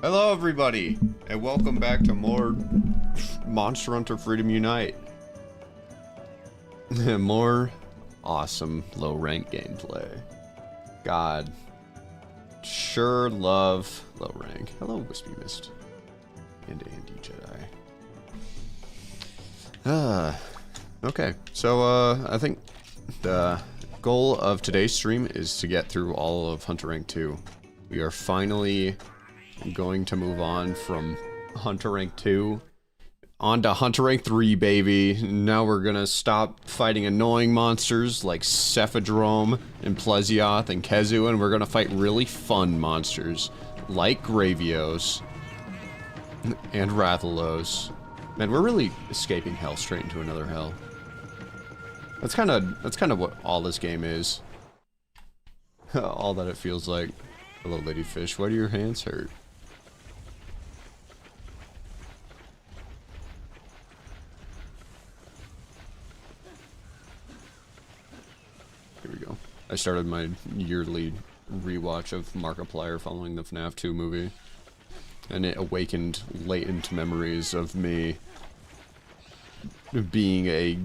Hello everybody, and welcome back to more Monster Hunter Freedom Unite. More awesome low rank gameplay. God, sure love low rank. Hello Wispy Mist and Andy Jedi. Okay, so I think the goal of today's stream is to get through all of Hunter Rank 2. We are finally going to move on from Hunter Rank 2 on to Hunter Rank 3, baby. Now we're gonna stop fighting annoying monsters like Cephadrome and Plesioth and Khezu, and we're gonna fight really fun monsters like Gravios and Rathalos. Man, we're really escaping hell straight into another hell. That's kind of what all this game is. All that it feels like. Hello, Ladyfish. Why do your hands hurt? Here we go. I started my yearly rewatch of Markiplier following the FNAF 2 movie, and it awakened latent memories of me being a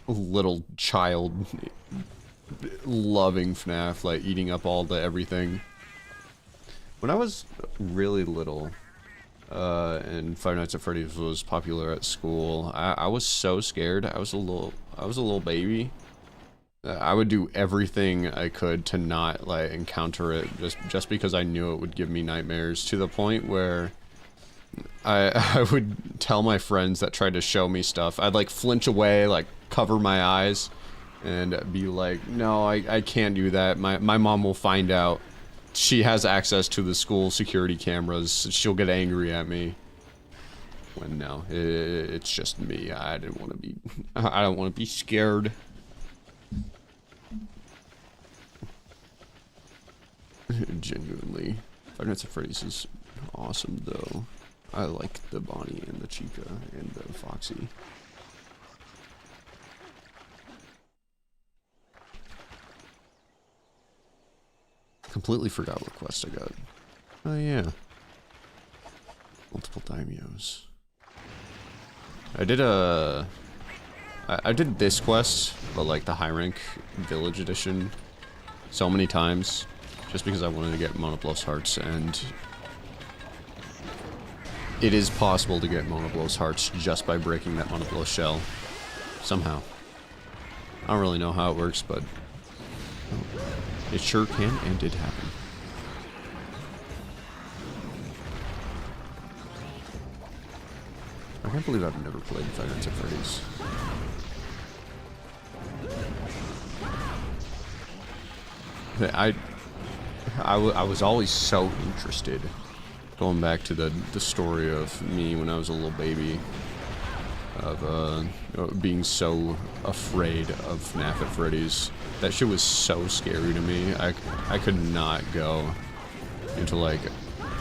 little child loving FNAF, like eating up all the everything. When I was really little, and Five Nights at Freddy's was popular at school, I was so scared. I was a little baby. I would do everything I could to not like encounter it, just because I knew it would give me nightmares, to the point where I would tell my friends that tried to show me stuff. I'd like flinch away, like cover my eyes, and be like, no, I can't do that. My mom will find out. She has access to the school security cameras. She'll get angry at me. When no, it's just me. I don't want to be scared. Genuinely, Five Nights at Freddy's is awesome though. I like the Bonnie and the Chica and the Foxy. Completely forgot what quest I got. Oh yeah. Multiple daimyos. I did this quest, but like the high rank village edition, so many times, just because I wanted to get Monoblos hearts, and it is possible to get Monoblos hearts just by breaking that Monoblos shell. Somehow. I don't really know how it works, but it sure can and did happen. I can't believe I've never played Five Nights at Freddy's. I was always so interested, going back to the story of me when I was a little baby, of being so afraid of FNAF at Freddy's. That shit was so scary to me. I could not go into like,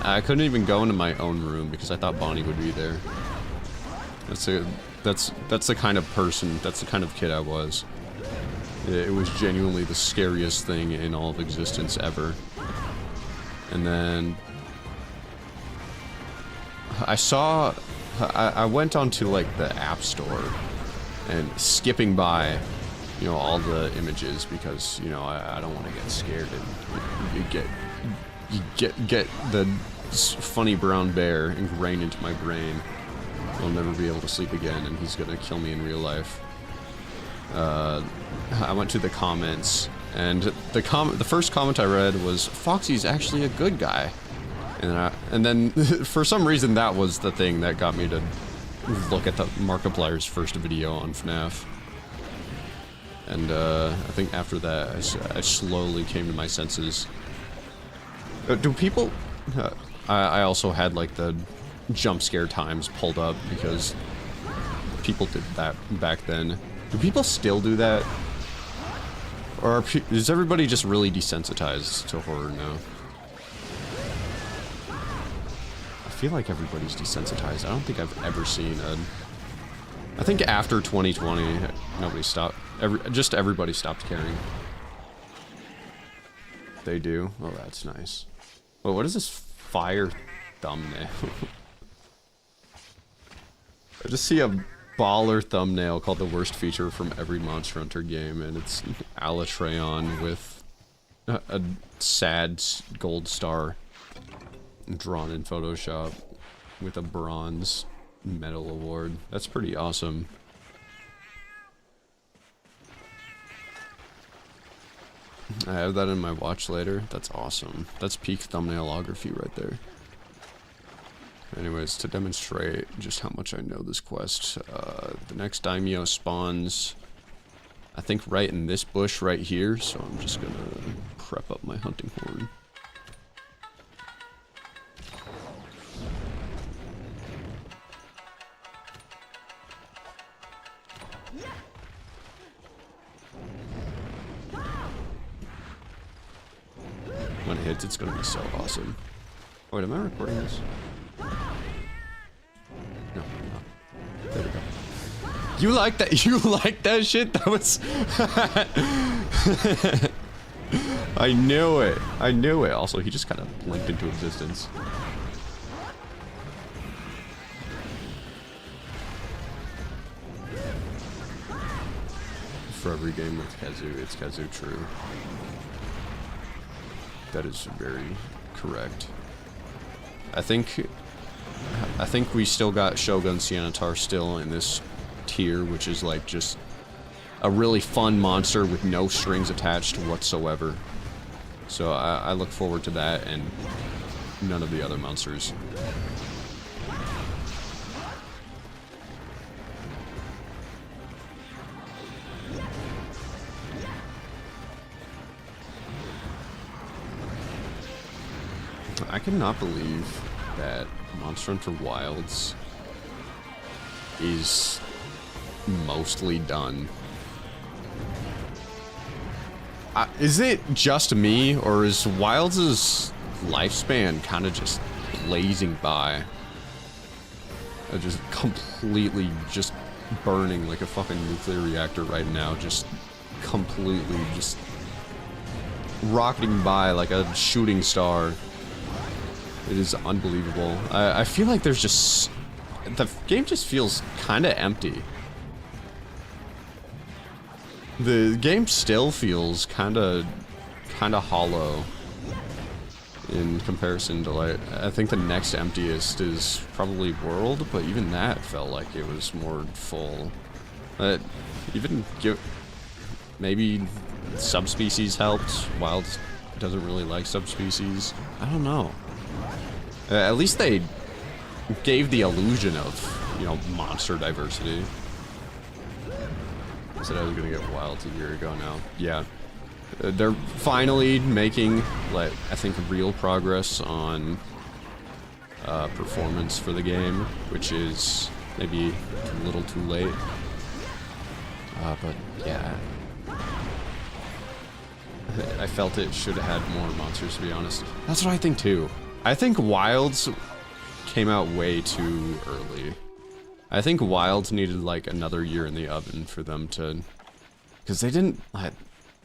I couldn't even go into my own room because I thought Bonnie would be there. That's the kind of person, that's the kind of kid I was. It was genuinely the scariest thing in all of existence ever. And then I went onto like the App Store and skipping by, you know, all the images because, you know, I don't want to get scared and you get the funny brown bear ingrained into my brain. I'll never be able to sleep again, and he's gonna kill me in real life. I went to the comments, and the first comment I read was, Foxy's actually a good guy. And then for some reason that was the thing that got me to look at the Markiplier's first video on FNAF. And I think after that I slowly came to my senses. Do people... I also had like the jump scare times pulled up because people did that back then. Do people still do that? Or is everybody just really desensitized to horror now? I feel like everybody's desensitized. I don't think I've ever seen a... I think after 2020, nobody stopped. Just everybody stopped caring. They do? Oh, that's nice. Well, what is this fire thumbnail? I just see a baller thumbnail called the worst feature from every Monster Hunter game, and it's Alatreon with a sad gold star drawn in Photoshop with a bronze medal award. That's pretty awesome. I have that in my watch later. That's awesome. That's peak thumbnailography right there. Anyways, to demonstrate just how much I know this quest, the next daimyo spawns, I think, right in this bush right here, so I'm just gonna prep up my hunting horn. When it hits, it's gonna be so awesome. Wait, am I recording this? No, I'm not. There we go. You like that? You like that shit? That was... I knew it. I knew it. Also, he just kind of blinked into existence. For every game with Khezu, it's Khezu true. That is very correct. I think we still got Shogun Sianatar still in this tier, which is like just a really fun monster with no strings attached whatsoever. So I look forward to that and none of the other monsters. I cannot believe that Monster Hunter Wilds is mostly done. Is it just me, or is Wilds' lifespan kind of just blazing by? Just completely just burning like a fucking nuclear reactor right now, just completely just rocketing by like a shooting star. It is unbelievable. I feel like there's just... the game just feels kind of empty. The game still feels kind of hollow in comparison to, like, I think the next emptiest is probably World, but even that felt like it was more full. Even maybe subspecies helped. Wild doesn't really like subspecies. I don't know. At least they gave the illusion of, you know, monster diversity. I said I was gonna get Wilds a year ago now. Yeah. They're finally making, like, I think, real progress on performance for the game, which is maybe a little too late. But, yeah. I felt it should have had more monsters, to be honest. That's what I think, too. I think Wilds came out way too early. I think Wilds needed like another year in the oven for them to, because they didn't.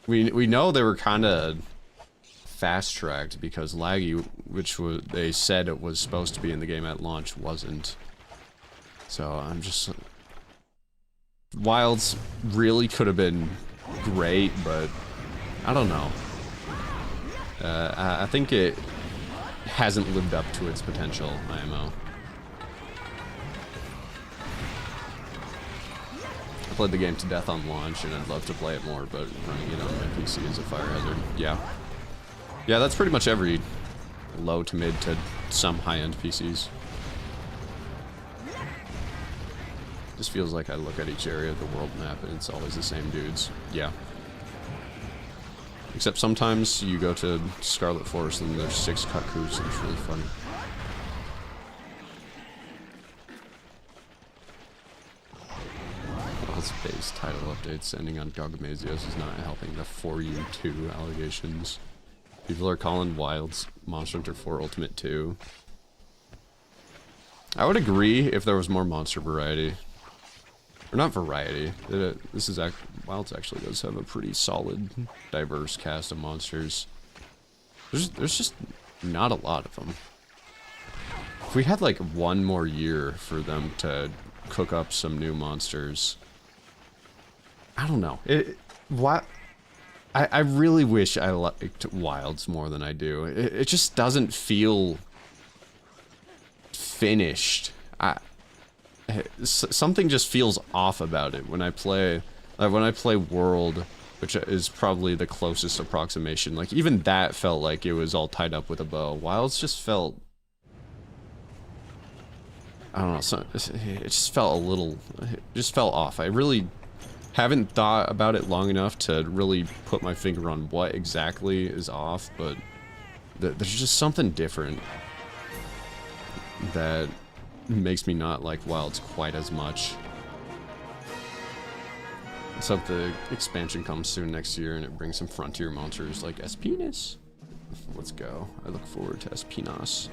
We know they were kind of fast-tracked because Laggy, which they said it was supposed to be in the game at launch, wasn't. So I'm just... Wilds really could have been great, but I don't know. I think it hasn't lived up to its potential, IMO. I played the game to death on launch, and I'd love to play it more, but running it on my PC is a fire hazard. Yeah. Yeah, that's pretty much every low to mid to some high-end PCs. Just feels like I look at each area of the world map, and it's always the same dudes. Yeah. Except sometimes you go to Scarlet Forest and there's 6 Kakus, and it's really funny. Space title updates ending on Gargamasios is not helping the For You 2 allegations. People are calling Wilds Monster Hunter 4 Ultimate 2. I would agree if there was more monster variety. Or not variety. Wilds actually does have a pretty solid, diverse cast of monsters. There's just not a lot of them. If we had like one more year for them to cook up some new monsters, I don't know. I really wish I liked Wilds more than I do. It just doesn't feel finished. Something just feels off about it when I play World, which is probably the closest approximation. Like even that felt like it was all tied up with a bow. Wilds just felt, I don't know, it just felt a little, it just felt off. I really haven't thought about it long enough to really put my finger on what exactly is off, but there's just something different that makes me not like Wilds quite as much. Let's hope the expansion comes soon next year and it brings some frontier monsters like Espinas. Let's go. I look forward to Espinas.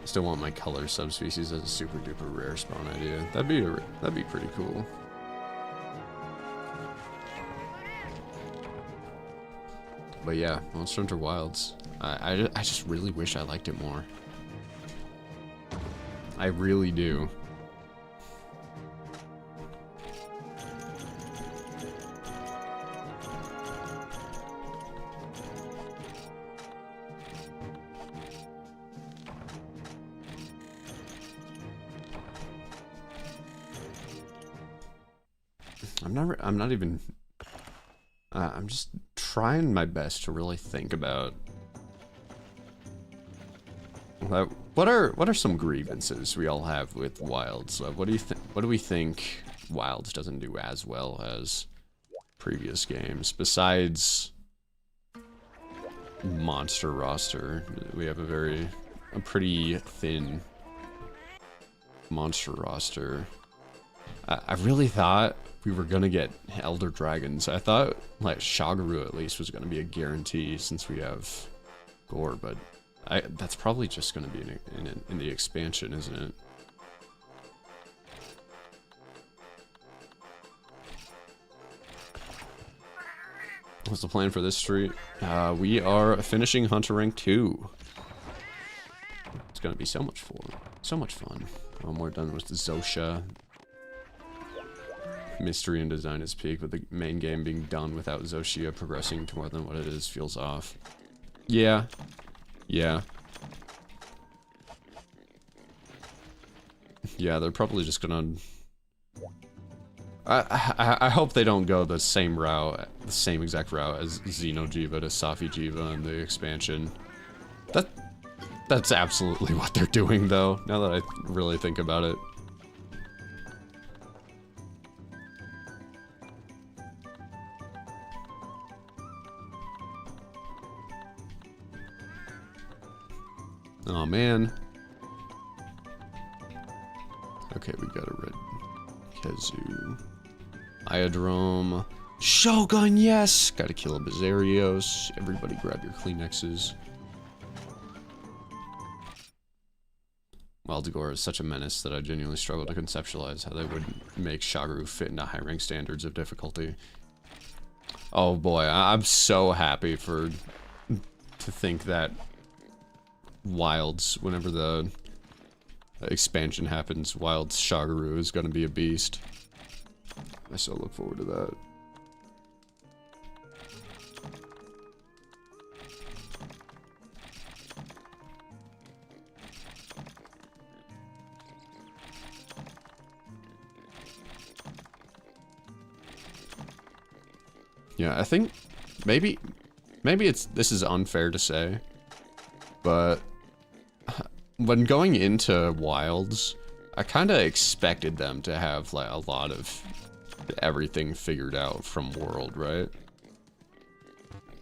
Still want my color subspecies as a super duper rare spawn idea. That'd be pretty cool. But yeah, Monster Hunter Wilds. I just really wish I liked it more. I really do. I'm not even, I'm just trying my best to really think about what are some grievances we all have with Wilds. What do we think Wilds doesn't do as well as previous games besides monster roster? We have a pretty thin monster roster. I really thought we were gonna get Elder Dragons. I thought like Shagaru at least was gonna be a guarantee since we have Gore, but that's probably just gonna be in the expansion, isn't it? What's the plan for this street? We are finishing Hunter Rank 2. It's gonna be so much fun. When we're done with Zosha. Mystery and design is peak, but the main game being done without Zoshia progressing to more than what it is feels off. Yeah. Yeah, they're probably just gonna... I hope they don't go the same route, the same exact route as Xenojiva to Safijiva in the expansion. That's absolutely what they're doing, though, now that I really think about it. Oh man. Okay, we got a red Khezu. Iodrome. Shogun, yes! Gotta kill a Bizarios. Everybody grab your Kleenexes. Wildegore is such a menace that I genuinely struggle to conceptualize how they would make Shagaru fit into high rank standards of difficulty. Oh boy, I'm so happy to think that Wilds, whenever the expansion happens, Wilds Shagaru is gonna be a beast. I so look forward to that. Yeah, I think maybe this is unfair to say, but when going into Wilds, I kind of expected them to have like a lot of everything figured out from World, right?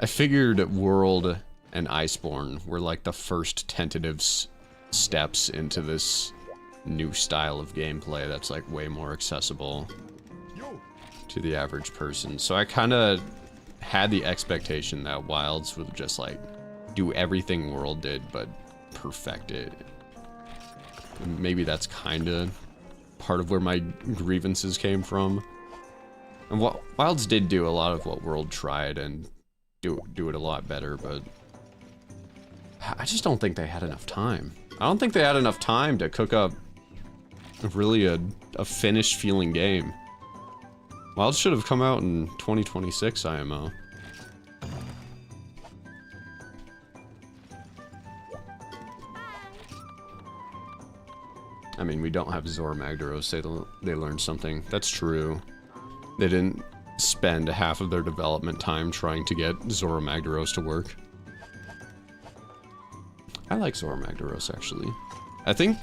I figured World and Iceborne were like the first tentative steps into this new style of gameplay that's like way more accessible to the average person. So I kind of had the expectation that Wilds would just like do everything World did, but perfect it. And maybe that's kind of part of where my grievances came from. And what Wilds did do a lot of what World tried and do it a lot better, but I just don't think they had enough time. I don't think they had enough time to cook up really a finished feeling game. Wilds should have come out in 2026 IMO. I mean, we don't have Zora Magdaros say they learned something. That's true. They didn't spend half of their development time trying to get Zora Magdaros to work. I like Zora Magdaros, actually. I think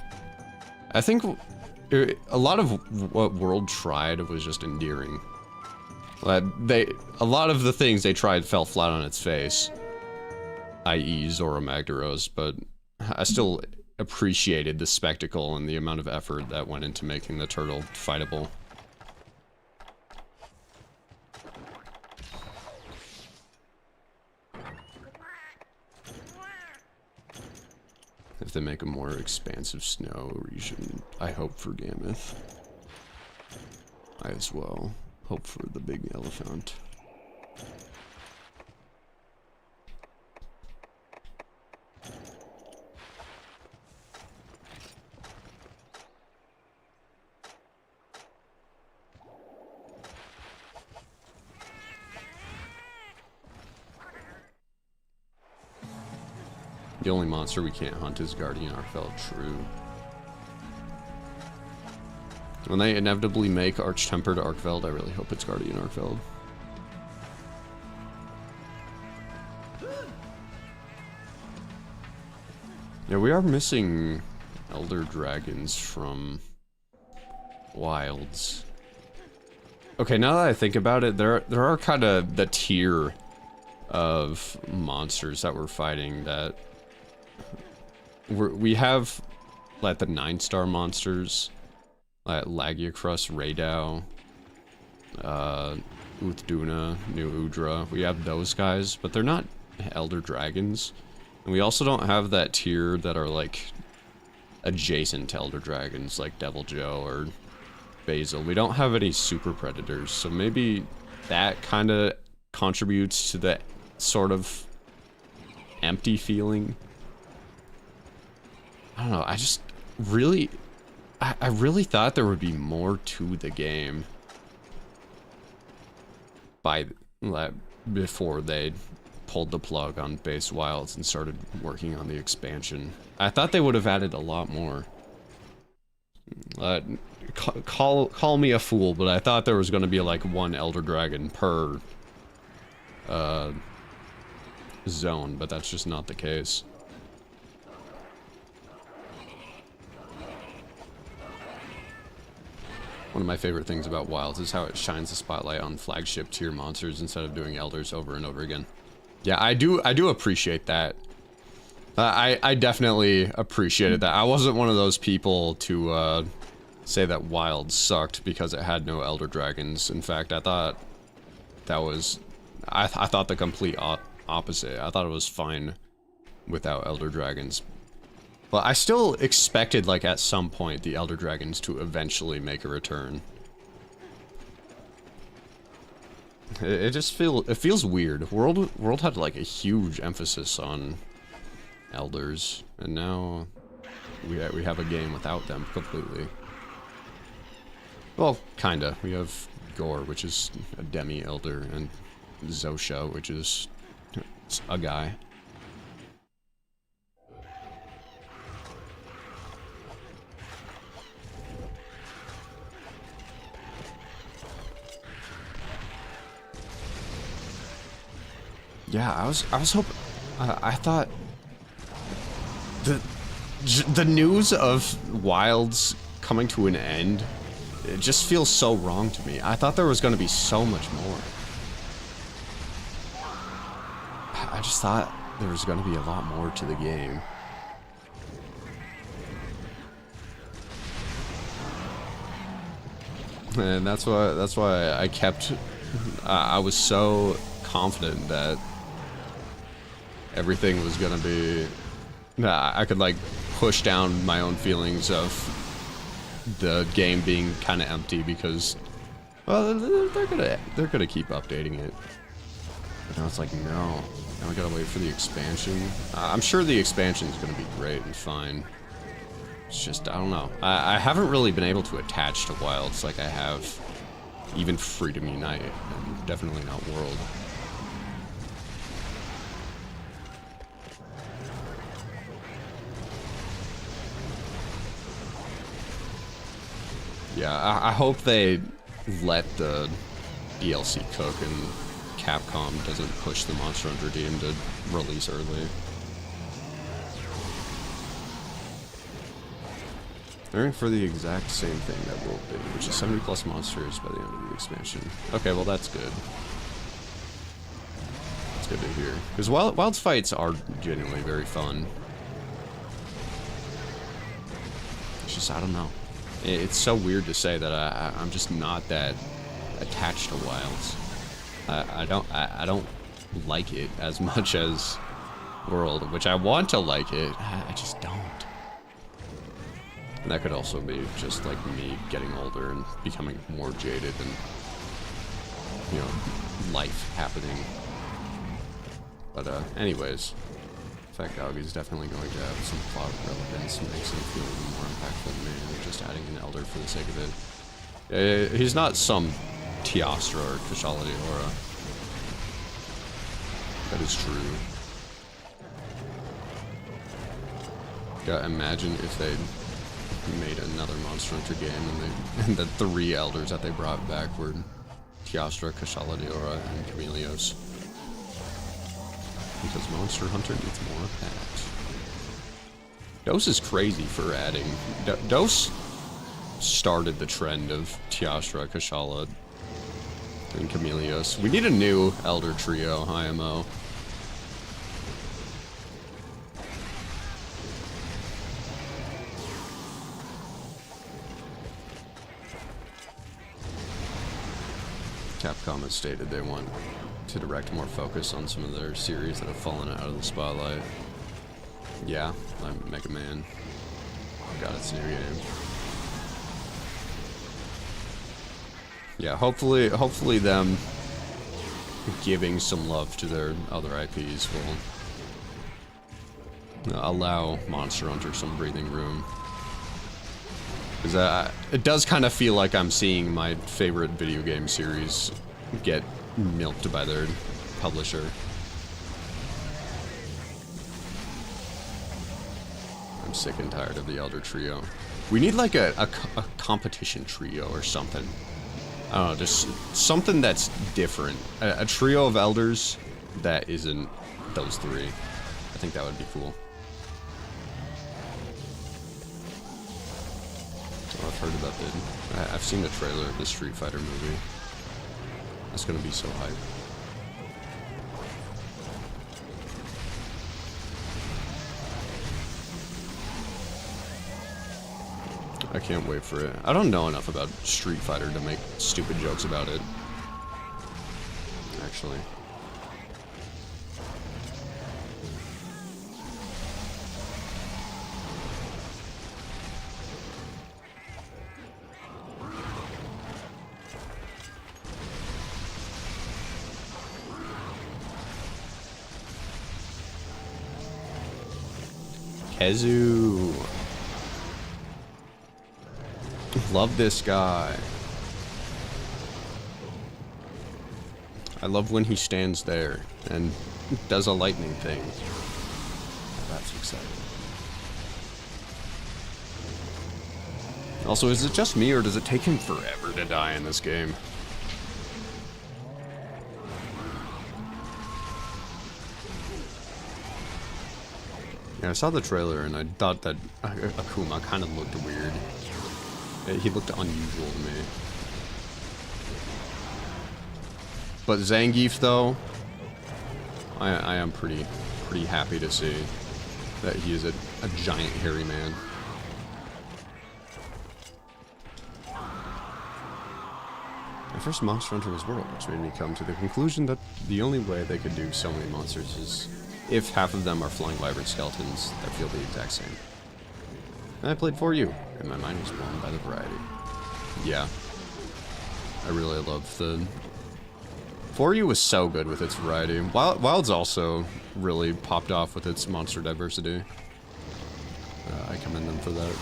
a lot of what World tried was just endearing. A lot of the things they tried fell flat on its face, i.e. Zora Magdaros, but I still appreciated the spectacle and the amount of effort that went into making the turtle fightable. If they make a more expansive snow region, I hope for Gammoth. I as well hope for the big elephant. The only monster we can't hunt is Guardian Arkfeld, true. When they inevitably make Arch-Tempered Arkfeld, I really hope it's Guardian Arkfeld. Yeah, we are missing Elder Dragons from Wilds. Okay, now that I think about it, there are kind of the tier of monsters that we're fighting that we have like the 9-star monsters, like Lagiacrus, Raidou, Uthduna, New Udra. We have those guys, but they're not Elder Dragons. And we also don't have that tier that are like adjacent to Elder Dragons, like Devil Joe or Basil. We don't have any super predators, so maybe that kind of contributes to the sort of empty feeling. I don't know, I just really, I really thought there would be more to the game before they pulled the plug on base Wilds and started working on the expansion. I thought they would have added a lot more. Call me a fool, but I thought there was going to be like one Elder Dragon per zone, but that's just not the case. One of my favorite things about Wilds is how it shines the spotlight on flagship tier monsters instead of doing elders over and over again. Yeah, I do appreciate that. I definitely appreciated that. I wasn't one of those people to say that Wilds sucked because it had no Elder Dragons. In fact, I thought that was I thought the complete opposite. I thought it was fine without Elder Dragons. But I still expected, like, at some point, the Elder Dragons to eventually make a return. It just feels weird. World had, like, a huge emphasis on Elders, and now we have a game without them completely. Well, kinda. We have Gore, which is a demi-elder, and Zosha, which is a guy. Yeah, I was hoping. I thought the news of Wilds coming to an end, it just feels so wrong to me. I thought there was going to be so much more. I just thought there was going to be a lot more to the game. And that's why I kept. I was so confident that everything was gonna be. I could like push down my own feelings of the game being kind of empty because, well, they're gonna keep updating it. But now it's like, no, now I gotta wait for the expansion. I'm sure the expansion is gonna be great and fine. It's just, I don't know. I haven't really been able to attach to Wilds like I have even Freedom Unite, and definitely not World. Yeah, I hope they let the DLC cook and Capcom doesn't push the Monster Hunter game to release early. They're in for the exact same thing that World did, which is 70 plus monsters by the end of the expansion. Okay, well that's good. That's good to hear. Because Wilds fights are genuinely very fun. It's just, I don't know. It's so weird to say that I'm just not that attached to Wilds. I don't like it as much as World, which I want to like it. I just don't. And that could also be just like me getting older and becoming more jaded and, you know, life happening. But anyways, Fat Dog is definitely going to have some plot relevance and makes him feel even more impactful than just adding an elder for the sake of it. He's not some Teostra or Kushala Daora. That is true. Yeah, imagine if they made another Monster Hunter game and the 3 elders that they brought back were Teostra, Kushala Daora, and Chameleos. Because Monster Hunter needs more of that. Dose is crazy for adding. Dose started the trend of Teostra, Kushala, and Chameleos. We need a new Elder Trio, IMO. Capcom has stated they want to direct more focus on some of their series that have fallen out of the spotlight. Yeah, like Mega Man. God, it's a new game. Yeah, hopefully them giving some love to their other IPs will allow Monster Hunter some breathing room. Because it does kind of feel like I'm seeing my favorite video game series get milked by their publisher. I'm sick and tired of the Elder Trio. We need like a competition trio or something. I don't know, just something that's different. A trio of elders that isn't those 3. I think that would be cool. Oh, I've heard about that. I've seen the trailer of the Street Fighter movie. That's gonna be so hype. I can't wait for it. I don't know enough about Street Fighter to make stupid jokes about it. Actually. Khezu. Love this guy. I love when he stands there and does a lightning thing. That's exciting. Also, is it just me or does it take him forever to die in this game? Yeah, I saw the trailer and I thought that Akuma kind of looked weird. He looked unusual to me. But Zangief, though, I am pretty happy to see that he is a giant hairy man. first Monster Hunter was World, which made me come to the conclusion that the only way they could do so many monsters is if half of them are flying wyvern skeletons that feel the exact same. And I played For You, and my mind was blown by the variety. Yeah. I really love the... For You was so good with its variety. Wild's also really popped off with its monster diversity. I commend them for that.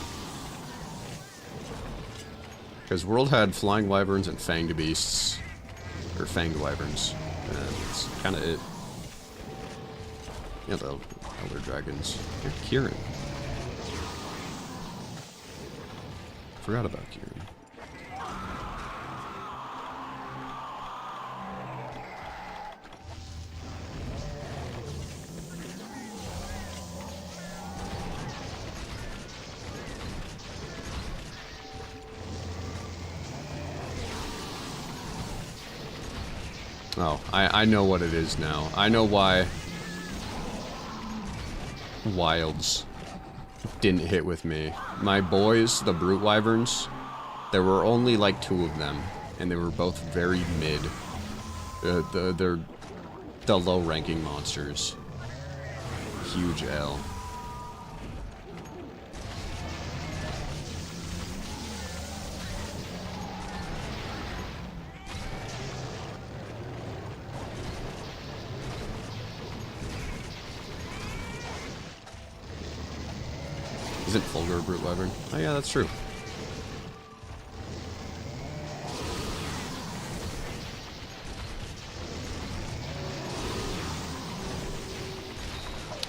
Because World had flying wyverns and fanged beasts. Or fanged wyverns. And it's kind of it. Yeah, the elder dragons. You're Kieran. Forgot about Kieran. Oh, I know what it is now. I know why Wilds didn't hit with me. My boys, the Brute Wyverns, there were only like 2 of them, and they were both very mid. They're the low-ranking monsters. Huge L. Isn't Fulgur a Brute Wyvern? Oh yeah, that's true.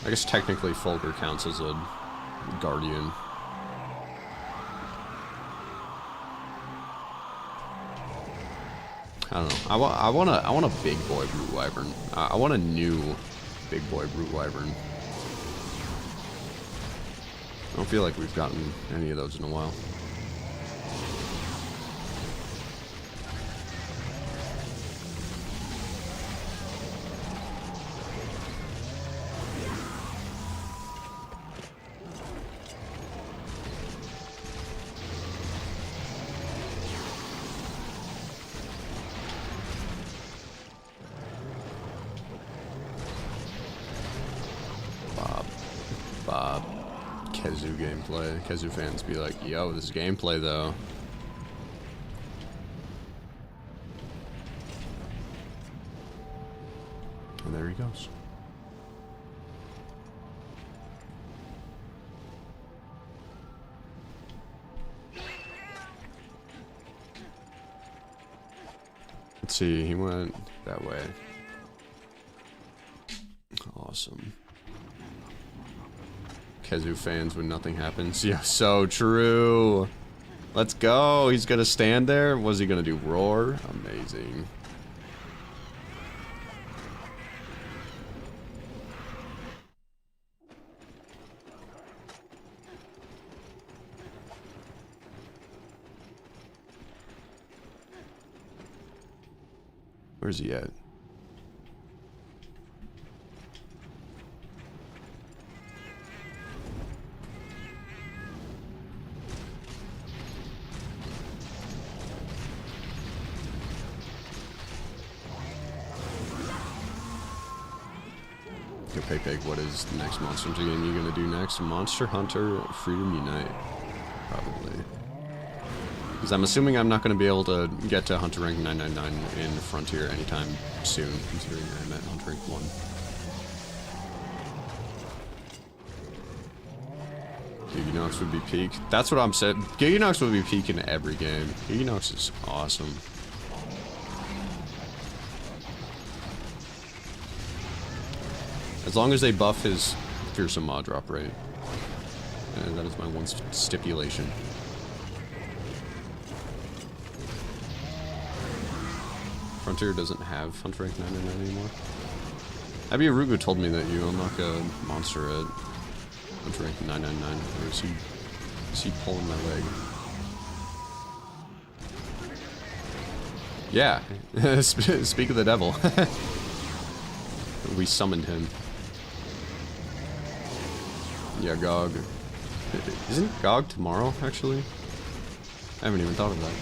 I guess technically Fulgur counts as a guardian. I don't know. I want a big boy Brute Wyvern. I want a new big boy Brute Wyvern. I don't feel like we've gotten any of those in a while. Bob. Khezu gameplay. Khezu fans be like, yo, this is gameplay though. And there he goes. Let's see, he went that way. Awesome. Khezu fans when nothing happens. Yeah, so true. Let's go. He's gonna stand there. What's he gonna do? Roar? Amazing. Where's he at? Okay, Pig, what is the next Monster Hunter game you're gonna do next? Monster Hunter Freedom Unite. Probably. Because I'm assuming I'm not gonna be able to get to Hunter Rank 999 in Frontier anytime soon, considering I'm at Hunter Rank 1. Giganox would be peak. That's what I'm saying. Giganox would be peak in every game. Giganox is awesome. As long as they buff his fearsome mod drop rate. And that is my one stipulation. Frontier doesn't have Hunter Rank 999 anymore. Abby Arugu told me that you unlock a monster at Hunter Rank 999. Or is he pulling my leg? Yeah. Speak of the devil. We summoned him. Yeah, GOG. Isn't GOG tomorrow, actually? I haven't even thought of that.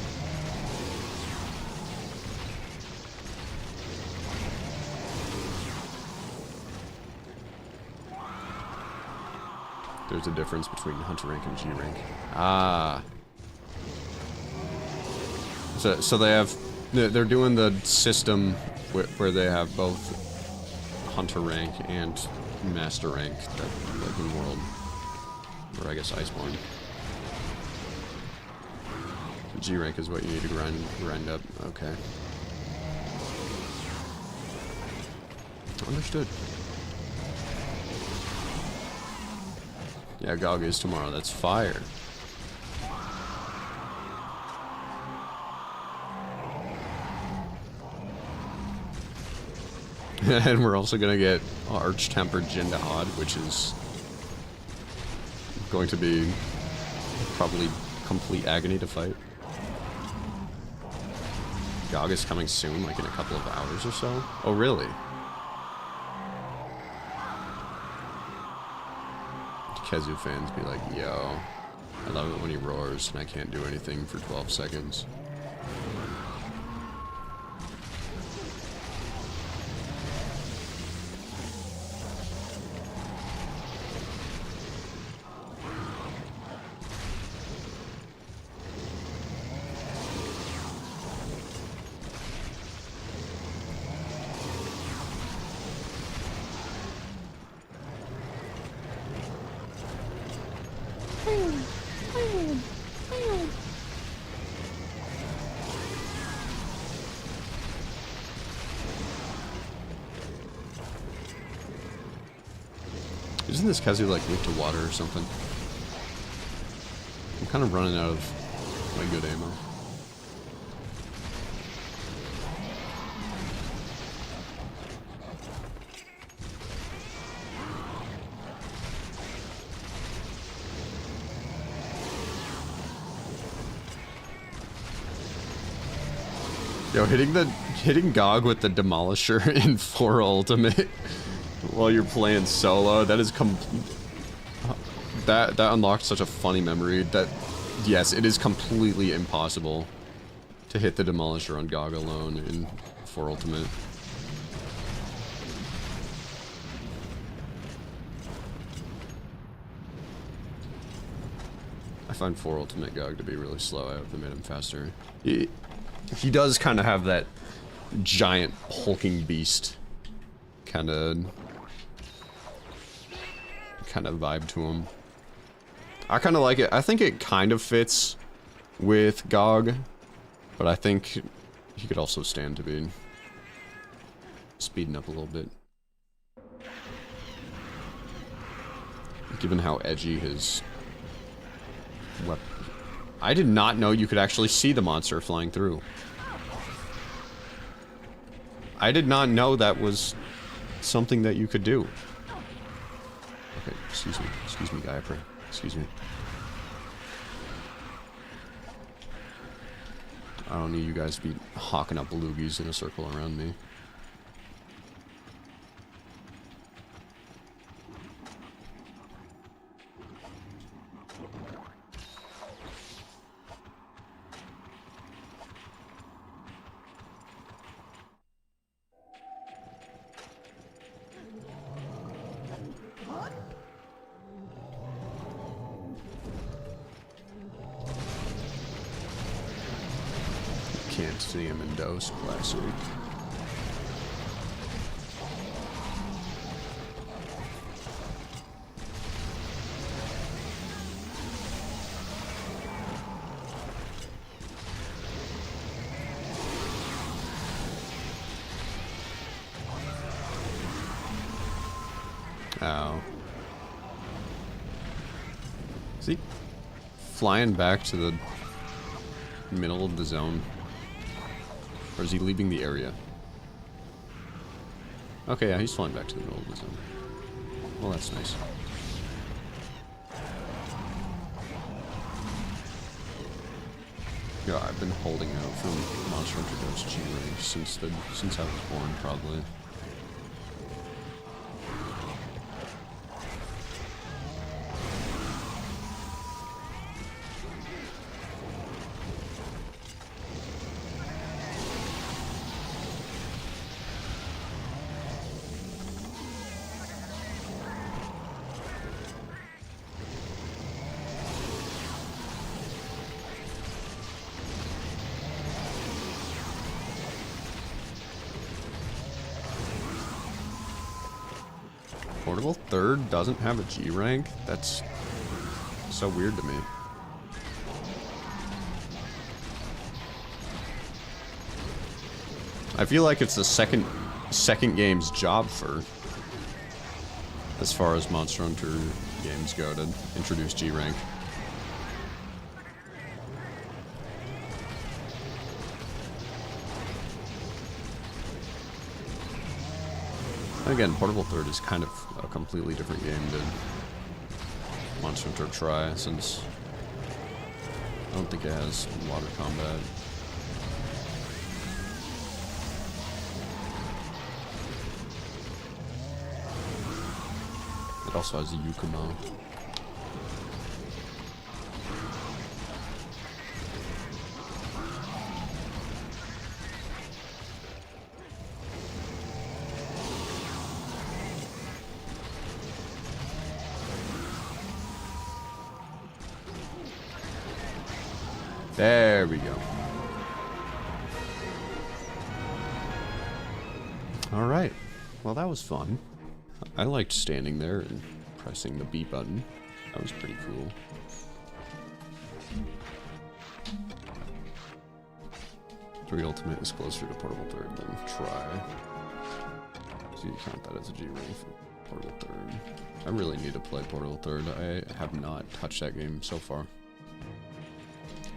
there's a difference between hunter rank and G rank. Ah. So they have, they're doing the system where they have both hunter rank and master rank, like in World, or I guess Iceborne. G rank is what you need to grind up. Okay. Understood. Yeah, GOG is tomorrow. That's fire. And we're also gonna get Arch-Tempered Jindahad, which is going to be probably complete agony to fight. GOG is coming soon, like in a couple of hours or so. Oh, really? Khezu fans be like, yo, I love it when he roars and I can't do anything for 12 seconds. Isn't this Khezu like weak to water or something? I'm kind of running out of my good ammo. Yo, hitting GOG with the Demolisher in 4 Ultimate while you're playing solo, that is that unlocked such a funny memory that, yes, it is completely impossible to hit the Demolisher on GOG alone in 4 Ultimate. I find 4 Ultimate GOG to be really slow. I hope they made him faster. He does kind of have that giant hulking beast kind of vibe to him. I kind of like it. I think it kind of fits with GOG, but I think he could also stand to be speeding up a little bit. Given how edgy his weapon. I did not know you could actually see the monster flying through. I did not know that was something that you could do. Okay, excuse me, guy, I pray. Excuse me. I don't need you guys to be hawking up loogies in a circle around me. Can't see him in Dose Classic. Oh. See? Flying back to the middle of the zone. Or is he leaving the area? Okay, yeah, he's flying back to the middle of the zone. Well, that's nice. Yeah, I've been holding out for Monster Hunter Ghost G rank since I was born, probably. Portable third doesn't have a G rank? That's so weird to me. I feel like it's the second game's job for, as far as Monster Hunter games go, to introduce G rank. Again, Portable Third is kind of a completely different game than Monster Hunter Tri, since I don't think it has water combat. It also has a Yukumo. There we go. Alright. Well, that was fun. I liked standing there and pressing the B button. That was pretty cool. Three Ultimate is closer to Portable Third than Try. So you count that as a G rank for Portable Third. I really need to play Portable Third. I have not touched that game so far.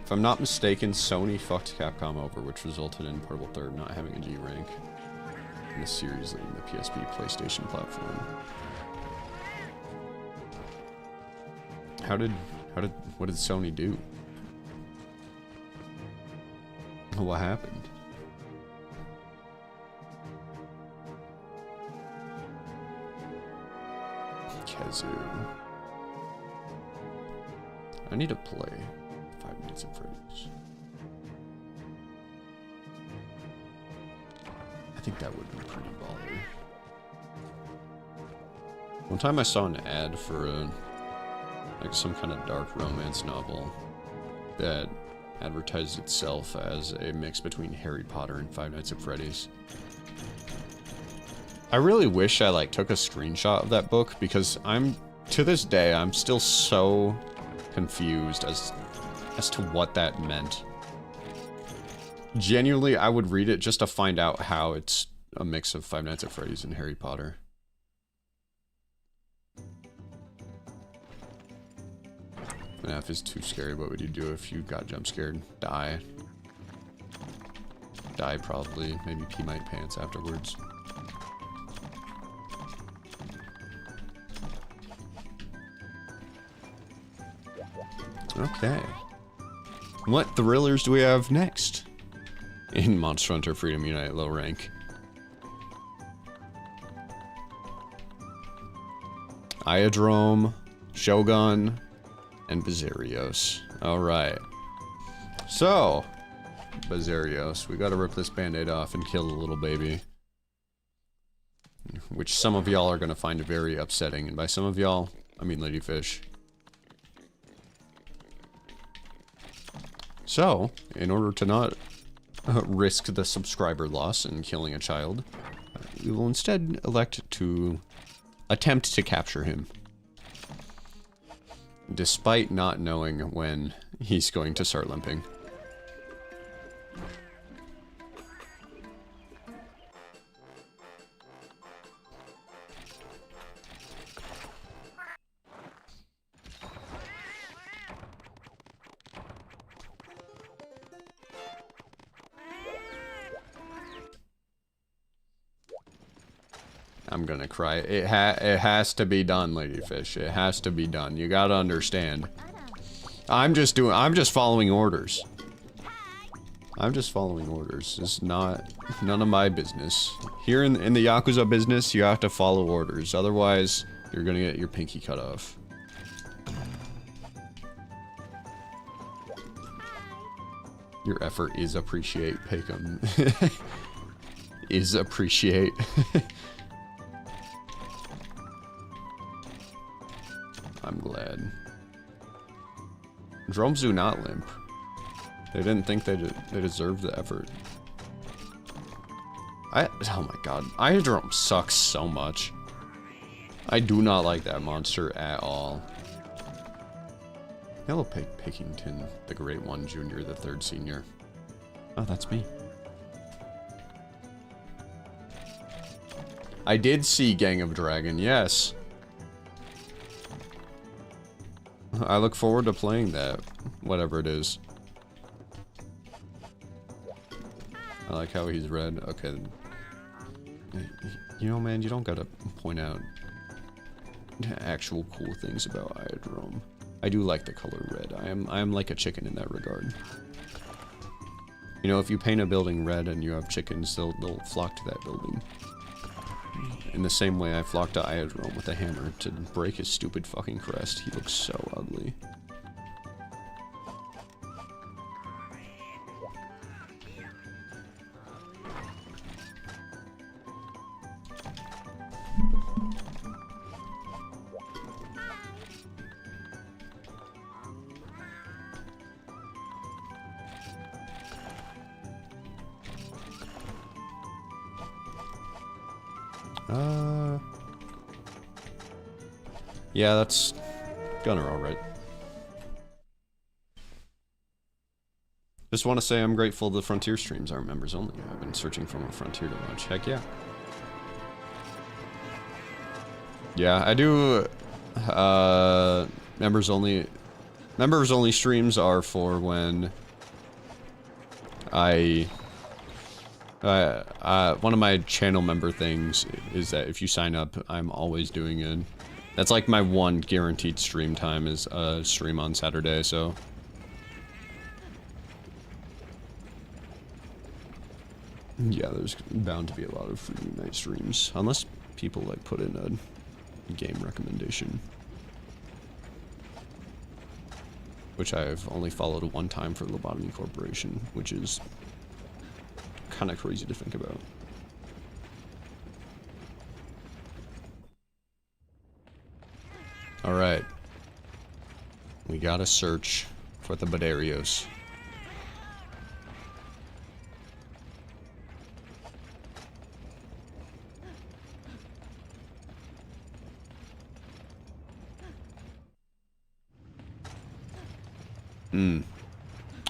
If I'm not mistaken, Sony fucked Capcom over, which resulted in Portable Third not having a G rank in the series leading the PSP PlayStation platform. What did Sony do? What happened? Khezu. I need to play 5 Nights at Freddy's. I think that would be pretty baller. One time I saw an ad for like some kind of dark romance novel that advertised itself as a mix between Harry Potter and 5 Nights at Freddy's. I really wish I like took a screenshot of that book, because to this day I'm still so confused as to what that meant. Genuinely, I would read it just to find out how it's a mix of 5 Nights at Freddy's and Harry Potter. FNAF is too scary. What would you do if you got jump scared? Die. Die probably. Maybe pee my pants afterwards. Okay. What thrillers do we have next in Monster Hunter Freedom Unite low rank? Iodrome, Shogun, and Bazarios. Alright. So, Bazarios, we gotta rip this band-aid off and kill the little baby. Which some of y'all are gonna find very upsetting, and by some of y'all, I mean Ladyfish. So, in order to not risk the subscriber loss in killing a child, we will instead elect to attempt to capture him. Despite not knowing when he's going to start limping. I'm gonna cry. It has to be done, Ladyfish. It has to be done. You gotta understand. I'm just following orders. I'm just following orders. It's none of my business. Here in the Yakuza business, you have to follow orders. Otherwise, you're gonna get your pinky cut off. Your effort is appreciate, Peckham. Is appreciate. I'm glad. Drones do not limp. They didn't think they deserved the effort. Oh my god. Iodrome sucks so much. I do not like that monster at all. Hello, Pickington, the Great One Junior, the third senior. Oh, that's me. I did see Gang of Dragon, yes. I look forward to playing that, whatever it is. I like how he's red. Okay. You know, man, you don't gotta point out actual cool things about Iodrome. I do like the color red. I am like a chicken in that regard. You know, if you paint a building red and you have chickens, they'll flock to that building. In the same way I flocked to Iodrome with a hammer to break his stupid fucking crest. He looks so ugly. Yeah, that's Gunner alright. Just want to say I'm grateful the Frontier streams aren't members only. I've been searching for more Frontier to watch. Heck yeah. Yeah, I do, members only streams are for when one of my channel member things is that if you sign up, I'm always doing it. That's like my one guaranteed stream time is stream on Saturday, so. Yeah, there's bound to be a lot of free night streams. Unless people like put in a game recommendation. Which I've only followed one time for Lobotomy Corporation, which is kind of crazy to think about. Alright. We gotta search for the Badarios.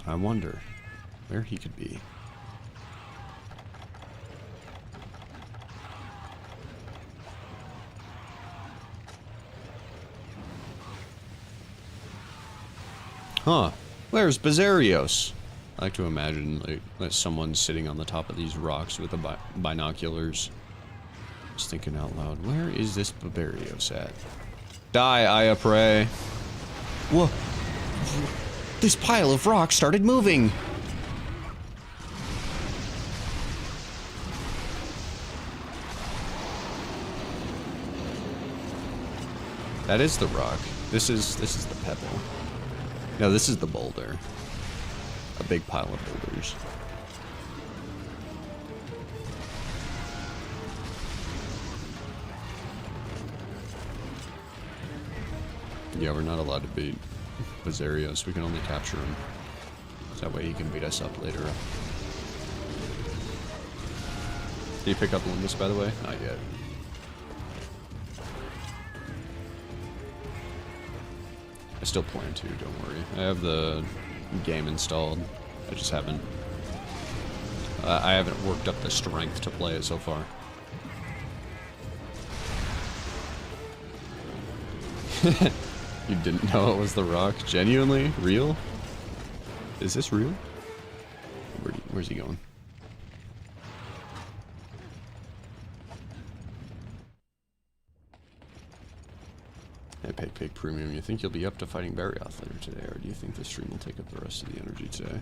I wonder where he could be. Huh. Where's Bazarios? I like to imagine like that someone's sitting on the top of these rocks with the binoculars. Just thinking out loud, where is this Bazarios at? Die, I pray. Whoa. This pile of rocks started moving. That is the rock. This is the pebble. No, this is the boulder. A big pile of boulders. Yeah, we're not allowed to beat Bazarios. We can only capture him. So that way he can beat us up later. Did you pick up Limbus, by the way? Not yet. I still plan to, don't worry. I have the game installed. I just haven't... I haven't worked up the strength to play it so far. You didn't know it was the rock? Genuinely? Real? Is this real? Where's he going? Hey, Pig Premium, you think you'll be up to fighting Barrioth later today, or do you think this stream will take up the rest of the energy today?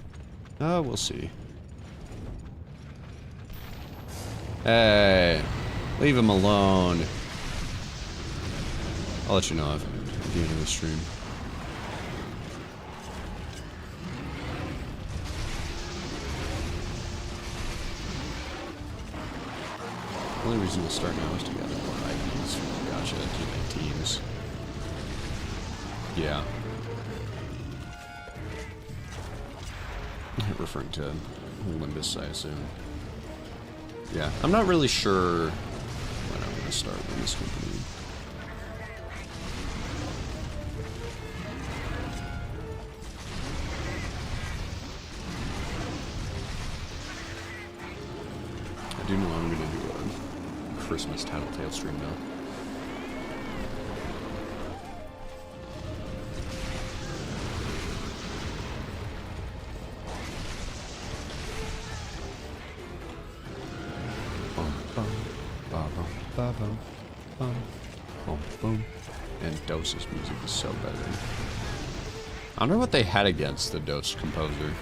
We'll see. Hey, leave him alone. I'll let you know at the end of the stream. The only reason to start now is to gather more IPs. Gotcha, to make teams. Yeah. Referring to Limbus, I assume. Yeah, I'm not really sure when I'm going to start Limbus Company. do know I'm gonna do a Christmas Tattletale stream now. And Dose's music is so better. I wonder what they had against the Dose composer.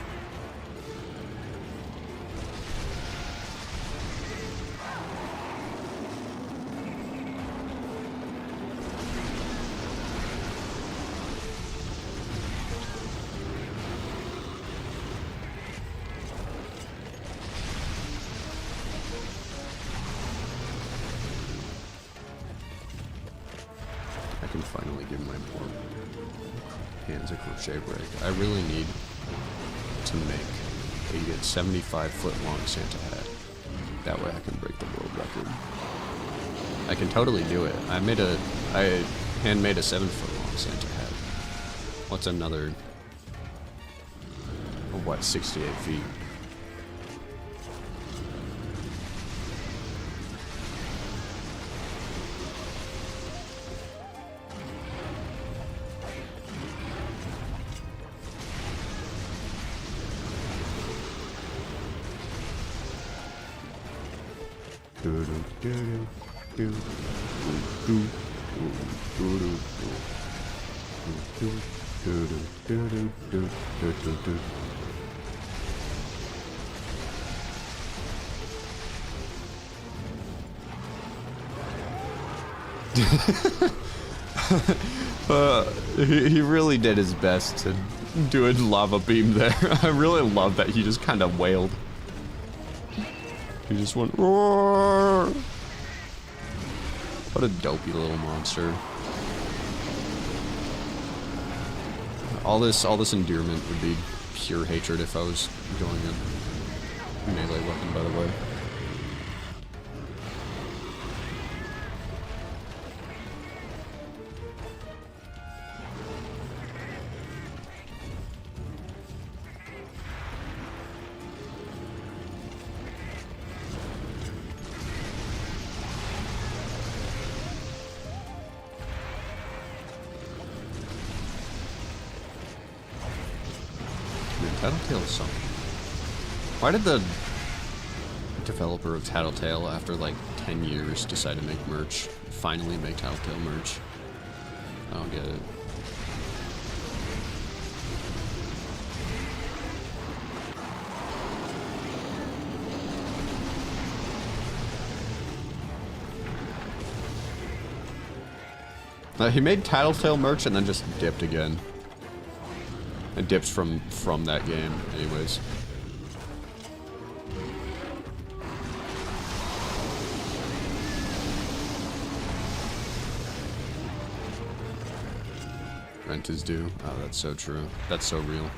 I can finally give my poor hands a crochet break. I really need to make a 75-foot long Santa hat. That way I can break the world record. I can totally do it. I handmade a 7-foot long Santa hat. What's another, what, 68 feet? He really did his best to do a lava beam there. I really love that he just kind of wailed. He just went roar. What a dopey little monster. All this endearment would be pure hatred if I was going a melee weapon, by the way. Tattletale is something. Why did the developer of Tattletale, after like 10 years, decide to make merch? Finally make Tattletale merch? I don't get it. He made Tattletale merch and then just dipped again. It dips from that game, anyways. Rent is due. Oh, that's so true. That's so real.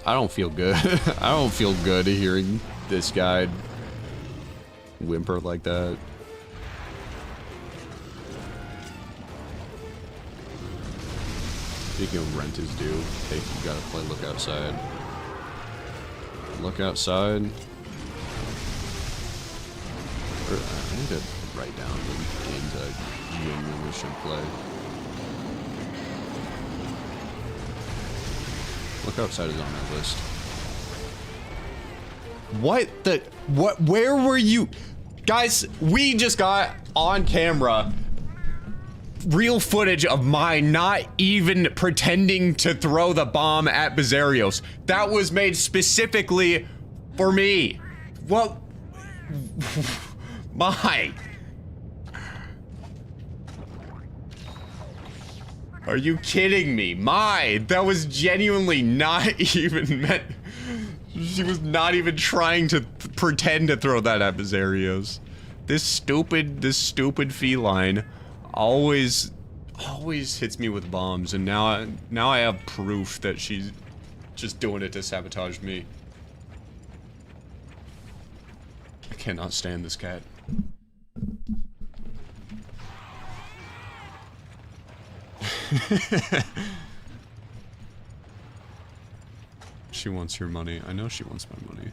I don't feel good. I don't feel good hearing this guy whimper like that. Speaking of rent is due, hey, you gotta play Look Outside. Look Outside. I need to write down the games I genuinely should play. Look Outside is on my list. What the? What? Where were you? Guys, we just got on camera real footage of mine not even pretending to throw the bomb at Bizarrios. That was made specifically for me. What? My. Are you kidding me? That was genuinely not even meant. She was not even trying to pretend to throw that at Bizarrios. This stupid feline always always hits me with bombs, and now I have proof that she's just doing it to sabotage me. I cannot stand this cat. She wants your money. I know she wants my money.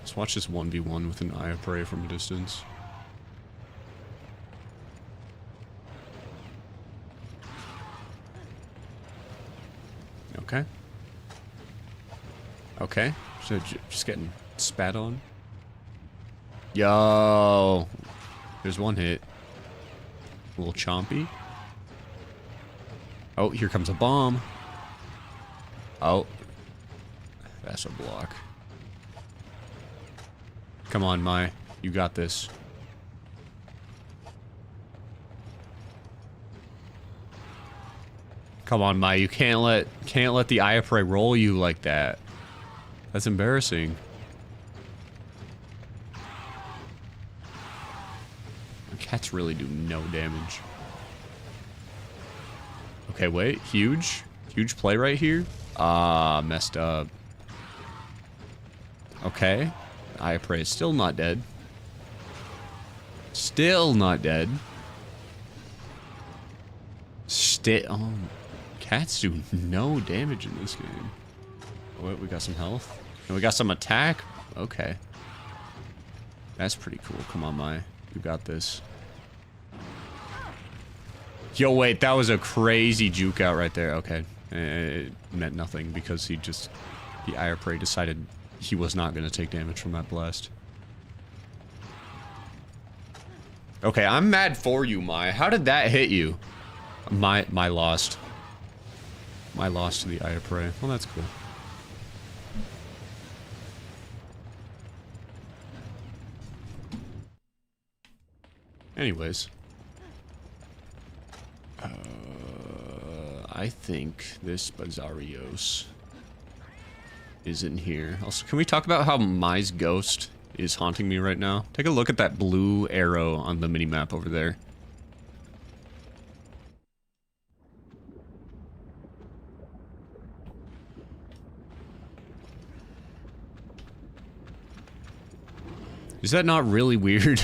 Let's watch this 1v1 with an eye of prey from a distance. Okay. Okay. So just getting spat on. Yo. There's one hit. A little chompy. Oh, here comes a bomb. Oh. That's a block. Come on, Mai. You got this. Come on, Mai. You can't let the eye of prey roll you like that. That's embarrassing. Cats really do no damage. Okay, wait. Huge play right here. Ah, messed up. Okay. Eye of prey is still not dead. Still not dead. Oh, cats do no damage in this game. Oh, wait, we got some health. And we got some attack. Okay. That's pretty cool. Come on, Mai. You got this. Yo, wait, that was a crazy juke out right there. Okay. It meant nothing because the eye of prey decided he was not going to take damage from that blast. Okay, I'm mad for you, Mai. How did that hit you? My lost. My loss to the eye of prey. Well, that's cool. Anyways. I think this Bazarios is in here. Also, can we talk about how Mai's ghost is haunting me right now? Take a look at that blue arrow on the minimap over there. Is that not really weird?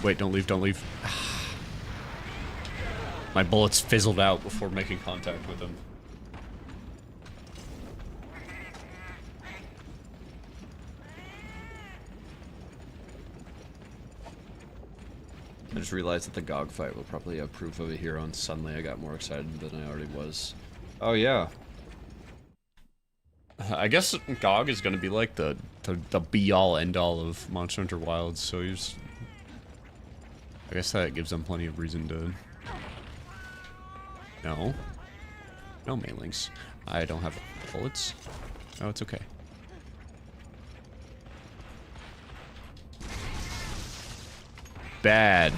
Wait, don't leave. My bullets fizzled out before making contact with him. I just realized that the GOG fight will probably have proof of it here on. Suddenly I got more excited than I already was. Oh yeah. I guess GOG is gonna be like the be-all end-all of Monster Hunter Wilds, so you just... I guess that gives them plenty of reason to... No. No mailings. I don't have bullets. Oh, it's okay. Bad.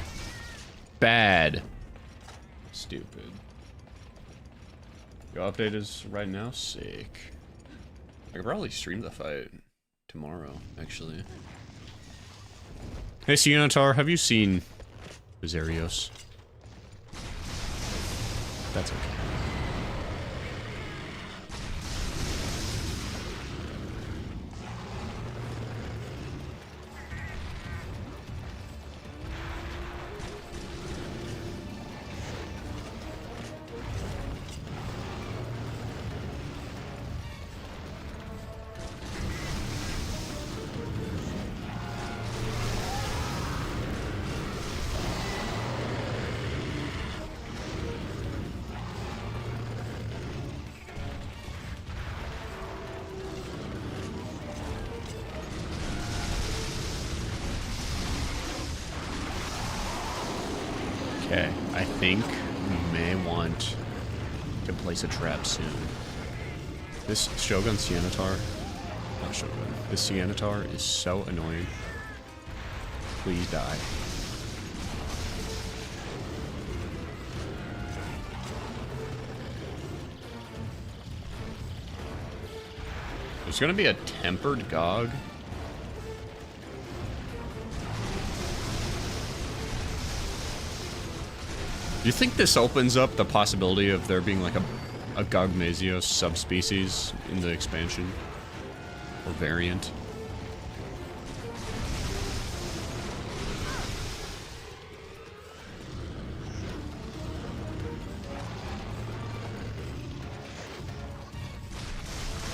Bad. Stupid. Your update is right now? Sick. I could probably stream the fight tomorrow, actually. Hey, Sianatar, have you seen Bazarios? That's okay. Okay, I think we may want to place a trap soon. This Shogun Sianatar... Not Shogun. This Sianatar is so annoying. Please die. There's gonna be a tempered Gog. Do you think this opens up the possibility of there being like a Gogmazios subspecies in the expansion? Or variant?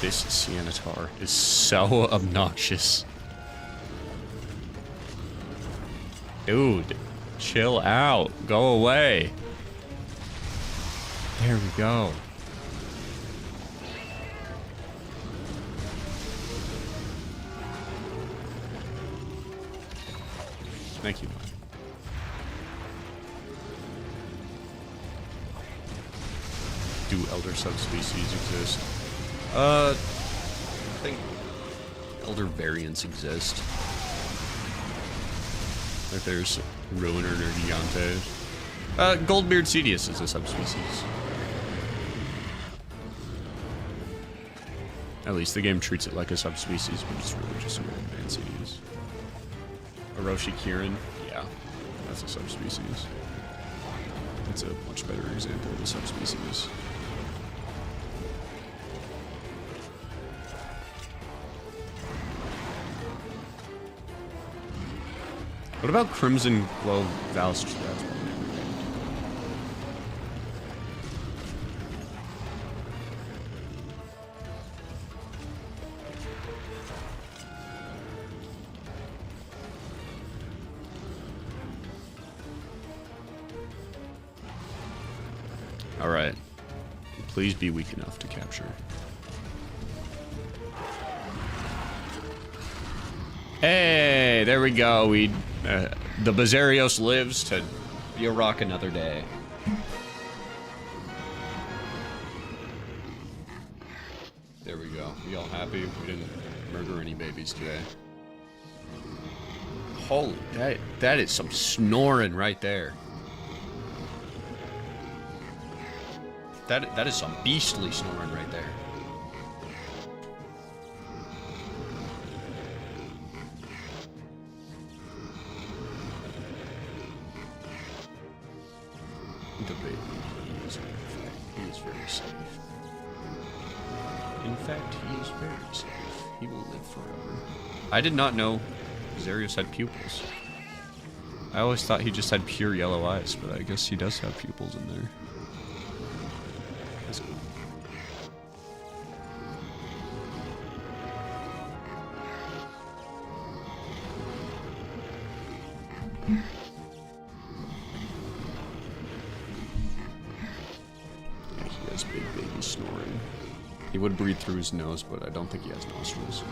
This Ceanataur is so obnoxious. Dude, chill out. Go away. There we go. Thank you. Do elder subspecies exist? I think elder variants exist. Like there's Ruiner Nergigantes. Goldbeard Cedius is a subspecies. At least the game treats it like a subspecies, but it's really just a Gold Man Cedius. Orochi Kirin, yeah, that's a subspecies. It's a much better example of a subspecies. What about Crimson Glow Valst? That's probably all right. Please be weak enough to capture. Hey, there we go. The Bazarios lives to be a rock another day. There we go. We all happy? We didn't murder any babies today. Holy, that is some snoring right there. That is some beastly snoring right there. The baby he is very safe. In fact, he is very safe. He will live forever. I did not know Zarius had pupils. I always thought he just had pure yellow eyes, but I guess he does have pupils in there. That's cool. Yeah, he has big baby snoring. He would breathe through his nose, but I don't think he has nostrils.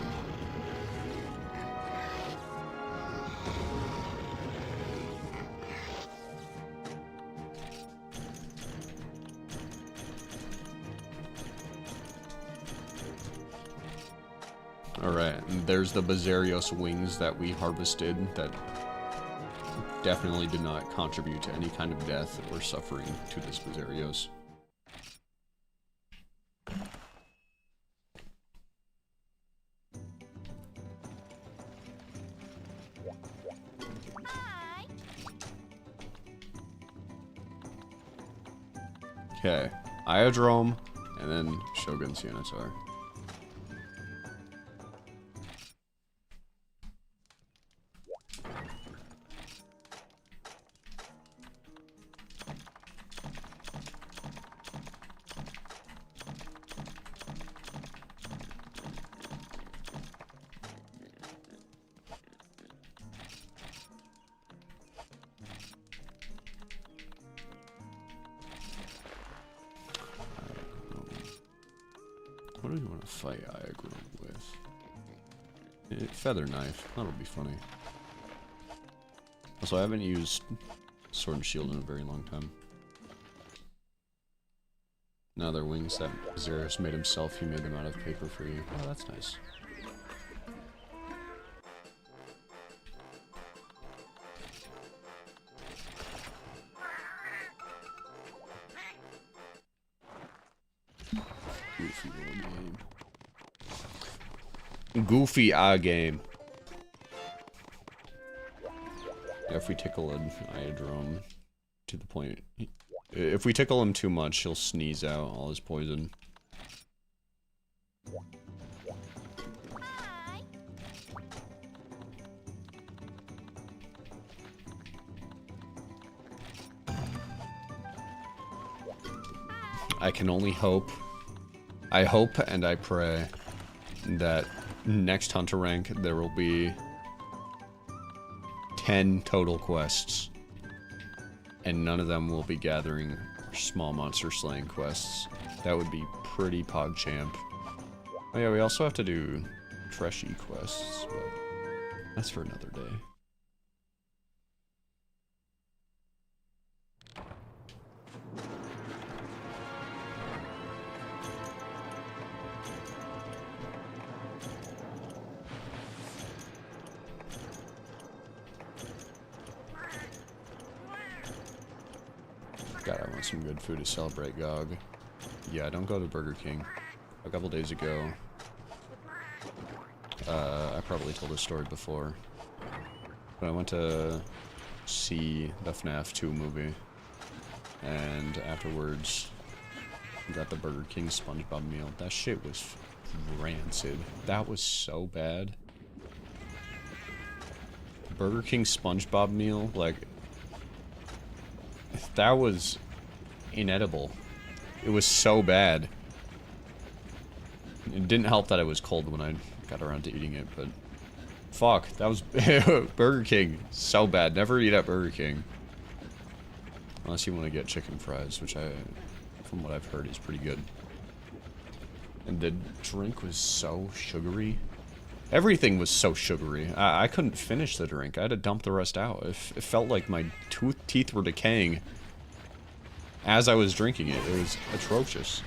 Alright, and there's the Bazarios wings that we harvested that definitely did not contribute to any kind of death or suffering to this Bazarios. Okay, Iodrome, and then Shogun Ceanataur. What do we want to fight Iagrum with? Feather Knife. That'll be funny. Also, I haven't used Sword and Shield in a very long time. Now they're wings that Xeris made himself. He made them out of paper for you. Oh, that's nice. Goofy little game. Goofy game. Yeah, if we tickle an Iodrome to the point... If we tickle him too much, he'll sneeze out all his poison. I can only hope. I hope and I pray that next Hunter rank there will be 10 total quests. And none of them will be gathering small monster slaying quests. That would be pretty PogChamp. Oh yeah, we also have to do Treshy quests, but that's for another day. God, I want some good food to celebrate GOG. Yeah, don't go to Burger King. A couple days ago, I probably told this story before, but I went to see the FNAF 2 movie, and afterwards, got the Burger King SpongeBob meal. That shit was rancid. That was so bad. Burger King SpongeBob meal, like... That was inedible. It was so bad. It didn't help that it was cold when I got around to eating it, but... Fuck, that was... Burger King. So bad. Never eat at Burger King. Unless you want to get chicken fries, which from what I've heard, is pretty good. And the drink was so sugary. Everything was so sugary. I couldn't finish the drink. I had to dump the rest out. It felt like my teeth were decaying as I was drinking it. It was atrocious.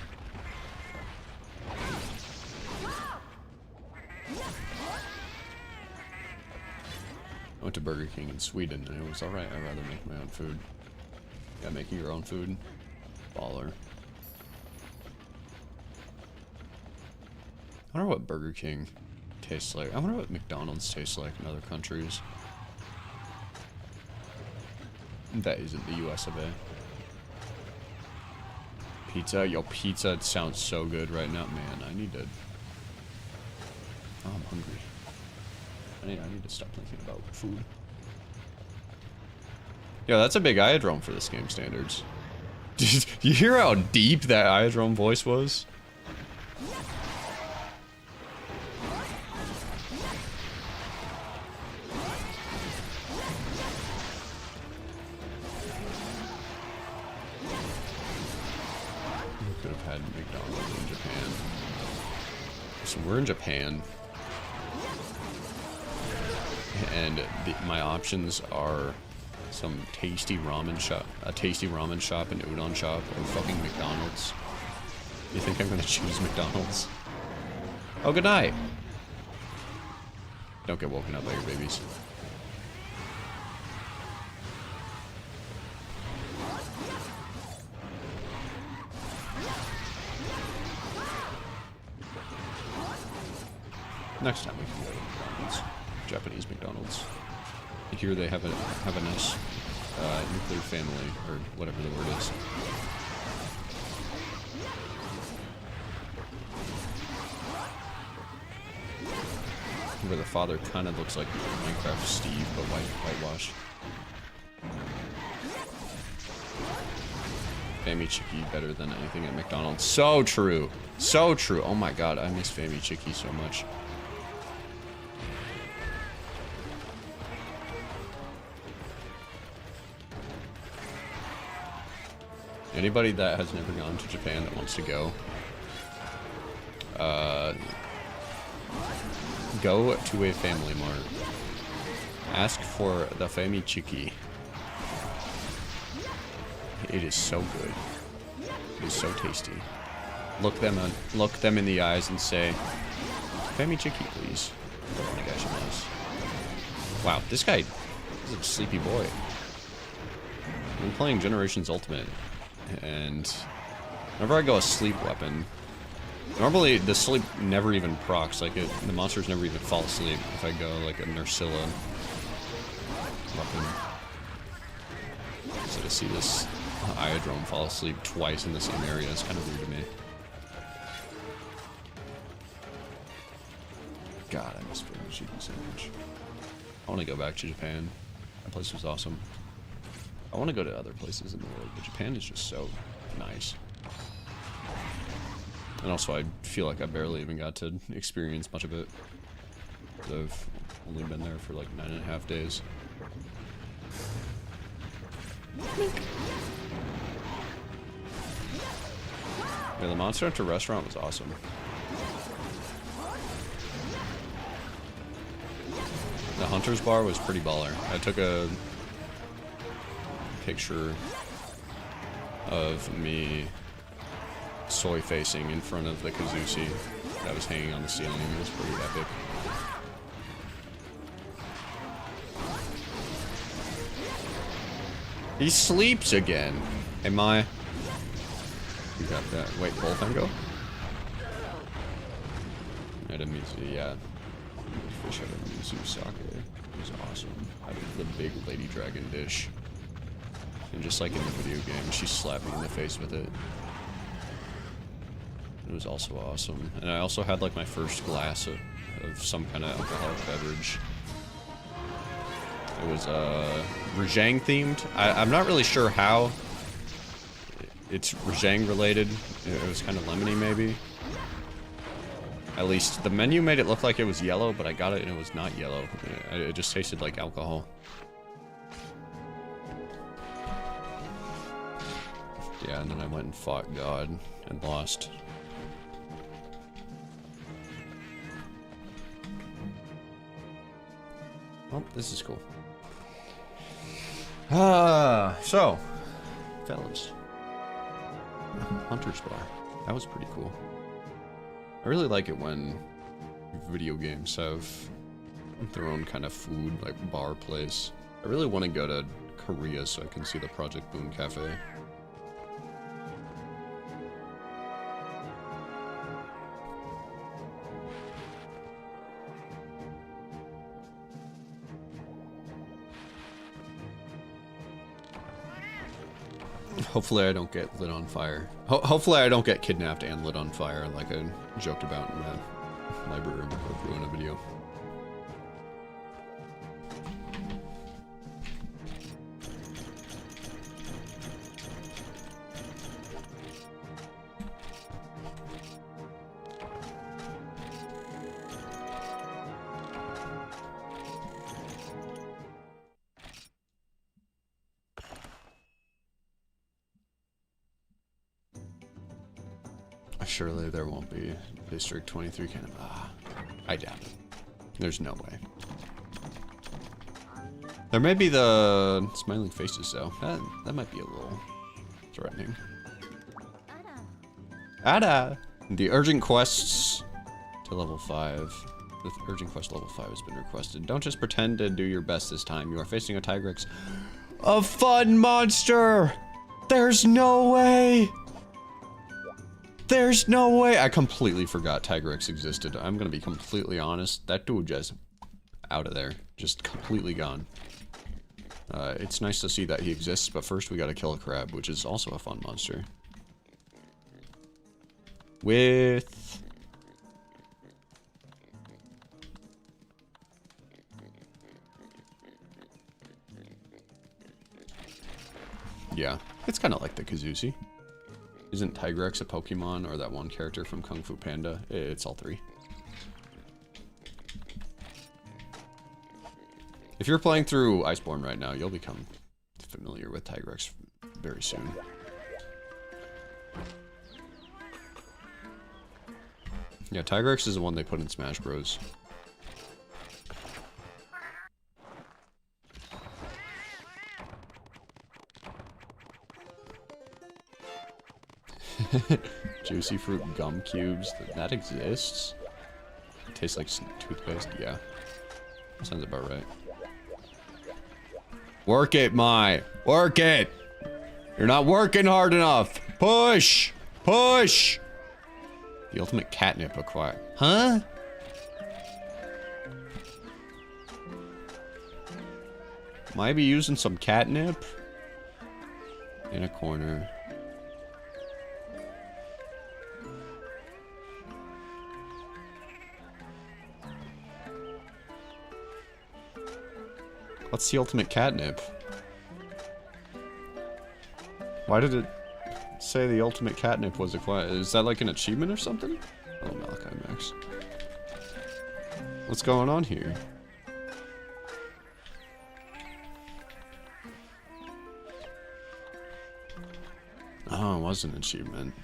I went to Burger King in Sweden and it was alright. I'd rather make my own food. Yeah, making your own food. Baller. I wonder what Burger King tastes like. I wonder what McDonald's tastes like in other countries. That isn't the US of A. Pizza? Yo, pizza sounds so good right now. Man, I need to... Oh, I'm hungry. I need to stop thinking about food. Yo, that's a big Iodrome for this game standards. Did you hear how deep that Iodrome voice was? We're in Japan, and my options are some tasty ramen shop, a tasty ramen shop, an udon shop, or fucking McDonald's. You think I'm gonna choose McDonald's? Oh, good night. Don't get woken up by your babies. Next time we can go to McDonald's. Japanese McDonald's. Here they have a nice nuclear family, or whatever the word is. Where the father kind of looks like Minecraft Steve, but whitewashed. Fami Chicky better than anything at McDonald's. So true. So true. Oh my god, I miss Fami Chicky so much. Anybody that has never gone to Japan that wants to go, go to a Family Mart. Ask for the Fami Chicky. It is so good. It is so tasty. Look them in the eyes and say, Fami Chicky, please. Wow, this guy is a sleepy boy. I'm playing Generations Ultimate, and whenever I go a sleep weapon, Normally, the sleep never even procs. Like, the monsters never even fall asleep if I go, like, a Nursilla weapon. So to see this Iodrome fall asleep twice in the same area is kind of weird to me. God, I miss food chicken sandwich. I want to go back to Japan. That place was awesome. I want to go to other places in the world, but Japan is just so nice. And also, I feel like I barely even got to experience much of it. I've only been there for like 9.5 days. Yeah, the Monster Hunter restaurant was awesome. The Hunter's Bar was pretty baller. I took a picture of me soy facing in front of the Khezu that was hanging on the ceiling. It was pretty epic. He sleeps again. Am I? You got that. Wait, Bullfango? Adamizu, yeah. Fish Adamizu sake. It was awesome. I had the big lady dragon dish. And just like in the video game, she slapped me in the face with it. It was also awesome. And I also had like my first glass of some kind of alcoholic beverage. It was Rajang themed. I'm not really sure how it's Rajang related. It was kind of lemony maybe. At least the menu made it look like it was yellow, but I got it and it was not yellow. It just tasted like alcohol. Yeah, and then I went and fought God and lost. Oh, this is cool. So, fellas. Hunter's Bar. That was pretty cool. I really like it when video games have their own kind of food, like bar place. I really want to go to Korea so I can see the Project Boon Cafe. Hopefully I don't get lit on fire. Hopefully I don't get kidnapped and lit on fire like I joked about in the library of Ruina video. Surely there won't be District 23 kind of. I doubt it. There's no way. There may be the smiling faces though. That might be a little threatening. Ada! The urgent quests to level 5. The urgent quest level 5 has been requested. Don't just pretend to do your best this time. You are facing a Tigrex. A fun monster! There's no way! There's no way! I completely forgot Tigrex existed. I'm gonna be completely honest. That dude just out of there. Just completely gone. It's nice to see that he exists, but first we gotta kill a crab, which is also a fun monster. With... yeah, it's kind of like the Khezu. Isn't Tigrex a Pokemon or that one character from Kung Fu Panda? It's all three. If you're playing through Iceborne right now, you'll become familiar with Tigrex very soon. Yeah, Tigrex is the one they put in Smash Bros. Juicy fruit gum cubes. That exists? It tastes like toothpaste? Yeah. That sounds about right. Work it, Mai! Work it! You're not working hard enough! Push! Push! The ultimate catnip acquired. Huh? Might be using some catnip? In a corner. What's the ultimate catnip? Why did it say the ultimate catnip was acquired? Is that like an achievement or something? Oh, Malachi Max. What's going on here? Oh, it was an achievement.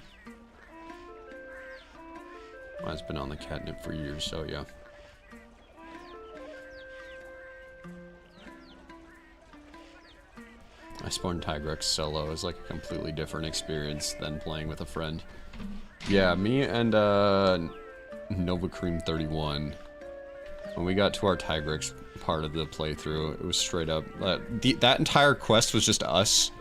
Well, it's been on the catnip for years, so yeah. I spawned Tigrex solo as like a completely different experience than playing with a friend. Yeah, me and Nova Cream 31, when we got to our Tigrex part of the playthrough, it was straight up that entire quest was just us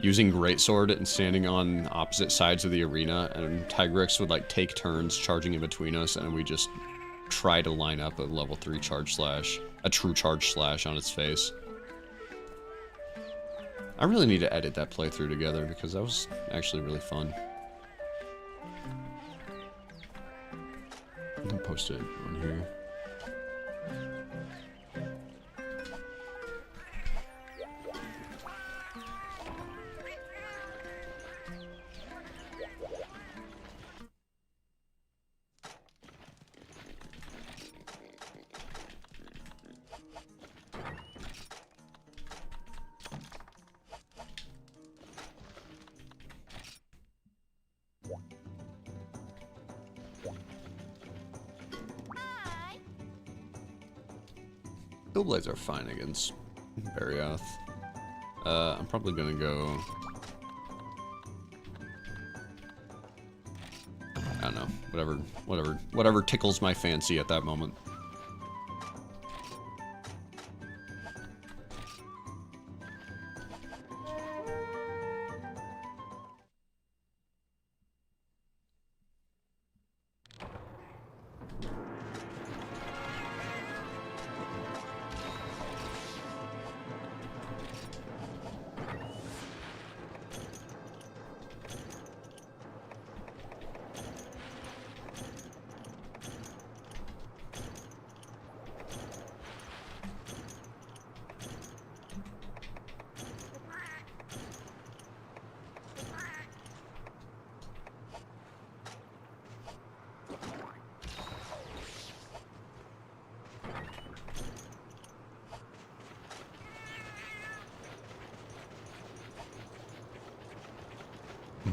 using Greatsword and standing on opposite sides of the arena, and Tigrex would like take turns charging in between us, and we just try to line up a level 3 charge slash, a true charge slash on its face. I really need to edit that playthrough together because that was actually really fun. I'm gonna post it on here. Blades are fine against Barioth. I'm probably gonna go... I don't know. Whatever tickles my fancy at that moment.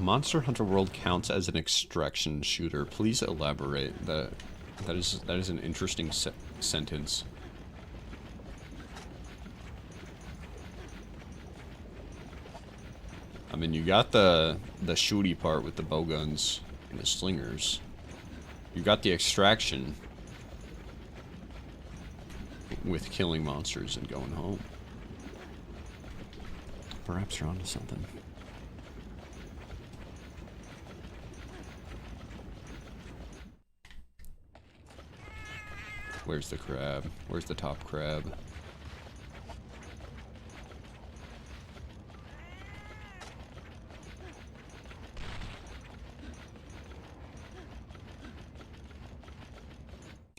Monster Hunter World counts as an extraction shooter. Please elaborate. That is an interesting sentence. I mean, you got the shooty part with the bowguns and the slingers. You got the extraction with killing monsters and going home. Perhaps you're onto something. Where's the crab? Where's the top crab?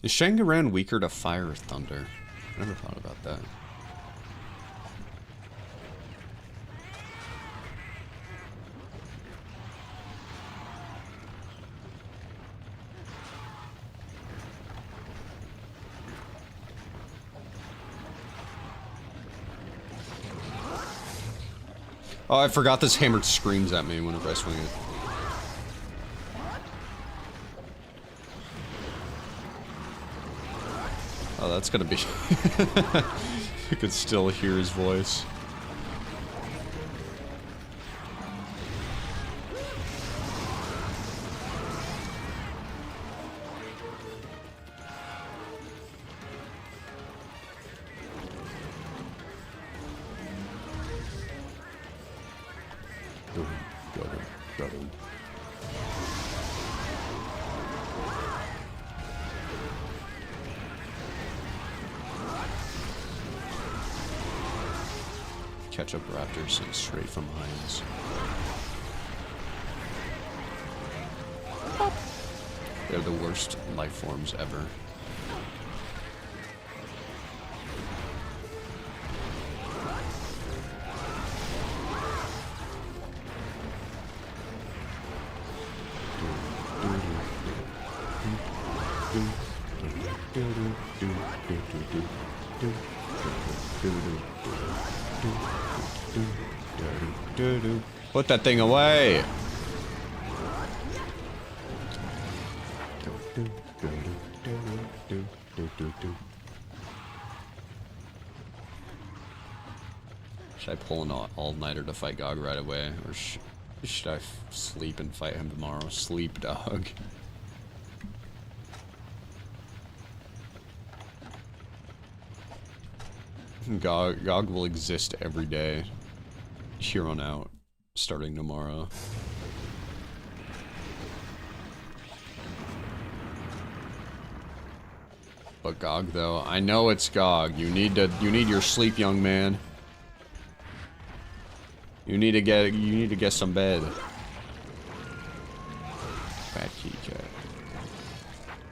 Is Shangaran weaker to fire or thunder? I never thought about that. Oh, I forgot this hammer screams at me whenever I swing it. Oh, that's gonna be... You could still hear his voice. catch up raptors sent straight from Hines. They're the worst life forms ever. Put that thing away! Should I pull an all-nighter to fight Gog right away? Or should I sleep and fight him tomorrow? Sleep, dog. Gog will exist every day here on out, starting tomorrow. But Gog, though, I know it's Gog. You need your sleep, young man. You need to get some bed. Fat kitty cat.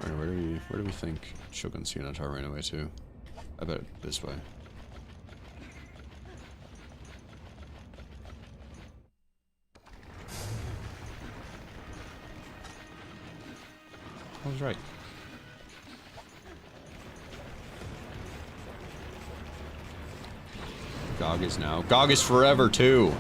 Alright, where do we think Shogun Sionatar ran away to? I bet this way. I was right. Gog is now. Gog is forever too.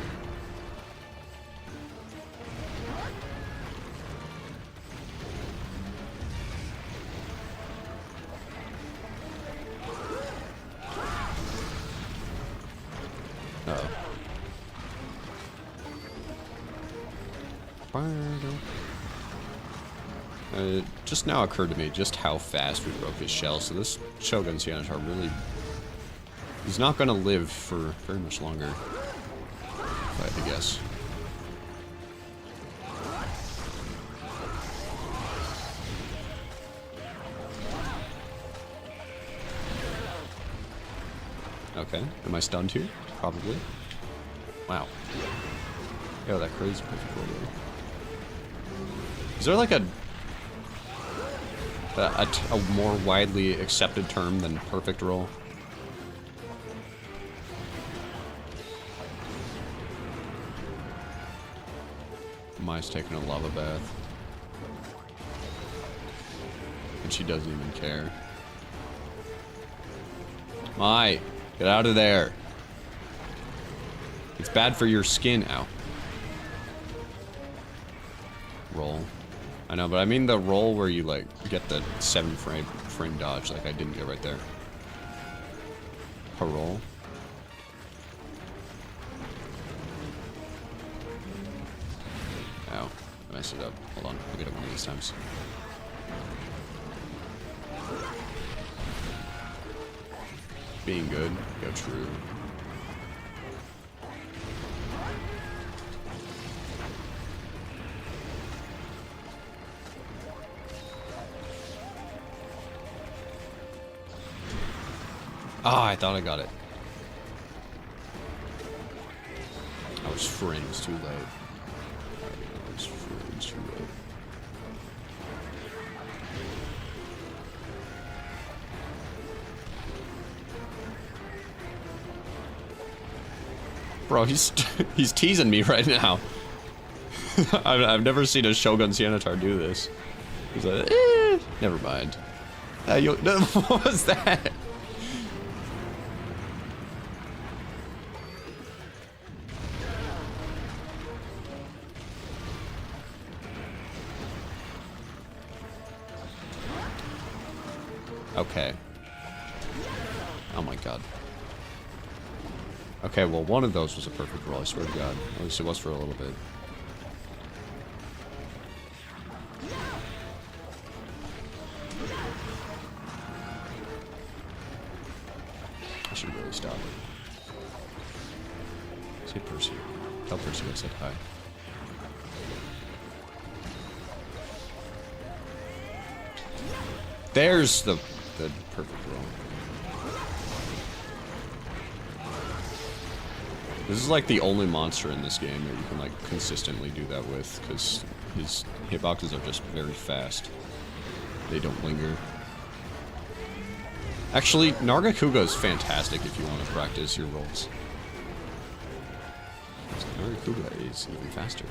It just now occurred to me just how fast we broke his shell, so this Shogun Sionatar really... He's not gonna live for very much longer, if I had to guess. Okay, am I stunned here? Probably. Wow. Yo, that crazy perfect roll there. Is there like a more widely accepted term than perfect roll? Mai's taking a lava bath. And she doesn't even care. Mai, get out of there. It's bad for your skin. Ow. Roll. I know, but I mean the roll where you, like, get the 7 frame dodge, like I didn't get right there. Parole. Ow. I messed it up. Hold on. I'll get it one of these times. Being good. Go true. Ah, I thought I got it. I was frames too late. I was frames too late. Bro, he's teasing me right now. I've never seen a Shogun Sionatar do this. He's like, never mind. What was that? Okay. Oh my god. Okay, well, one of those was a perfect roll, I swear to god. At least it was for a little bit. I should really stop. Say Percy. Tell Percy I said hi. There's the perfect roll. This is like the only monster in this game that you can like consistently do that with, because his hitboxes are just very fast. They don't linger. Actually, Nargacuga is fantastic if you want to practice your rolls. Nargacuga is even faster.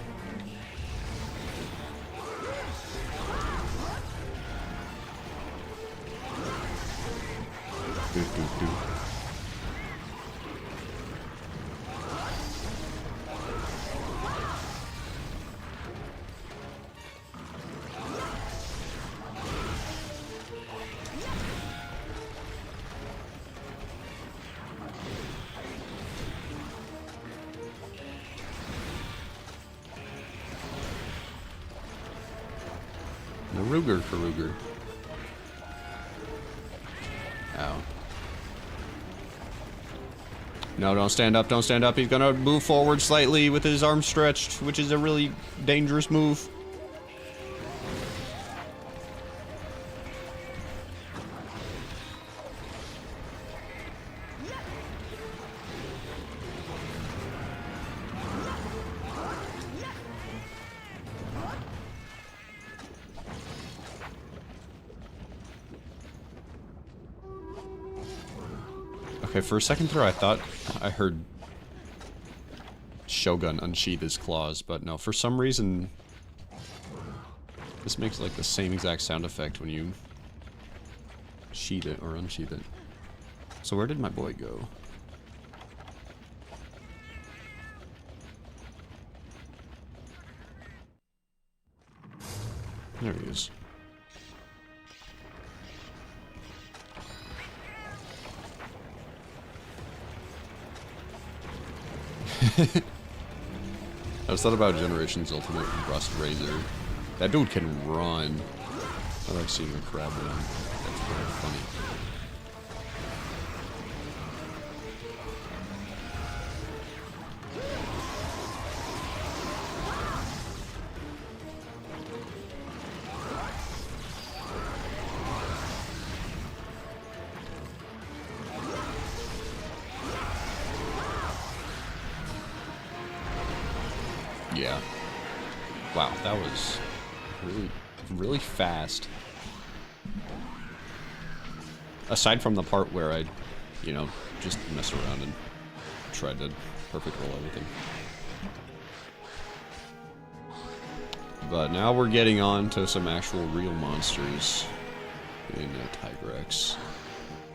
Do, do, do. Karuger. Ow. No, don't stand up, don't stand up. He's gonna move forward slightly with his arms stretched, which is a really dangerous move. Okay, for a second there I thought I heard Shogun unsheath his claws, but no, for some reason this makes like the same exact sound effect when you sheath it or unsheath it. So where did my boy go? There he is. I was thought about Generations Ultimate Rust Razor. That dude can run. I like seeing a crab run. That's very funny. Yeah. Wow, that was really fast. Aside from the part where I, you know, just mess around and tried to perfect roll everything. But now we're getting on to some actual real monsters in Tigrex.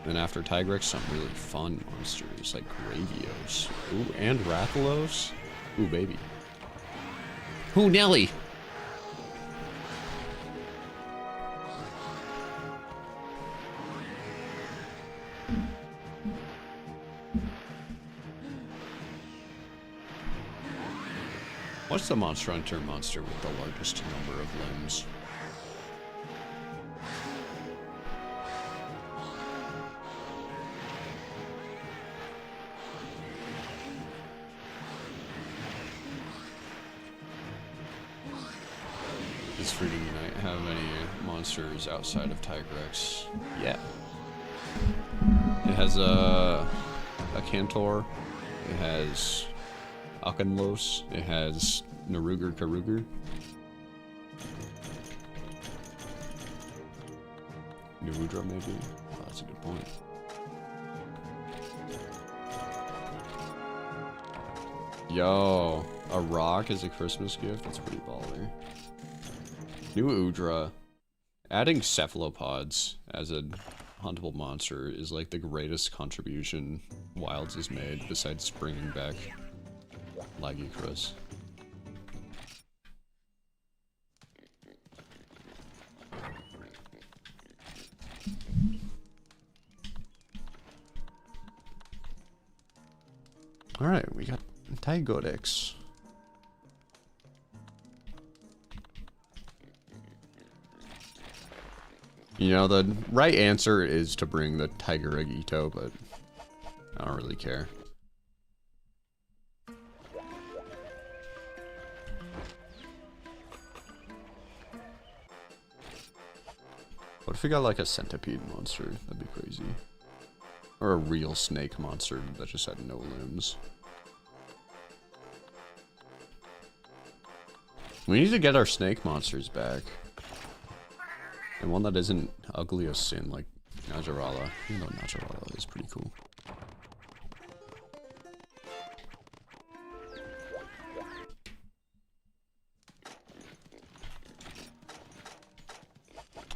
Then after Tigrex, some really fun monsters like Gravios. Ooh, and Rathalos. Ooh, baby. Ooh, Nelly! What's the Monster Hunter monster with the largest number of limbs? Does Freedom Unite have any monsters outside of Tigrex? Yeah. It has a Cantor. It has Akenlos. It has Naruger Karuger. Narudra, maybe? Oh, that's a good point. Yo, a rock as a Christmas gift? That's pretty baller. New Udra. Adding cephalopods as a huntable monster is like the greatest contribution Wilds has made, besides bringing back Lagicrus. Alright, we got Tygodex. You know, the right answer is to bring the Tiger Agito, but I don't really care. What if we got like a centipede monster? That'd be crazy. Or a real snake monster that just had no limbs. We need to get our snake monsters back. And one that isn't ugly as sin, like Najarala. Even though Najarala is pretty cool.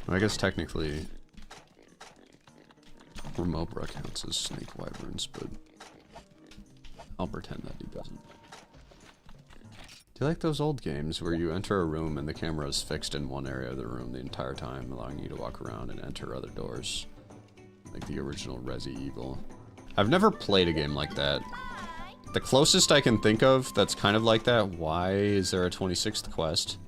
I guess technically Remobra counts as snake wyverns, but I'll pretend that he doesn't. Do you like those old games where you enter a room and the camera is fixed in one area of the room the entire time, allowing you to walk around and enter other doors? Like the original Resi Evil. I've never played a game like that. The closest I can think of that's kind of like that, why is there a 26th quest?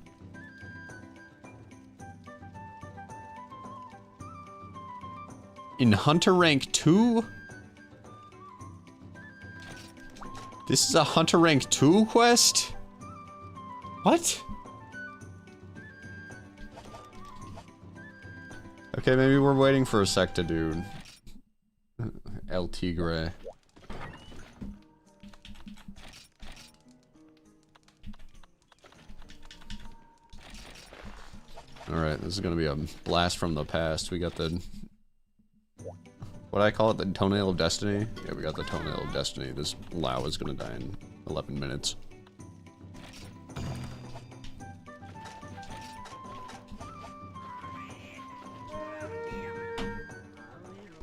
In Hunter Rank 2? This is a Hunter Rank 2 quest? What? Okay, maybe we're waiting for a sec to do El Tigre. Alright, this is gonna be a blast from the past. We got the... what do I call it? The Toenail of Destiny? Yeah, we got the Toenail of Destiny. This Lao is gonna die in 11 minutes.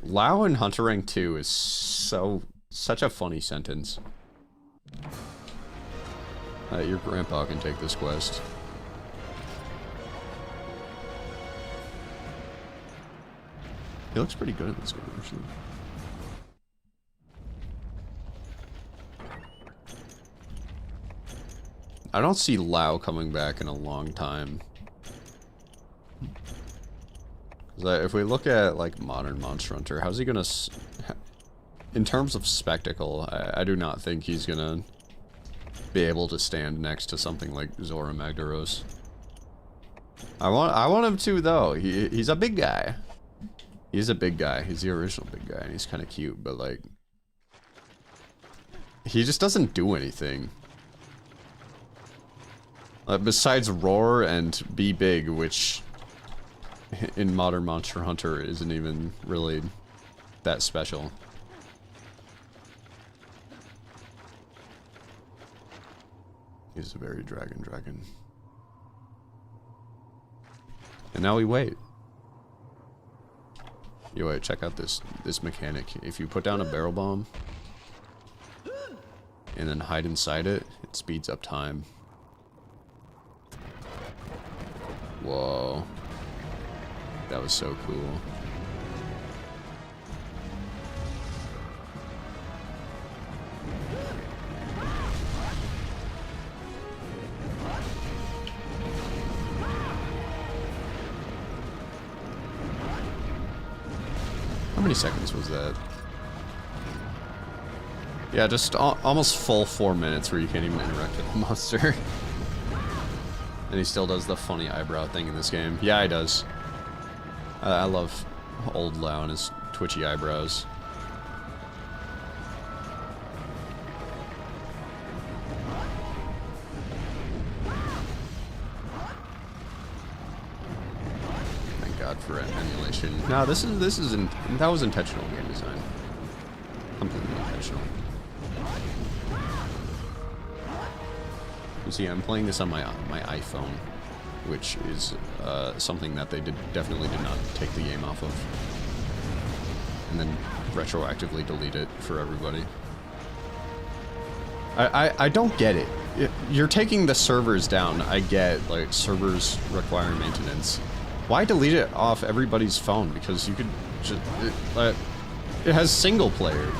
Lao in Hunter Rank 2 is such a funny sentence. Your grandpa can take this quest. He looks pretty good in this game, actually. I don't see Lao coming back in a long time. If we look at, like, modern Monster Hunter, how's he gonna... in terms of spectacle, I do not think he's gonna be able to stand next to something like Zora Magdaros. I want him to, though. He's a big guy. He's a big guy. He's the original big guy, and he's kind of cute, but, like... he just doesn't do anything. Besides roar and be big, which... in modern Monster Hunter isn't even really that special. He's a very dragon. And now we wait. Yo, wait, check out this mechanic. If you put down a barrel bomb and then hide inside it, it speeds up time. Whoa. That was so cool. How many seconds was that? Yeah, just almost full 4 minutes where you can't even interact with the monster. And he still does the funny eyebrow thing in this game. Yeah, he does. I love old Lao and his twitchy eyebrows. Thank God for emulation. No, that was intentional game design. Completely intentional. You see, I'm playing this on my iPhone, which is something that they definitely did not take the game off of, and then retroactively delete it for everybody. I don't get it. You're taking the servers down. I get, like, servers require maintenance. Why delete it off everybody's phone? Because you could just... it has single player.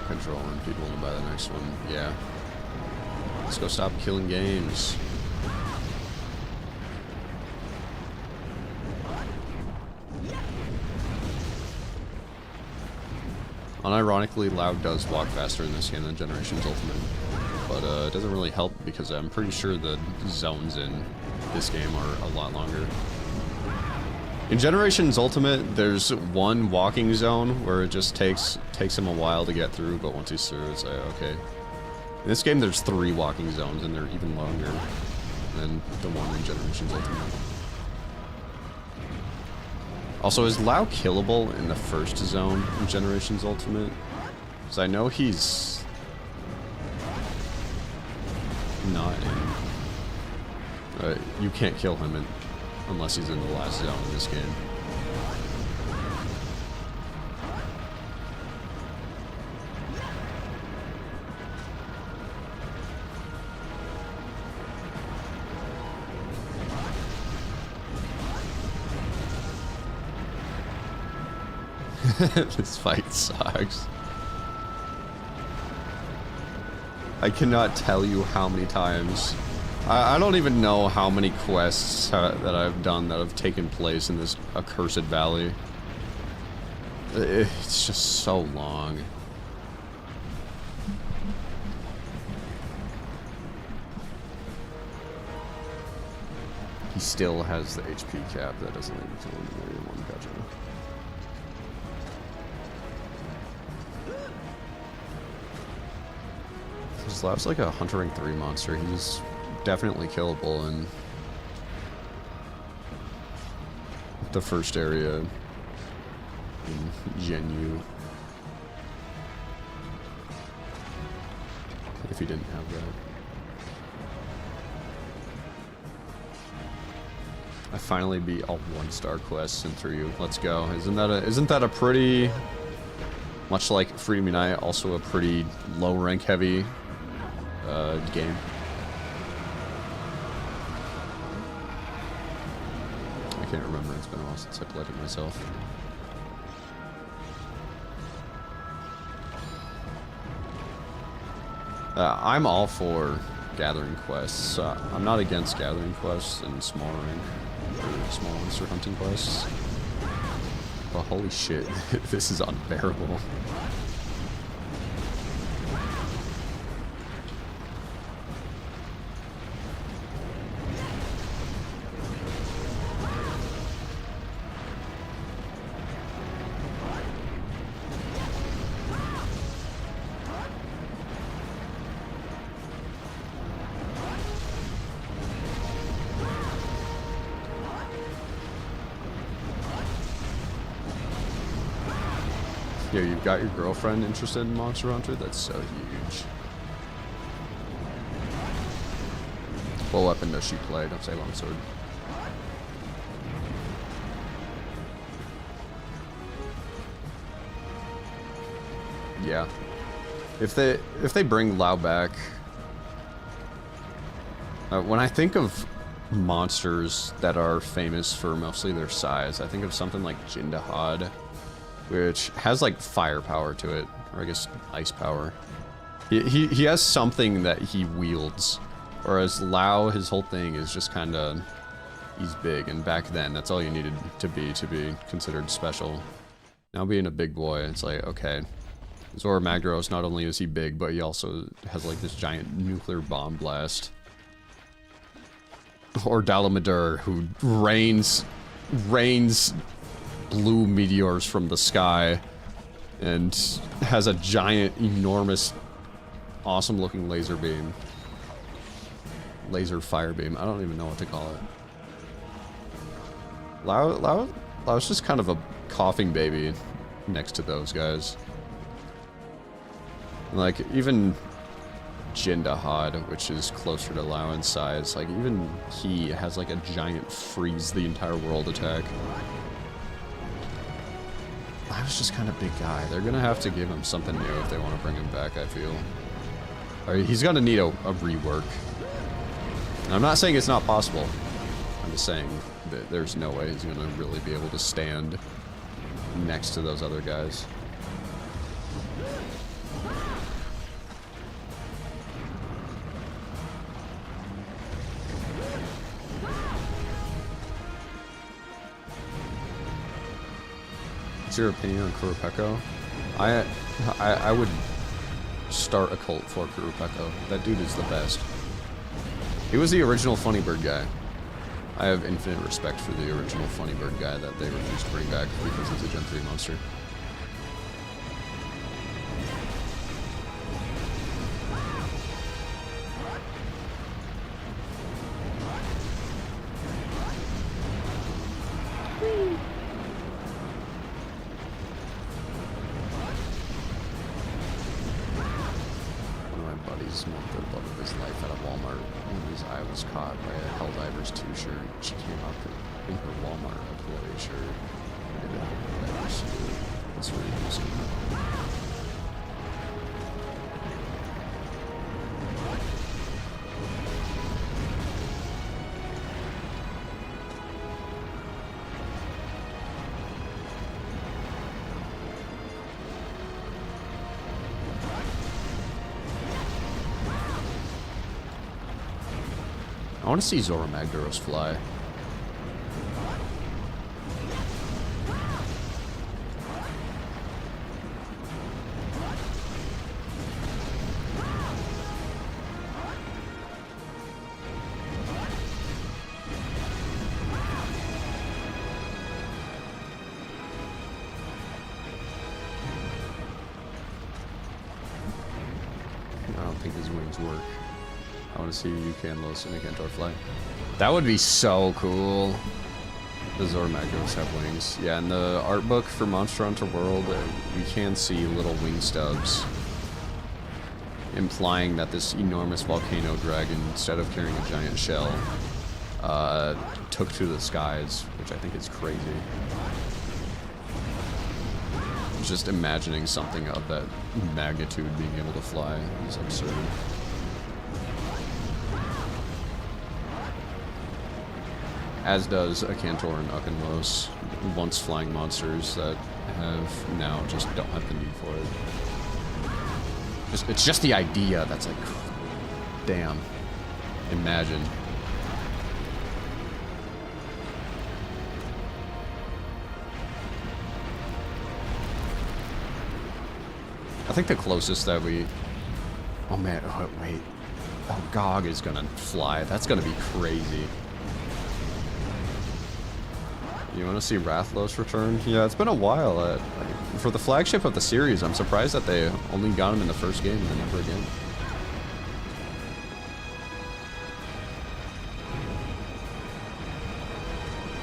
Controlling people to buy the next one, yeah. Let's go stop killing games. Unironically, Loud does walk faster in this game than Generations Ultimate. But it doesn't really help because I'm pretty sure the zones in this game are a lot longer. In Generations Ultimate, there's one walking zone where it just takes him a while to get through, but once he's through, it's like, okay. In this game, there's 3 walking zones, and they're even longer than the one in Generations Ultimate. Also, is Lao killable in the first zone in Generations Ultimate? Because I know he's not in... you can't kill him unless he's in the last zone in this game. This fight sucks. I cannot tell you how many times. I don't even know how many quests that I've done that have taken place in this accursed valley. It's just so long. He still has the HP cap. That doesn't let me kill him in area 1. Gotcha. Slav's like a Hunter Rank 3 monster. He's definitely killable in the first area in Gen U. If he didn't have that. I finally beat all 1-star quests in 3U. Let's go. Isn't that a pretty, much like Freedom Unite, also a pretty low rank heavy game? I can't remember. It's been a while since I played it myself. I'm all for gathering quests. I'm not against gathering quests in small rank or small monster hunting quests. But holy shit, this is unbearable. Yo, you've got your girlfriend interested in Monster Hunter? That's so huge. What weapon does she play? Don't say longsword. Yeah. If they bring Lao back, when I think of monsters that are famous for mostly their size, I think of something like Jindahad, which has like firepower to it, or I guess ice power. He has something that he wields, whereas Lao, his whole thing is just kind of, he's big, and back then that's all you needed to be considered special. Now being a big boy, it's like, okay, Zora Magdaros, not only is he big, but he also has like this giant nuclear bomb blast. Or Dalamadur, who rains blue meteors from the sky and has a giant, enormous, awesome looking laser beam. Laser fire beam. I don't even know what to call it. Lao's just kind of a coughing baby next to those guys. Like, even Jindahad, which is closer to Lao in size, like, even he has like a giant freeze the entire world attack. Lao's just kind of big guy. They're gonna have to give him something new if they want to bring him back, I feel. He's gonna need a rework. And I'm not saying it's not possible. I'm just saying that there's no way he's gonna really be able to stand next to those other guys. What's your opinion on Kurapeko? I would start a cult for Kurapeko. That dude is the best. He was the original Funny Bird guy. I have infinite respect for the original Funny Bird guy that they refused to bring back because he's a Gen 3 monster. Smoked the blood of his life at a Walmart when his eye was caught by a Helldivers 2 shirt. She came up in her Walmart employee shirt. And it That's really interesting. I want to see Zora Magdaros fly. I don't think his wings work. I want to see UK and Los and a Cantor fly. That would be so cool. The Zora Magdaros have wings. Yeah, in the art book for Monster Hunter World, we can see little wing stubs, implying that this enormous volcano dragon, instead of carrying a giant shell, took to the skies, which I think is crazy. Just imagining something of that magnitude being able to fly is absurd. As does a Cantor and Uckenlos, once flying monsters that have now just don't have the need for it. It's just the idea that's like, damn, imagine. I think the closest that we... Oh man, oh, wait. Oh, Gog is gonna fly. That's gonna be crazy. You want to see Rathlos return? Yeah, it's been a while. For the flagship of the series, I'm surprised that they only got him in the first game and then never again.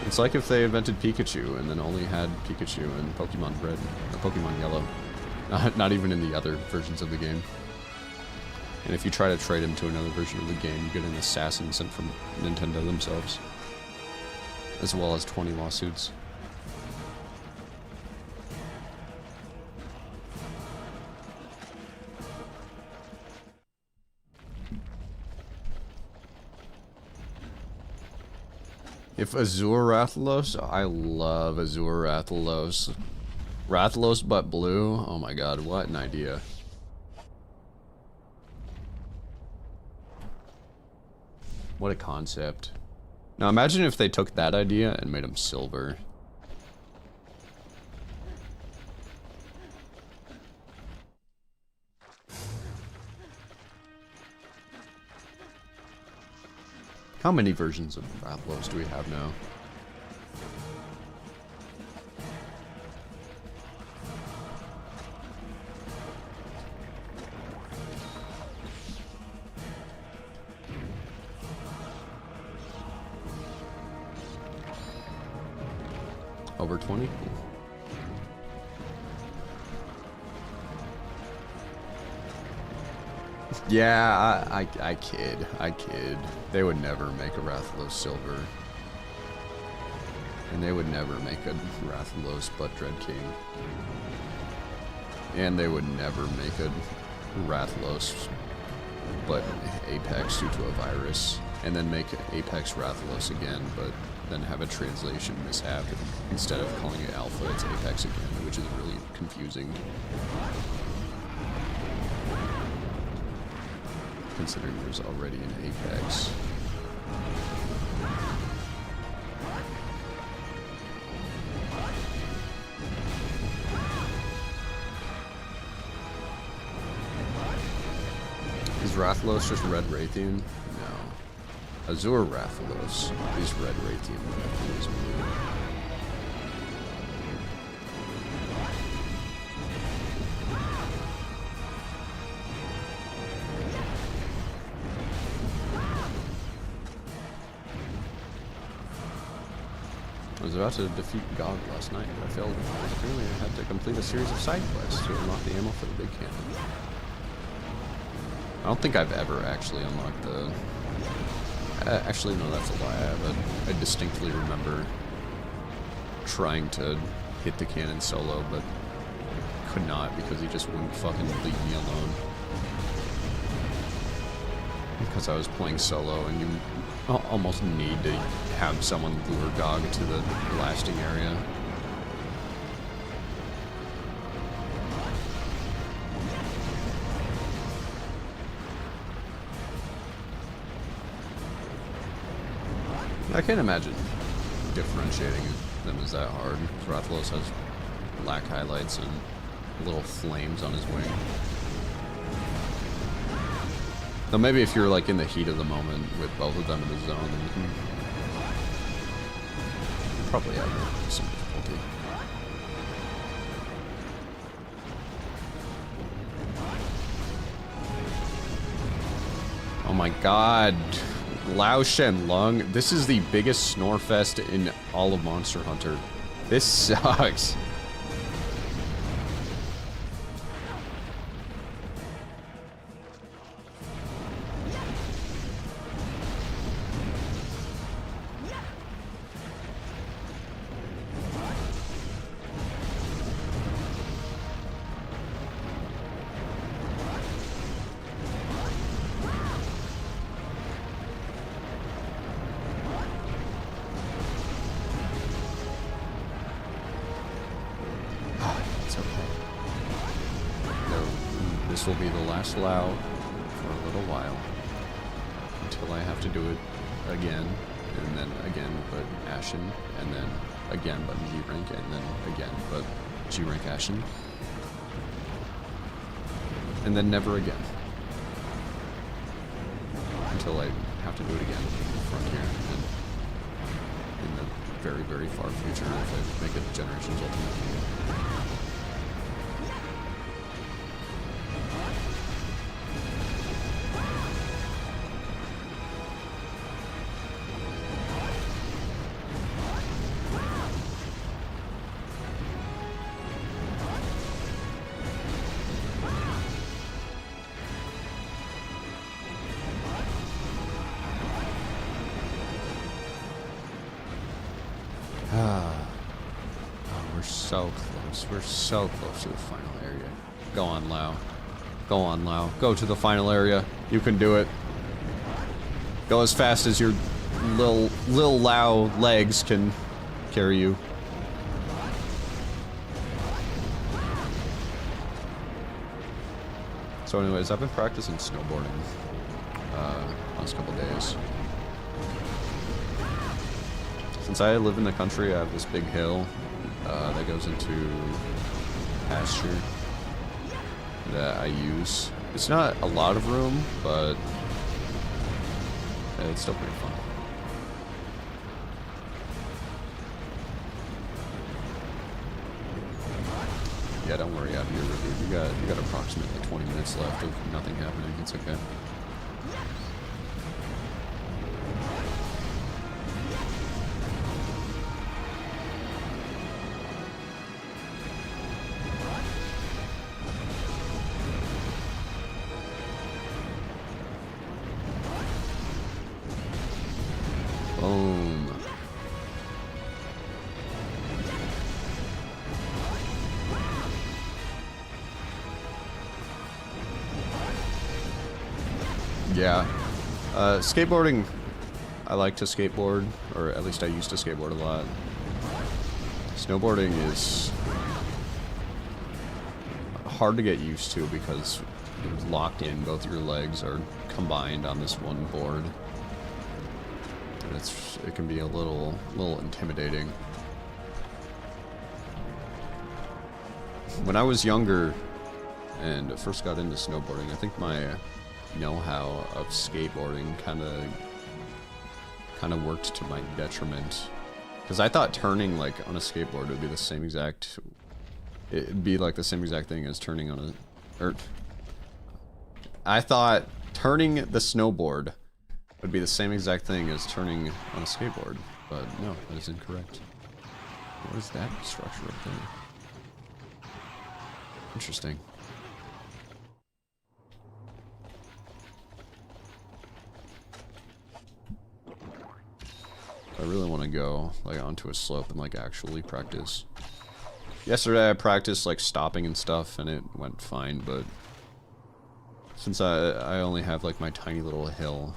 It's like if they invented Pikachu and then only had Pikachu in Pokemon Red or Pokemon Yellow. Not even in the other versions of the game. And if you try to trade him to another version of the game, you get an assassin sent from Nintendo themselves. As well as 20 lawsuits. If Azure Rathalos, I love Azure Rathalos. Rathalos but blue, oh my god, what an idea. What a concept. Now imagine if they took that idea and made him silver. How many versions of Rathalos do we have now? Over 20? Yeah, I kid. I kid. They would never make a Rathalos silver. And they would never make a Rathalos but Dread King. And they would never make a Rathalos but Apex due to a virus. And then make Apex Rathalos again, but then have a translation mishap. Instead of calling it Alpha, it's Apex again, which is really confusing. Considering there's already an Apex. Rathalos just red Raytheon? No. Azure Rathalos is red Raytheon. Rathalos is blue. I was about to defeat Gog last night, but I failed. Apparently I had to complete a series of side quests to unlock the ammo for the big cannon. I don't think I've ever actually unlocked the... actually, no, that's a lie. I distinctly remember trying to hit the cannon solo, but could not because he just wouldn't fucking leave me alone. Because I was playing solo, and you almost need to have someone lure Gog to the blasting area. I can't imagine differentiating them is that hard. Rathalos has black highlights and little flames on his wing. Though maybe if you're like in the heat of the moment with both of them in the zone, then you can probably have some difficulty. Oh my god. Lao Shen Lung. This is the biggest snore fest in all of Monster Hunter. This sucks. This will be the last Lao for a little while until I have to do it again, and then again but Ashen, and then again but G rank, and then again but G rank Ashen, and then never again until I have to do it again in Frontier and in the very, very far future if I make it Generations Ultimate. So close. We're so close to the final area. Go on, Lao. Go on, Lao. Go to the final area. You can do it. Go as fast as your little Lao legs can carry you. So anyways, I've been practicing snowboarding last couple days. Since I live in the country, I have this big hill that goes into pasture that I use. It's not a lot of room, but it's still pretty fun. Yeah, don't worry, Abby, you got approximately 20 minutes left of nothing happening. It's okay. Boom. Yeah. Skateboarding, I like to skateboard, or at least I used to skateboard a lot. Snowboarding is hard to get used to because you're locked in, both your legs are combined on this one board. And it can be a little intimidating. When I was younger and first got into snowboarding, I think my know-how of skateboarding kind of worked to my detriment. Because I thought turning like on a skateboard would be the same exact, it'd be like the same exact thing as turning on I thought turning the snowboard would be the same exact thing as turning on a skateboard, but no, that is incorrect. What is that structure up there? Interesting. I really want to go like onto a slope and like actually practice. Yesterday I practiced like stopping and stuff and it went fine, but since I only have like my tiny little hill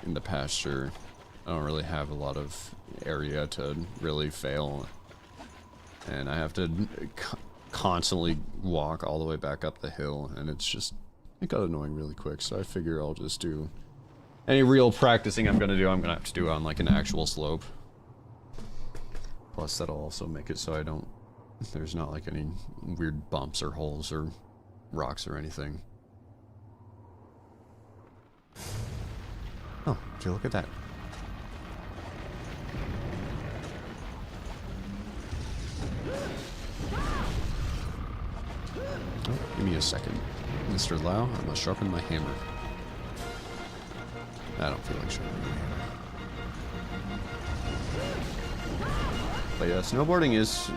in the pasture, I don't really have a lot of area to really fail, and I have to constantly walk all the way back up the hill, and it got annoying really quick. So I figure I'll just do any real practicing I'm gonna have to do on like an actual slope. Plus that'll also make it so there's not like any weird bumps or holes or rocks or anything. Oh, would you look at that? Oh, give me a second. Mr. Lau, I must sharpen my hammer. I don't feel like sharpening my hammer. But yeah, snowboarding is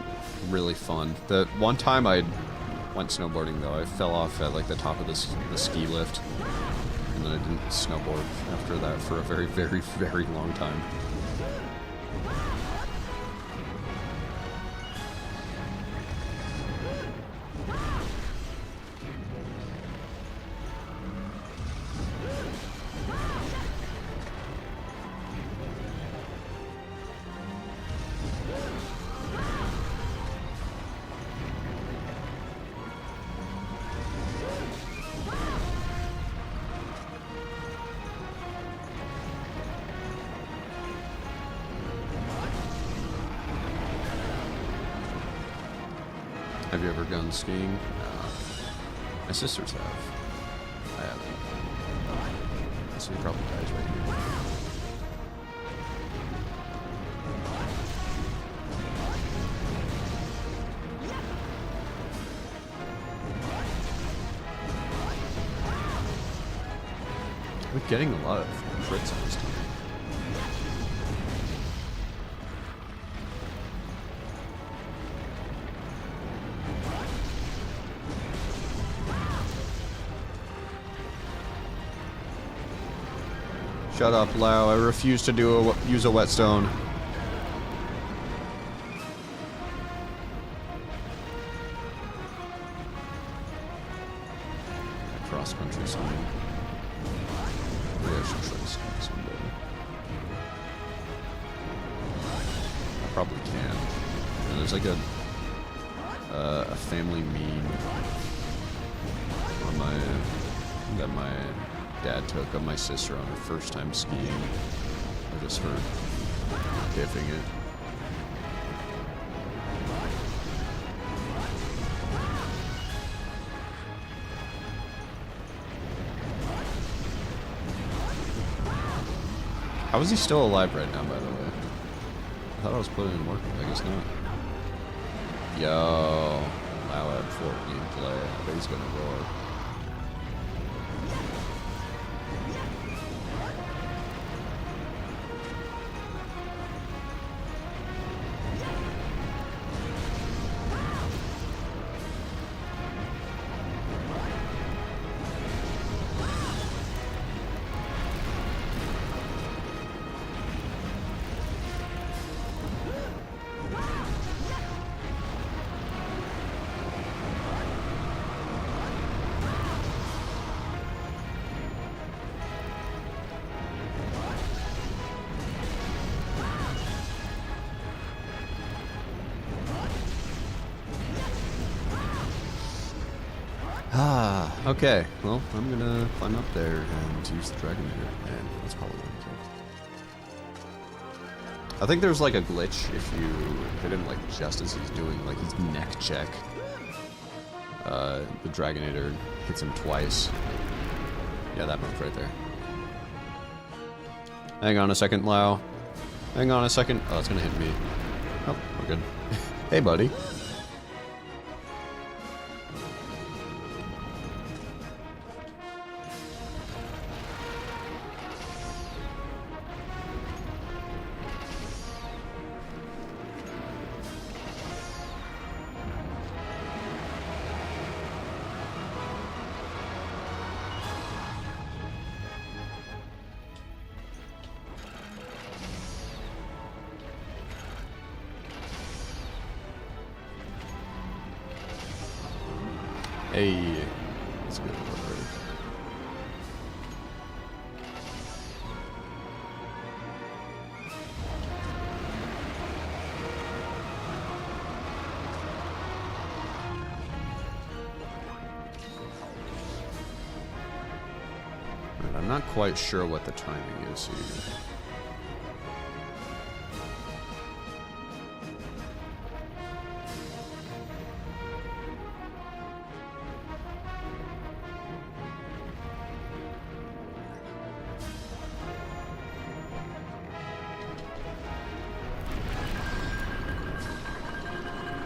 really fun. The one time I went snowboarding though, I fell off at like the top of the ski lift. And then I didn't snowboard after that for a very, very, very long time. Have you ever gone skiing? My sisters have. I haven't. So he probably dies right here. We're getting a lot of crits on this team. Shut up, Lau. I refuse to use a whetstone. Cross-country skiing. Maybe I should try to ski someday. I probably can. And there's like a family meme on that my dad took of my sister on her first time skiing. Or just her dipping it. How is he still alive right now, by the way? I thought I was putting in work, but I guess not. Yo, Lau at 4 gameplay. I bet he's gonna roar. Okay, well, I'm gonna climb up there and use the dragon here, and that's probably gonna kill. I think there's like a glitch if you hit him like just as he's doing like his neck check. the Dragonator hits him twice. Yeah, that move right there. Hang on a second, Lau. Hang on a second. Oh, it's gonna hit me. Oh, we're good. Hey, buddy. Hey, that's a good word. Right, I'm not quite sure what the timing is here.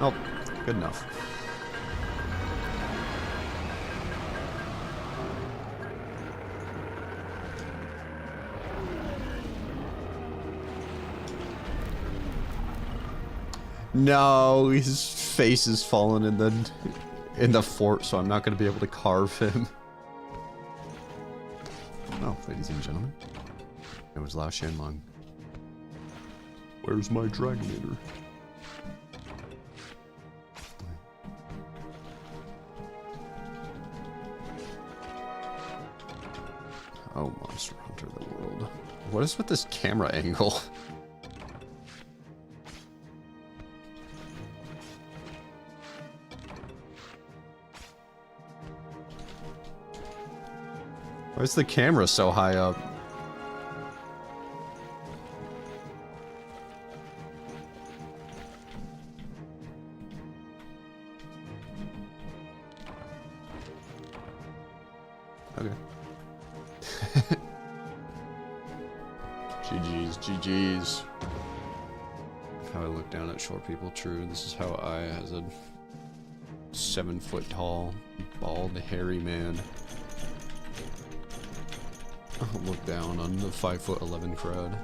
Oh, good enough. No, his face is fallen in the fort, so I'm not going to be able to carve him. Oh, ladies and gentlemen, it was Lao Shanlong. Where's my Dragonator? Oh, Monster Hunter the World. What is with this camera angle? Why is the camera so high up? Okay. GG's, GG's. How I look down at short people, true. This is how I, as a 7 foot tall, bald, hairy man, look down on the 5'11" crowd.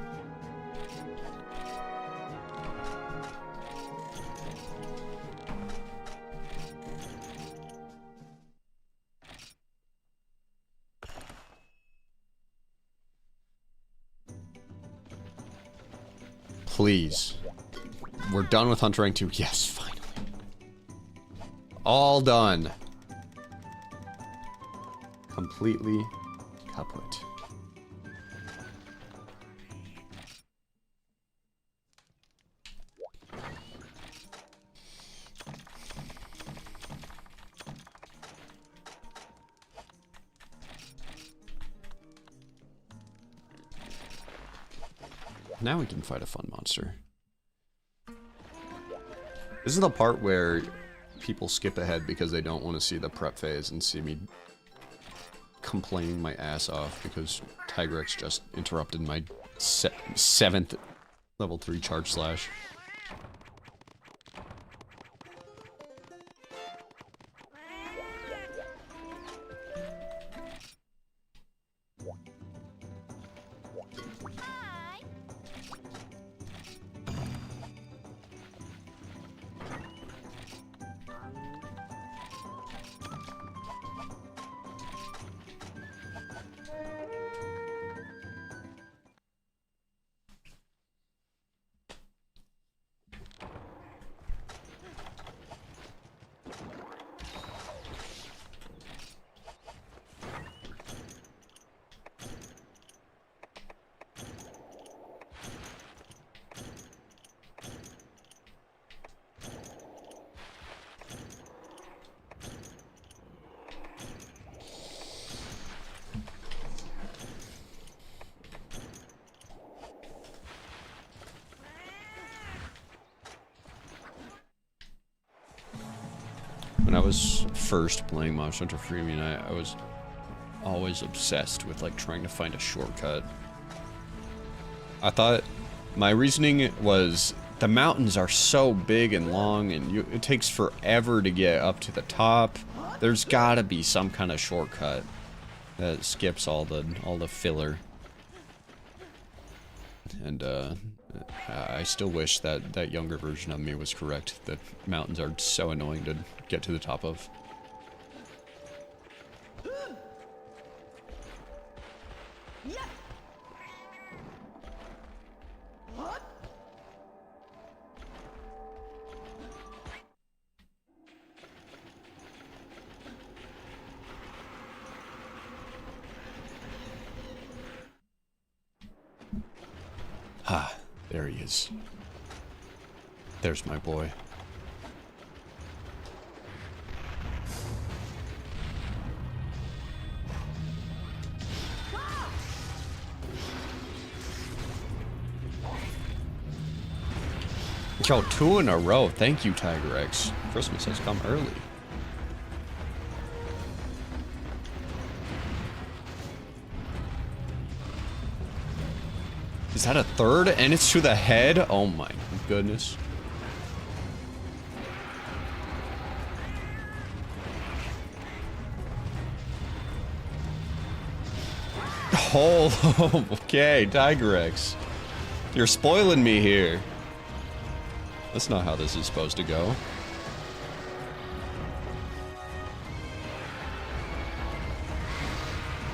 Please. We're done with Hunter Rank 2. Yes, finally. All done. Completely kaput. Now we can fight a fun monster. This is the part where people skip ahead because they don't want to see the prep phase and see me complaining my ass off because Tigrex just interrupted my 7th level 3 charge slash. When I was first playing Monster Hunter Freemium, I was always obsessed with like trying to find a shortcut. I thought my reasoning was the mountains are so big and long, and it takes forever to get up to the top. There's gotta be some kind of shortcut that skips all the filler. And I still wish that younger version of me was correct. That mountains are so annoying to get to the top of. Ah, there he is. There's my boy. Yo, 2 in a row. Thank you, Tiger X. Christmas has come early. Is that a third? And it's to the head? Oh my goodness. Oh, okay, Tiger X. You're spoiling me here. That's not how this is supposed to go.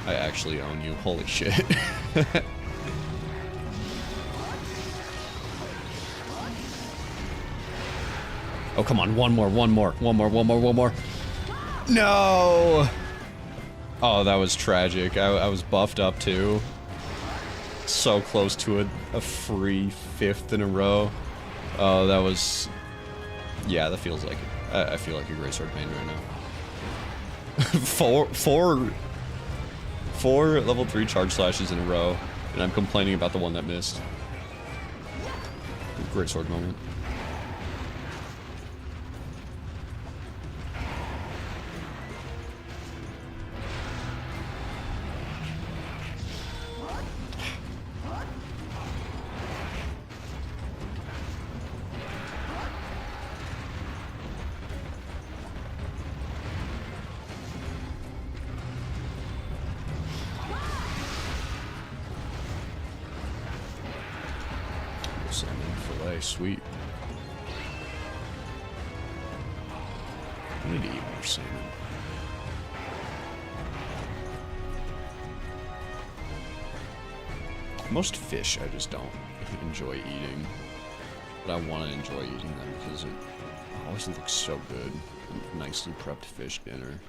I actually own you. Holy shit. Oh, come on. One more. No! Oh, that was tragic. I was buffed up, too. So close to a free 5th in a row. Oh, that was... Yeah, that feels like it. I feel like a Great Sword main right now. four level 3 charge slashes in a row, and I'm complaining about the one that missed. Great Sword moment. Salmon fillet, sweet. I need to eat more salmon. Most fish I just don't enjoy eating. But I want to enjoy eating them because it always looks so good. A nicely prepped fish dinner.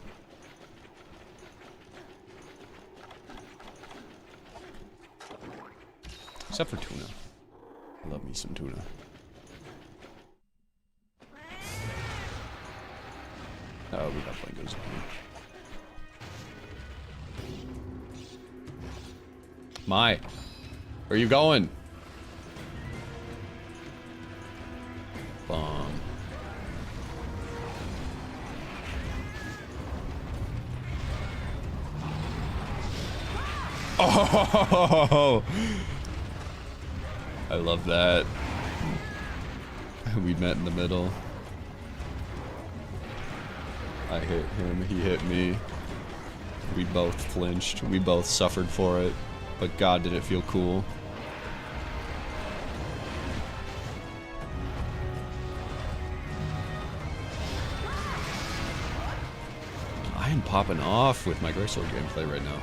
Except for tuna. I love me some tuna. Oh, we got Blingos in here. My, where are you going? Bomb. Oh! I love that. We met in the middle. I hit him, he hit me. We both flinched, we both suffered for it. But God, did it feel cool. I am popping off with my Greatsword gameplay right now.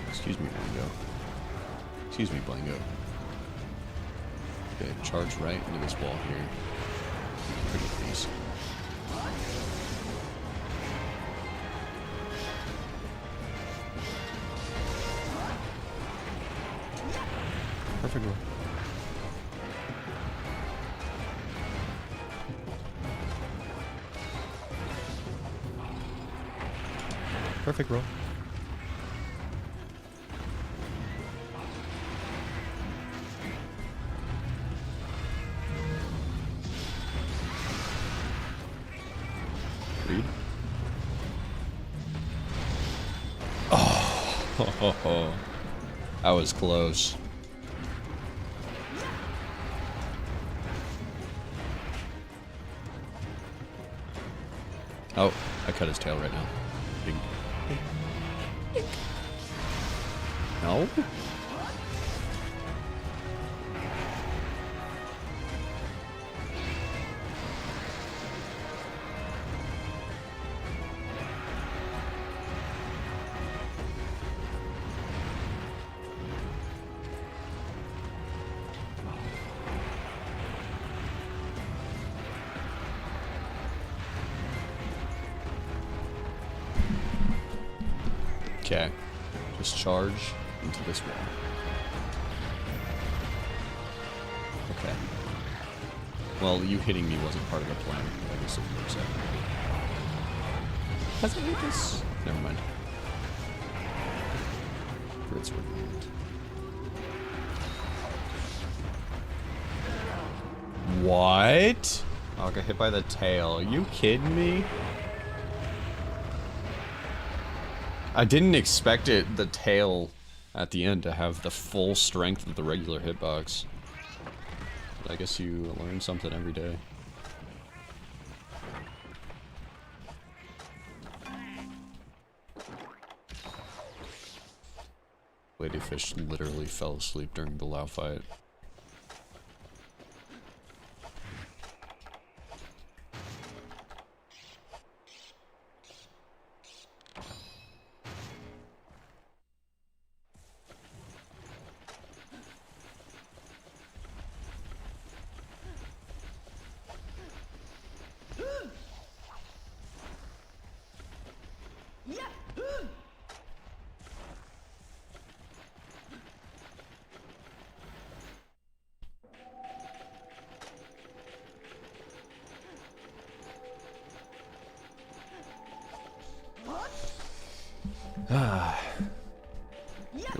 Excuse me, Blango. Excuse me, Blango. Okay, charge right into this wall here. Pretty please. Perfect roll. Perfect roll. Oh, that was close. Oh, I cut his tail right now. Ding. Ding. No? Okay. Just charge into this wall. Okay. Well, you hitting me wasn't part of the plan. I guess if you're upset. Has it hit this? Never mind. It's working. What? Oh, I got hit by the tail. Are you kidding me? I didn't expect the tail at the end to have the full strength of the regular hitbox. But I guess you learn something every day. Ladyfish literally fell asleep during the Lao fight.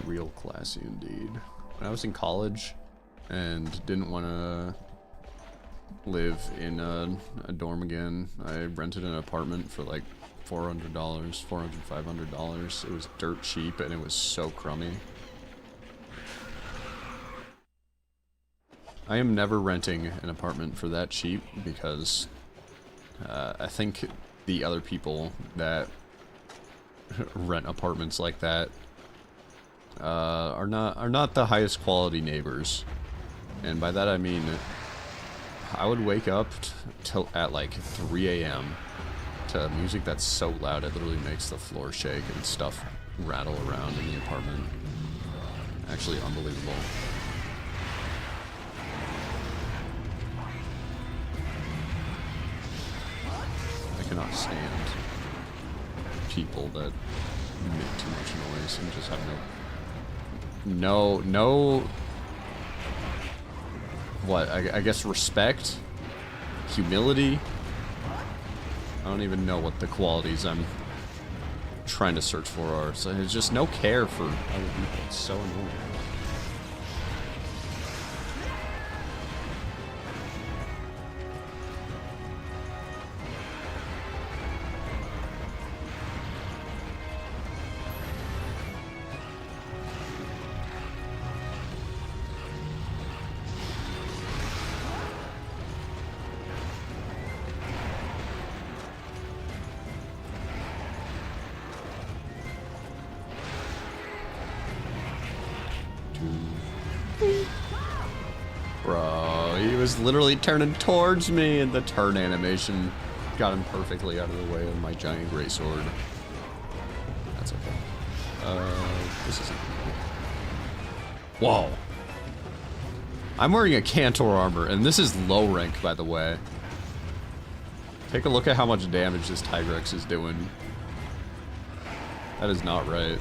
Real classy indeed. When I was in college and didn't want to live in a dorm again, I rented an apartment for like $400, $500. It was dirt cheap and it was so crummy. I am never renting an apartment for that cheap because I think the other people that rent apartments like that are not the highest quality neighbors, and by that I mean I would wake up till at like 3 a.m. to music that's so loud it literally makes the floor shake and stuff rattle around in the apartment. Actually unbelievable. I cannot stand people that make too much noise and just have no what, I guess respect, humility. I don't even know what the qualities I'm trying to search for are. So there's just no care for other people. It's so annoying. Bro, he was literally turning towards me, and the turn animation got him perfectly out of the way of my giant great sword. That's okay. This isn't cool. Whoa. I'm wearing a Cantor armor, and this is low rank, by the way. Take a look at how much damage this Tigrex is doing. That is not right.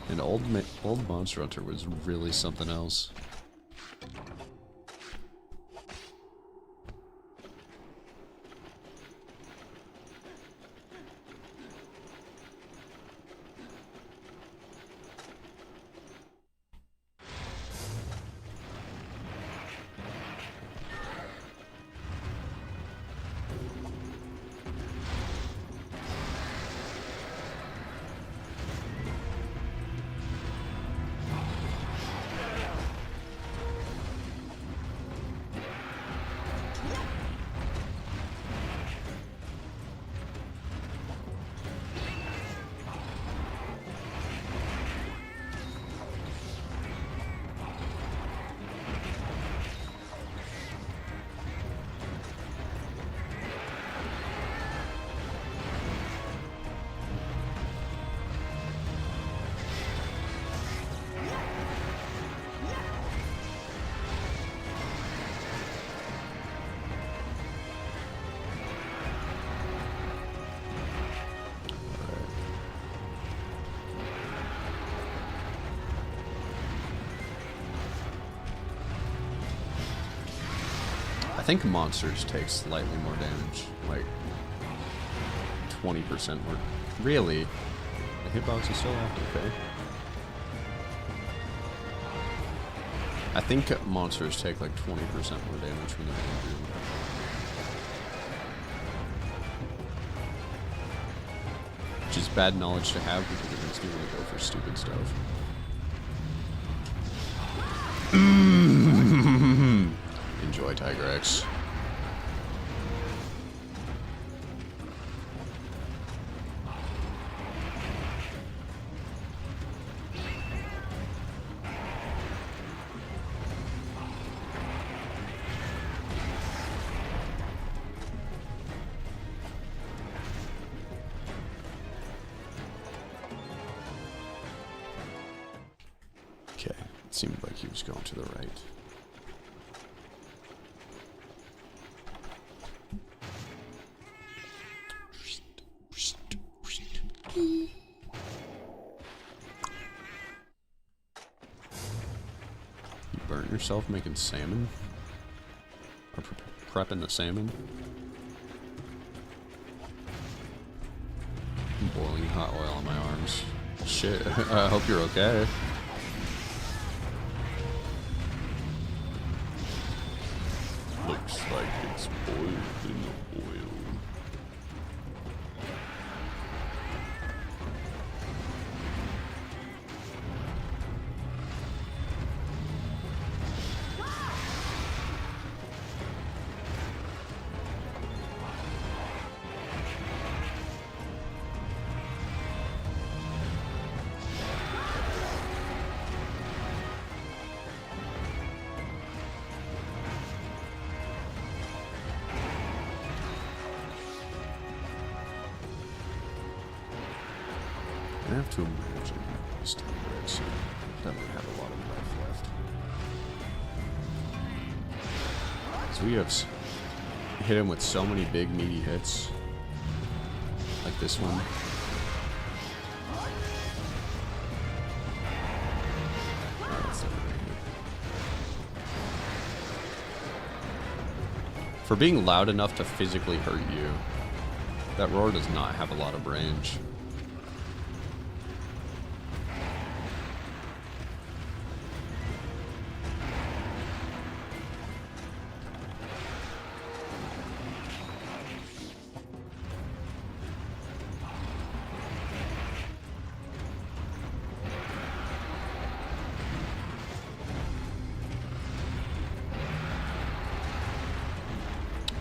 And old Monster Hunter was really something else. I think monsters take slightly more damage, like 20% more. Really? The hitbox is still active, okay. I think monsters take like 20% more damage when they're angry. Which is bad knowledge to have because it makes me want to go for stupid stuff. Enjoy, Tigrex. Okay, it seemed like he was going to the right. You burnt yourself making salmon? Or prepping the salmon? Boiling hot oil on my arms. Shit, I hope you're okay. Looks like it's boiled in the oil. I have to imagine this Tigrex doesn't have a lot of life left. So we have hit him with so many big meaty hits. Like this one. Oh, that's never gonna hit. For being loud enough to physically hurt you, that roar does not have a lot of range.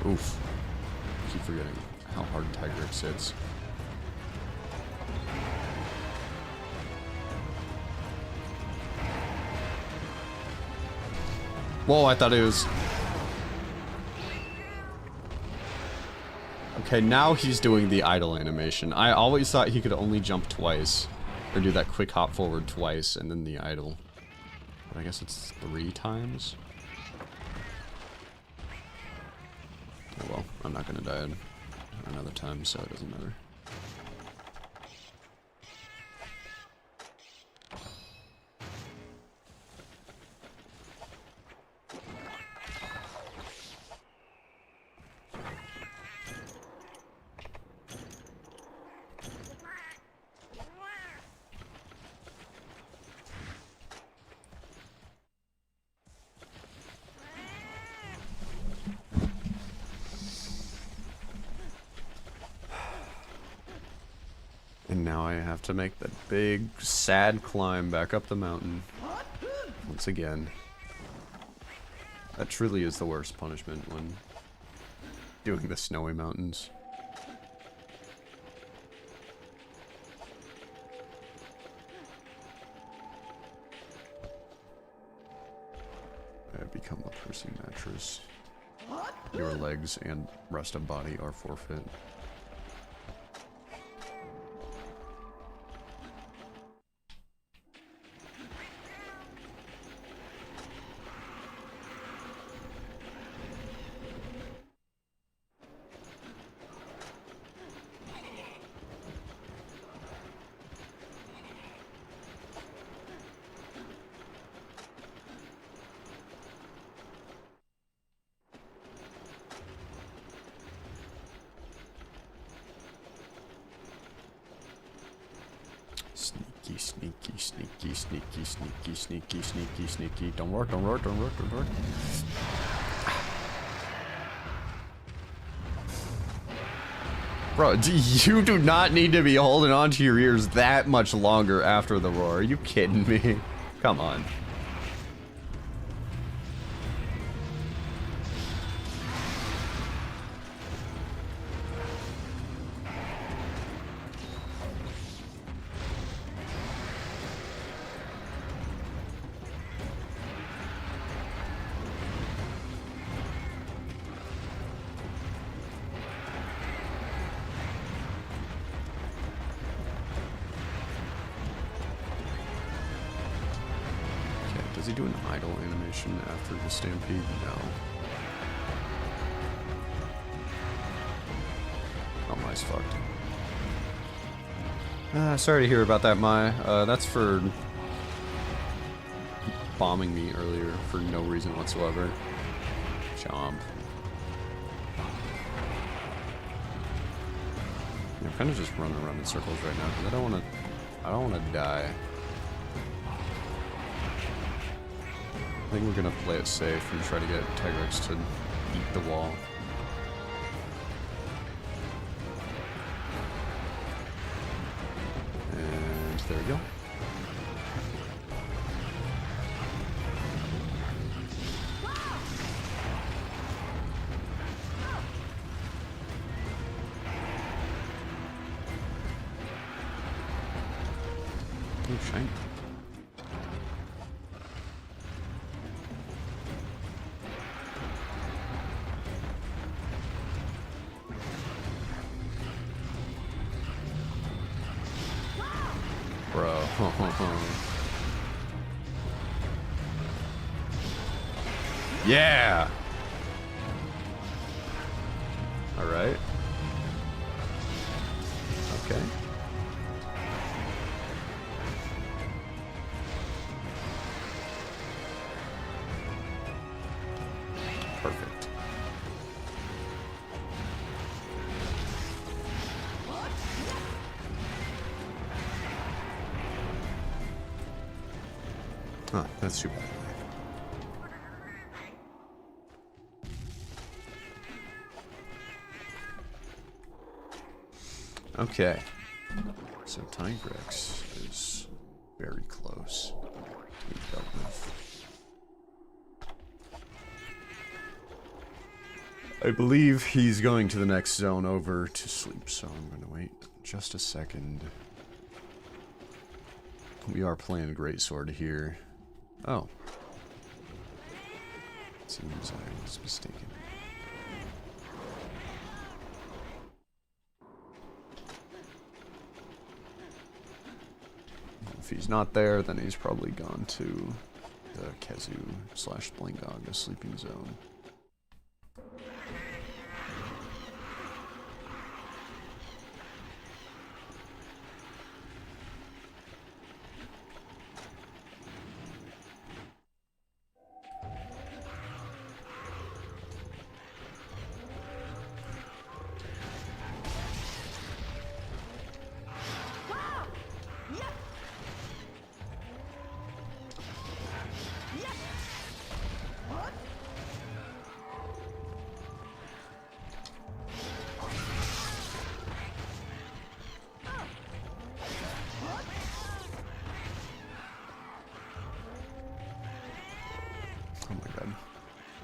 Oof. I keep forgetting how hard Tigrex hits. Whoa, I thought it was... Okay, now he's doing the idle animation. I always thought he could only jump twice. Or do that quick hop forward twice and then the idle. But I guess it's 3 times? Oh well, I'm not gonna die another time, so it doesn't matter. And now I have to make that big, sad climb back up the mountain. Once again. That truly is the worst punishment when doing the snowy mountains. I have become a Percy mattress. Your legs and rest of body are forfeit. sneaky, sneaky, sneaky, sneaky, sneaky, sneaky, sneaky. Don't work, don't work, don't work, don't work. Bro, you do not need to be holding on to your ears that much longer after the roar. Are you kidding me? Come on. Does he do an idle animation after the stampede? No. Oh, Mai's fucked. Sorry to hear about that, Mai. That's for bombing me earlier for no reason whatsoever. Chomp. I'm kind of just running around in circles right now because I don't want to die. I think we're gonna play it safe and try to get Tigrex to eat the wall. And there we go. Oh, shiny. Bro. Yeah. All right. Okay. Perfect. Huh, that's too bad. Okay. So Tigrex is very close to being dealt with. I believe he's going to the next zone over to sleep, so I'm going to wait just a second. We are playing Greatsword here. Oh. Seems I was mistaken. If he's not there, then he's probably gone to the Khezu / Blingaga sleeping zone.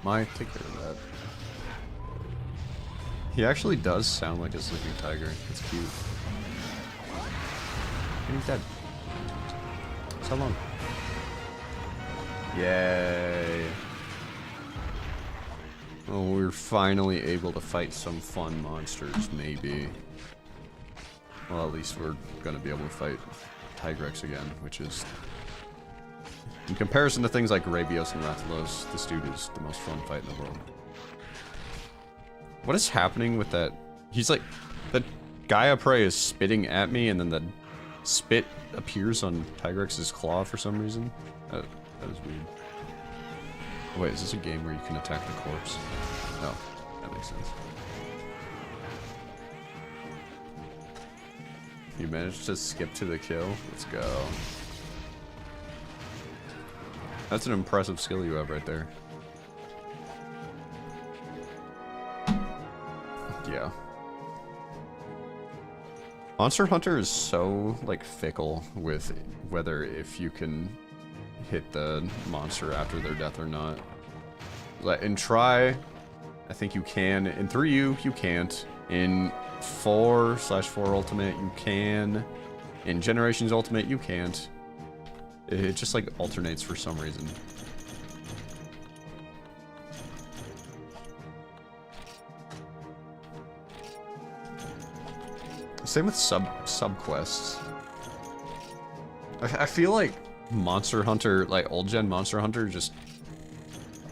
Mai, take care of that. He actually does sound like a sleeping tiger. It's cute. And he's dead. So long. Yay. Oh, we're finally able to fight some fun monsters, maybe. Well, at least we're gonna be able to fight Tigrex again, which is... in comparison to things like Rabios and Rathalos, this dude is the most fun fight in the world. What is happening with that? He's like... that Gaia Prey is spitting at me, and then the spit appears on Tigrex's claw for some reason. That is weird. Oh, wait, is this a game where you can attack the corpse? Oh, that makes sense. You managed to skip to the kill? Let's go. That's an impressive skill you have right there. Yeah. Monster Hunter is so, like, fickle with whether if you can hit the monster after their death or not. In Try, I think you can. In 3U, you can't. In 4/4 Ultimate, you can. In Generations Ultimate, you can't. It just, like, alternates for some reason. Same with sub-quests. I feel like Monster Hunter, like old gen Monster Hunter, just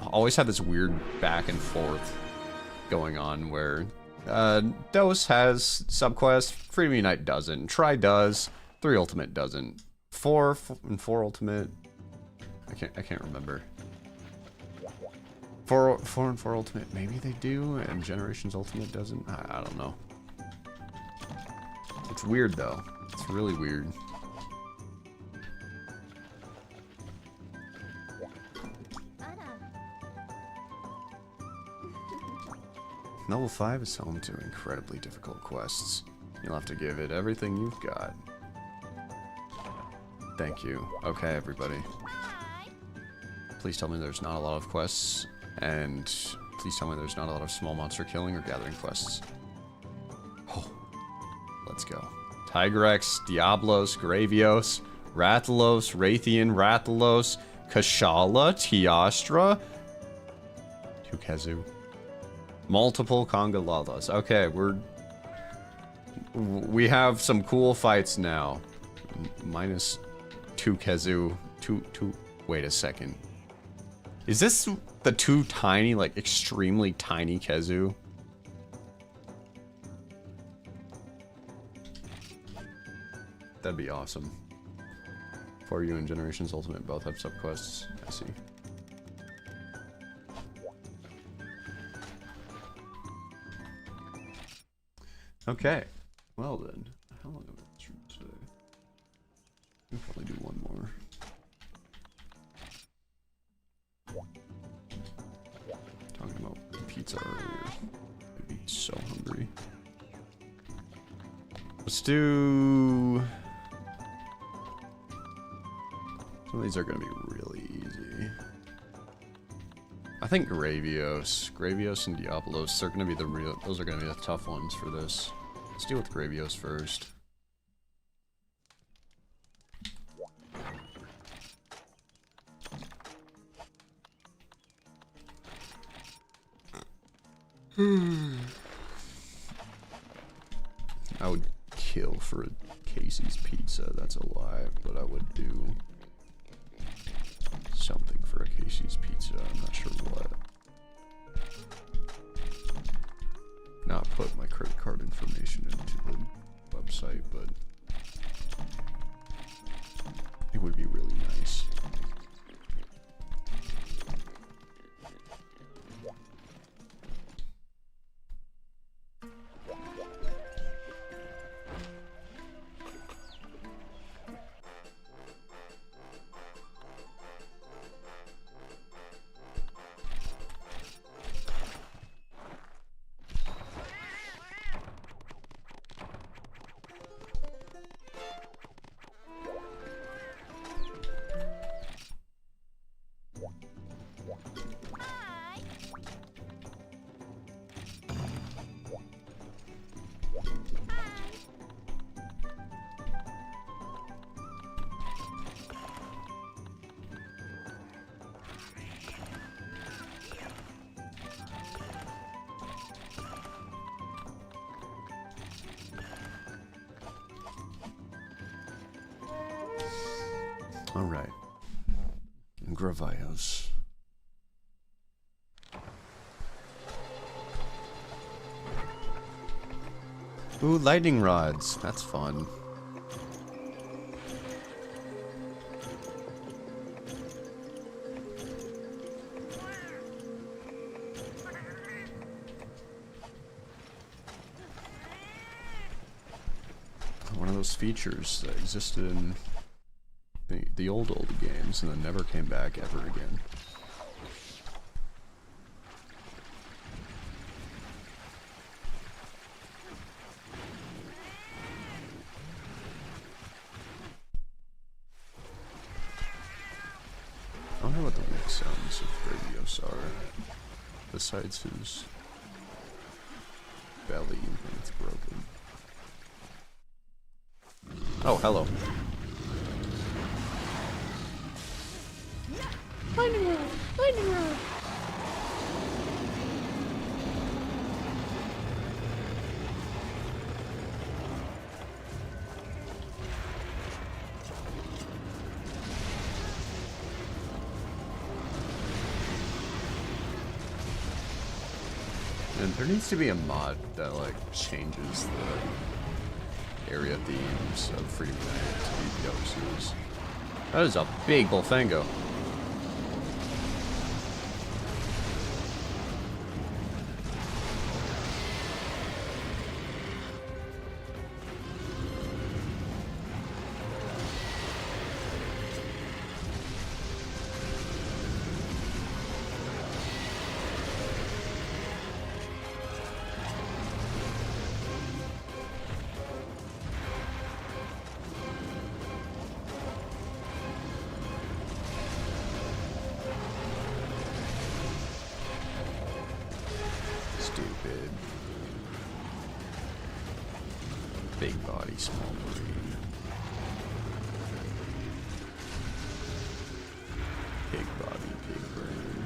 always had this weird back and forth going on where Dose has sub-quests, Freedom Unite doesn't, Try does, 3 Ultimate doesn't, 4 Ultimate, I can't remember. 4 and 4 Ultimate, maybe they do, and Generations Ultimate doesn't, I don't know. It's weird though. It's really weird. Level 5 is home to incredibly difficult quests. You'll have to give it everything you've got. Thank you. Okay, everybody. Please tell me there's not a lot of quests, and please tell me there's not a lot of small monster killing or gathering quests. Oh. Let's go. Tigrex, Diablos, Gravios, Rathalos, Raytheon, Rathalos, Kashala, Teostra, Khezu. Multiple Conga Lalas. Okay, we have some cool fights now. Minus 2 Khezu. Two. Wait a second. Is this the 2 tiny, like extremely tiny Khezu? That'd be awesome. 4U and Generations Ultimate both have subquests. I see. Okay. Well then, how long have I streamed today? We'll probably do one more. Talking about pizza earlier. Made me so hungry. Let's do... Some of these are going to be really easy. I think Gravios and Diablos are going to be the real... Those are going to be the tough ones for this. Let's deal with Gravios first. I would kill for a Casey's pizza, that's a lie, but I would do something for a Casey's pizza, I'm not sure what. Not put my credit card information into the website, but it would be really nice. Alright. Gravios. Ooh, lightning rods. That's fun. One of those features that existed in the old games and then never came back ever again. I wonder what the mix sounds of Radios are, besides his belly when it's broken. Oh, hello. Lightning rod! Lightning rod! And there needs to be a mod that, like, changes the area themes of Freedom United to be Yosu's. That is a big Bullfango. Stupid. Big body, small brain. Big body, big brain.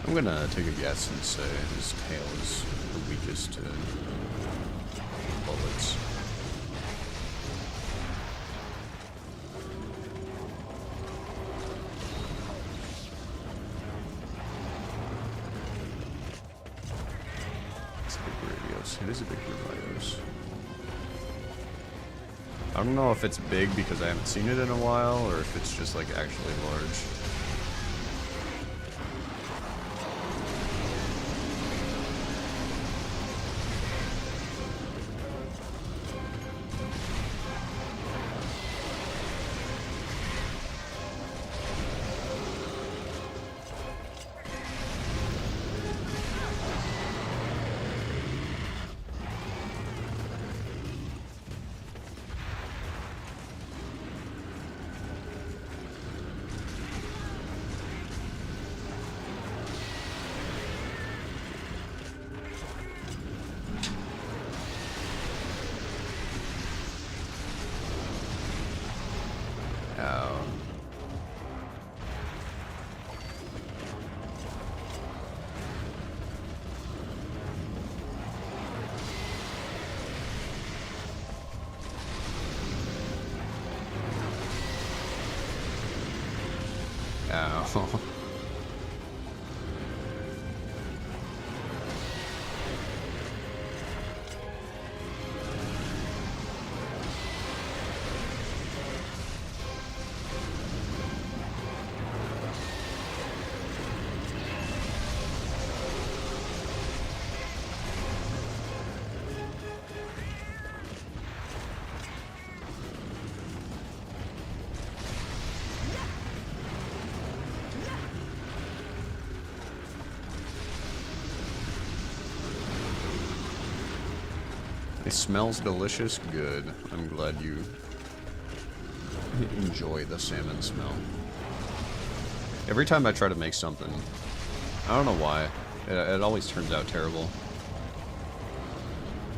I'm gonna take a guess and say his tail is the weakest to bullets. It is a big Radios. I don't know if it's big because I haven't seen it in a while, or if it's just like actually large. Ow. It smells delicious. Good. I'm glad you enjoy the salmon smell. Every time I try to make something, I don't know why, it always turns out terrible.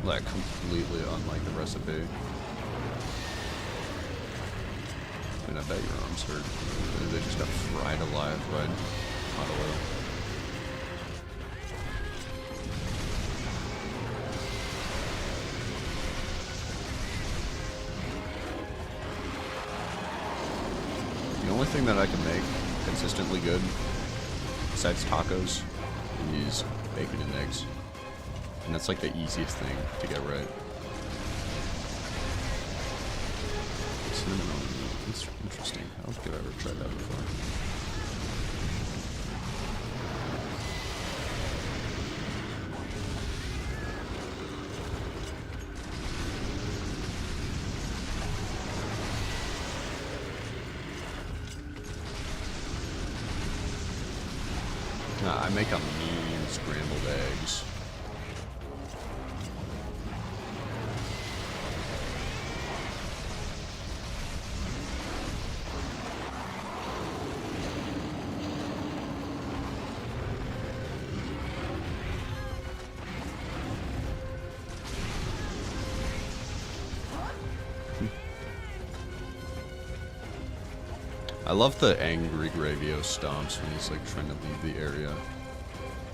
Like, completely unlike the recipe. And I bet your arms hurt. They just got fried alive by hot oil. The only thing that I can make consistently good, besides tacos, is bacon and eggs. And that's like the easiest thing to get right. Cinnamon on meat. It's interesting. I don't think I've ever tried that before. I make a mean scrambled eggs. I love the angry Gravio stomps when he's like trying to leave the area.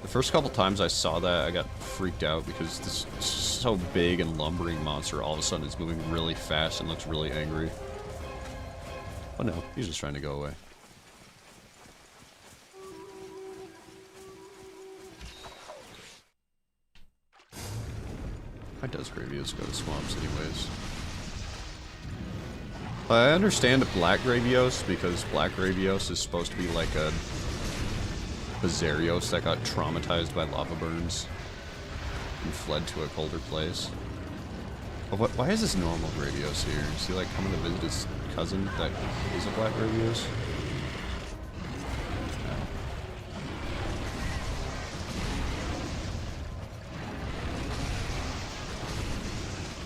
The first couple times I saw that, I got freaked out because this so big and lumbering monster all of a sudden is moving really fast and looks really angry. Oh no, he's just trying to go away. Why does Gravios go to swamps anyways? I understand Black Gravios because Black Gravios is supposed to be like a Bazarios that got traumatized by lava burns and fled to a colder place. But why is this normal Gravios here? Is he like coming to visit his cousin that is a Black Gravios?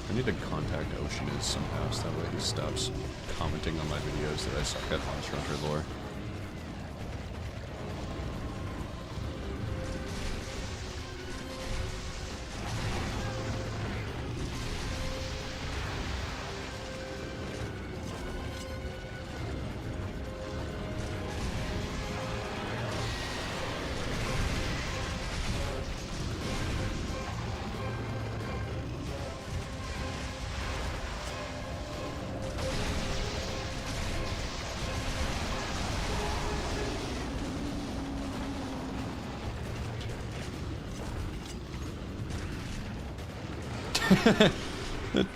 I need to contact Oceaniz somehow so that way he stops commenting on my videos that I suck at Monster Hunter lore.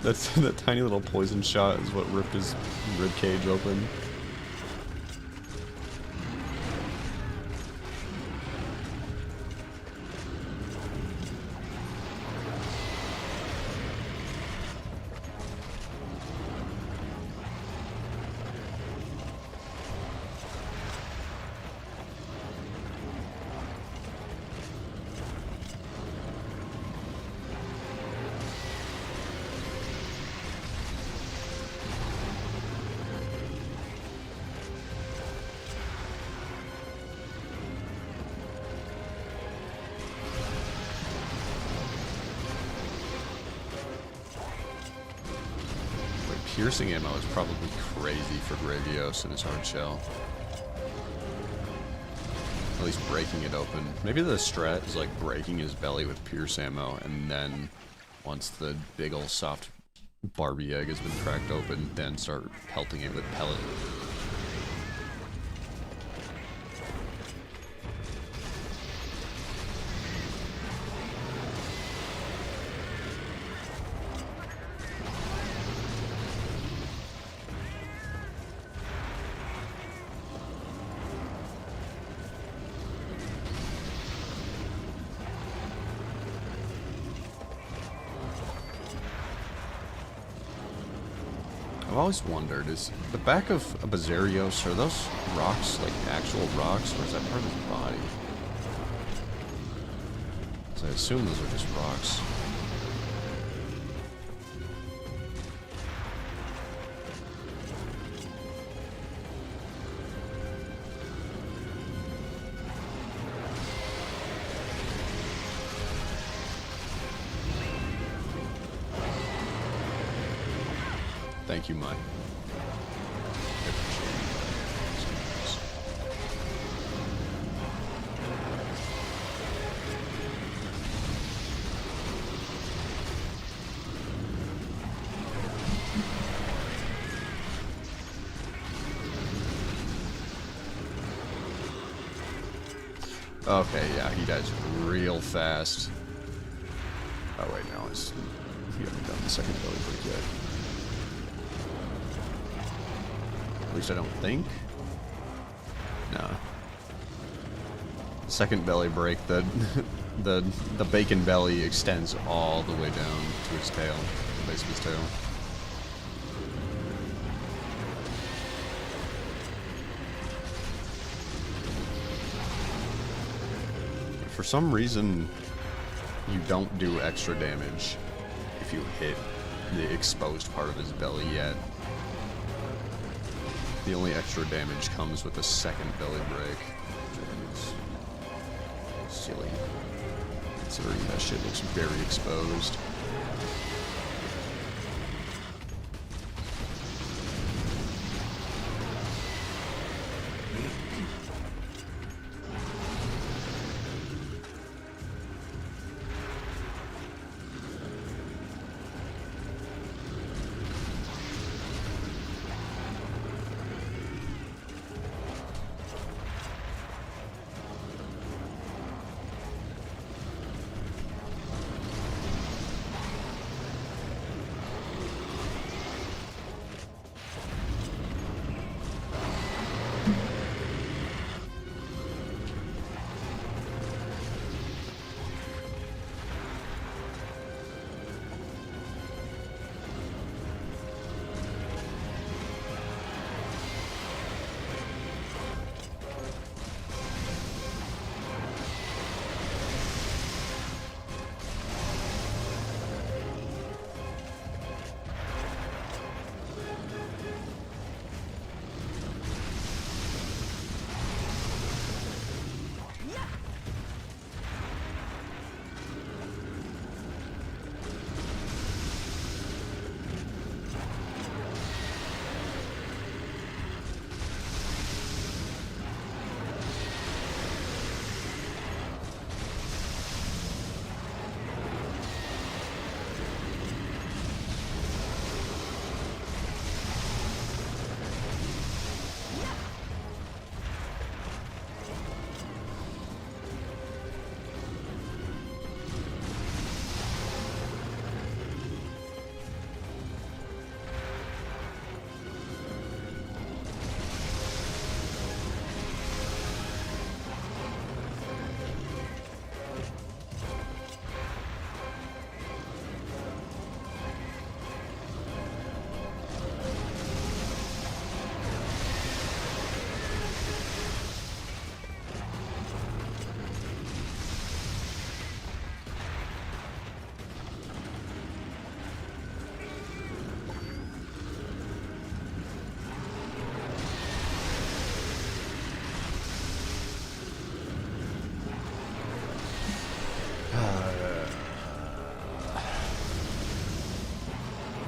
That tiny little poison shot is what ripped his rib cage open. Piercing ammo is probably crazy for Gravios in his hard shell. At least breaking it open. Maybe the strat is like breaking his belly with pierce ammo, and then once the big ol' soft Barbie egg has been cracked open, then start pelting it with pellet. I've always wondered, is the back of a Bazarios, are those rocks like actual rocks, or is that part of his body? So I assume those are just rocks. Thank you, Mike. Okay, yeah, he dies real fast. Oh wait, no, we haven't done the second belly break yet. At least I don't think. Nah. Second belly break, the bacon belly extends all the way down to its tail, the base of his tail. For some reason, you don't do extra damage if you hit the exposed part of his belly yet. The only extra damage comes with the second belly break, which is silly, considering that shit looks very exposed.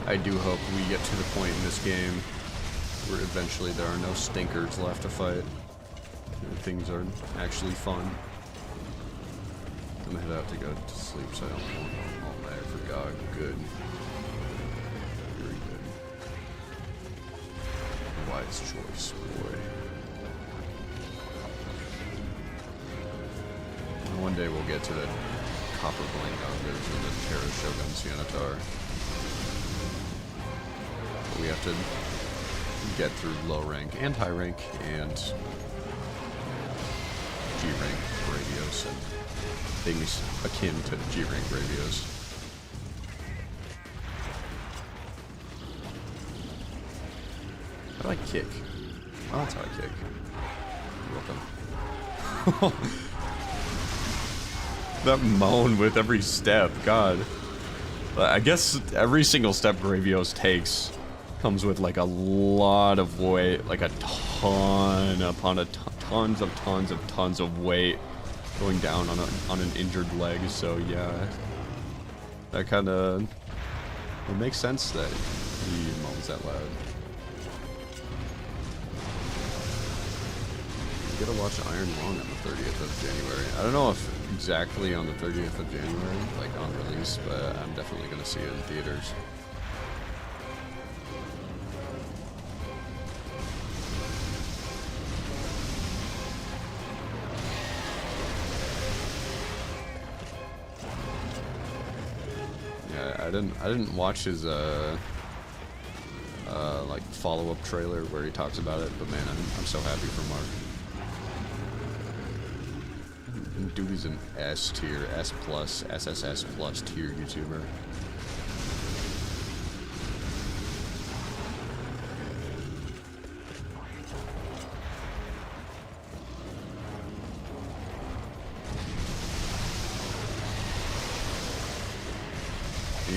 I do hope we get to the point in this game where eventually there are no stinkers left to fight and things are actually fun. I'm gonna head out to go to sleep so I don't want all night. I forgot. Good. Very good. Wise choice, boy. One day we'll get to the Copper Blank Ogres and the Terra Shogun Sianatar. We have to get through low rank and high rank and G rank Bravios and things akin to G rank Bravios. How do I kick? Oh, that's how I kick. You're welcome. That moan with every step, God. I guess every single step Bravios takes comes with like a lot of weight, like a ton upon a tons of weight going down on an injured leg. So yeah, that kind of it makes sense that he moans that loud. You gotta watch Iron Lung on the 30th of January. I don't know if exactly on the 30th of January, like on release, but I'm definitely gonna see it in theaters. I didn't watch his like follow-up trailer where he talks about it, but man, I'm so happy for Mark. Dude, he's an S tier, S plus, SSS plus tier YouTuber.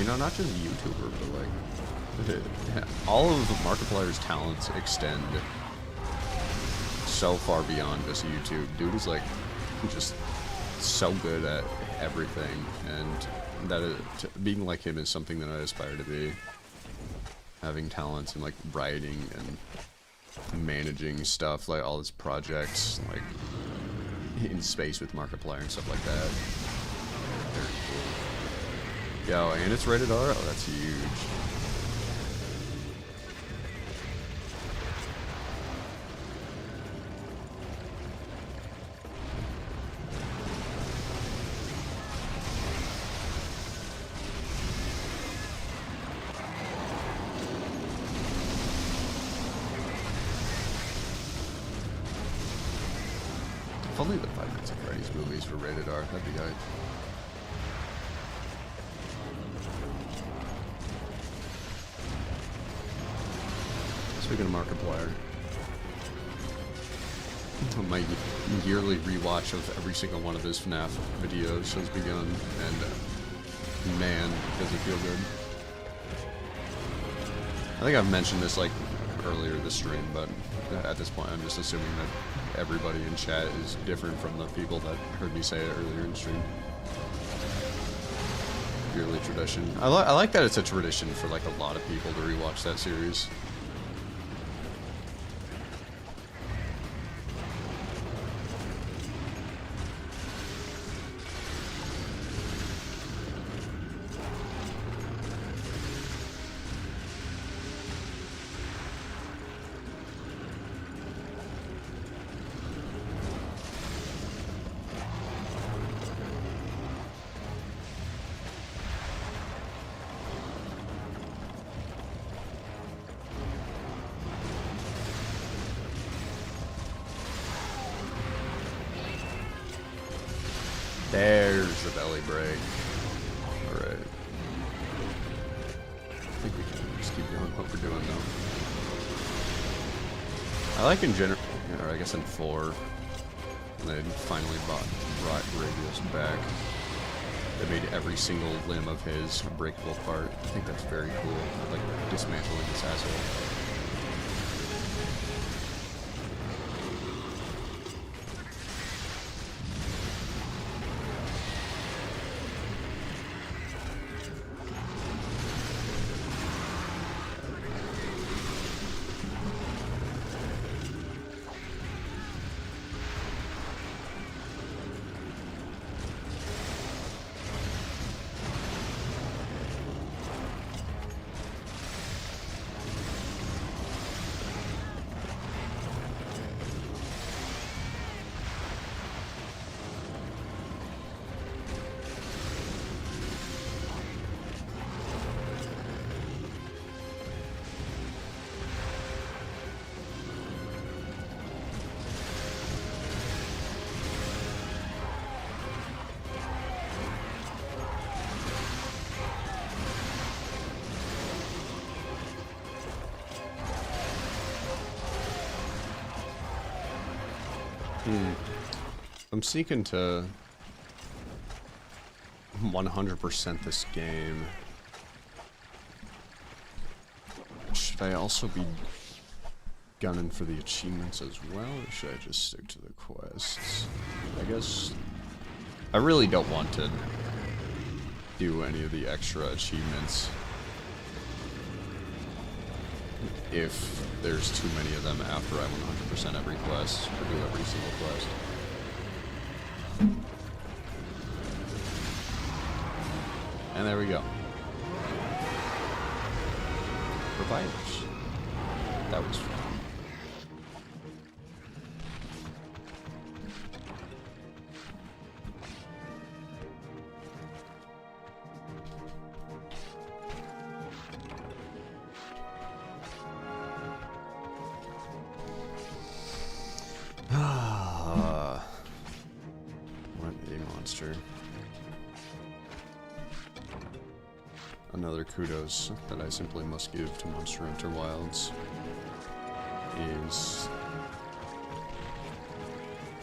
you know, not just YouTuber, but like all of Markiplier's talents extend so far beyond just YouTube. Dude is like just so good at everything, and that is, being like him is something that I aspire to be. Having talents in like writing and managing stuff, like all his projects, like in space with Markiplier and stuff like that. Very cool. Yo, and it's rated R? Oh, that's huge. If only the Five Nights at Freddy's movies were rated R, that'd be hype. Speaking of Markiplier, my yearly rewatch of every single one of his FNAF videos has begun, and man, does it feel good. I think I've mentioned this like earlier this stream, but at this point I'm just assuming that everybody in chat is different from the people that heard me say it earlier in stream. Yearly tradition. I like that it's a tradition for like a lot of people to rewatch that series. There's the belly break. Alright. I think we can just keep doing what we're doing though. I like in general, or I guess in 4, they finally brought Radius back. They made every single limb of his a breakable part. I think that's very cool. Like dismantling this asshole. I'm seeking to 100% this game. Should I also be gunning for the achievements as well, or should I just stick to the quests? I guess I really don't want to do any of the extra achievements if there's too many of them after I 100% every quest, or do every single quest. And there we go. Revivers. That was fun. What a monster. Another kudos that I simply must give to Monster Hunter Wilds is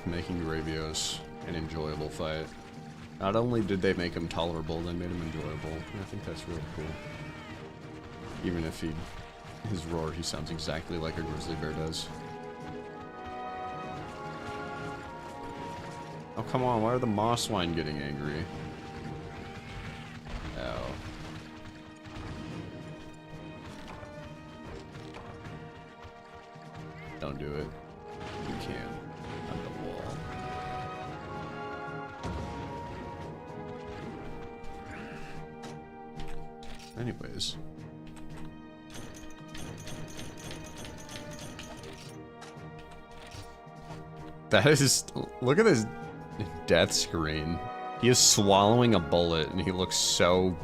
making Ravios an enjoyable fight. Not only did they make him tolerable, they made him enjoyable. And I think that's really cool. Even if his roar, he sounds exactly like a grizzly bear does. Oh, come on, why are the moss swine getting angry? Oh. Don't do it. You can. On the wall. Anyways. That is... Look at this death screen. He is swallowing a bullet and he looks so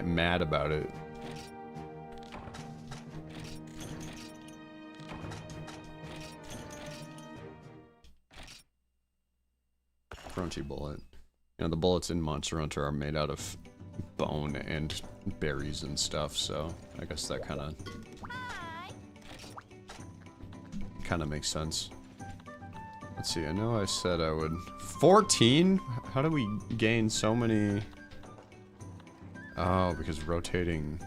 mad about it. Crunchy bullet. You know, the bullets in Monster Hunter are made out of bone and berries and stuff, so I guess that kind of makes sense. Let's see, I know I said I would... 14? How do we gain so many... Oh, because rotating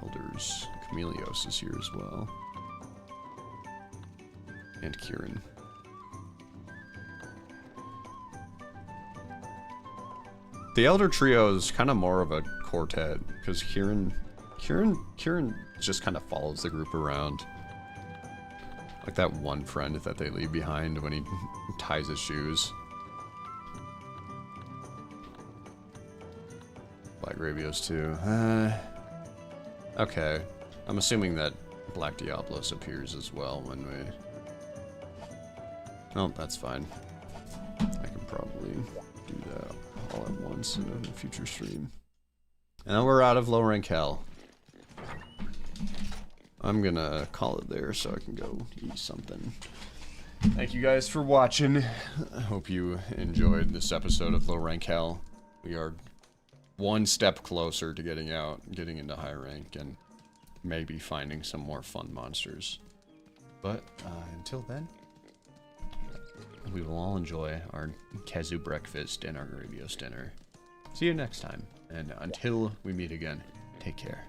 elders. Chameleos is here as well. And Kieran. The Elder Trio is kind of more of a quartet, because Kieran just kind of follows the group around. Like that one friend that they leave behind when he ties his shoes. Black Rabios too. Okay. I'm assuming that Black Diablos appears as well when we... Oh, that's fine. I can probably do that all at once in a future stream. And then we're out of low rank hell. I'm gonna call it there so I can go eat something. Thank you guys for watching. I hope you enjoyed this episode of Low Rank Hell. We are one step closer to getting out, getting into high rank, and maybe finding some more fun monsters. But until then, we will all enjoy our Khezu breakfast and our Rabios dinner. See you next time, and until we meet again, take care.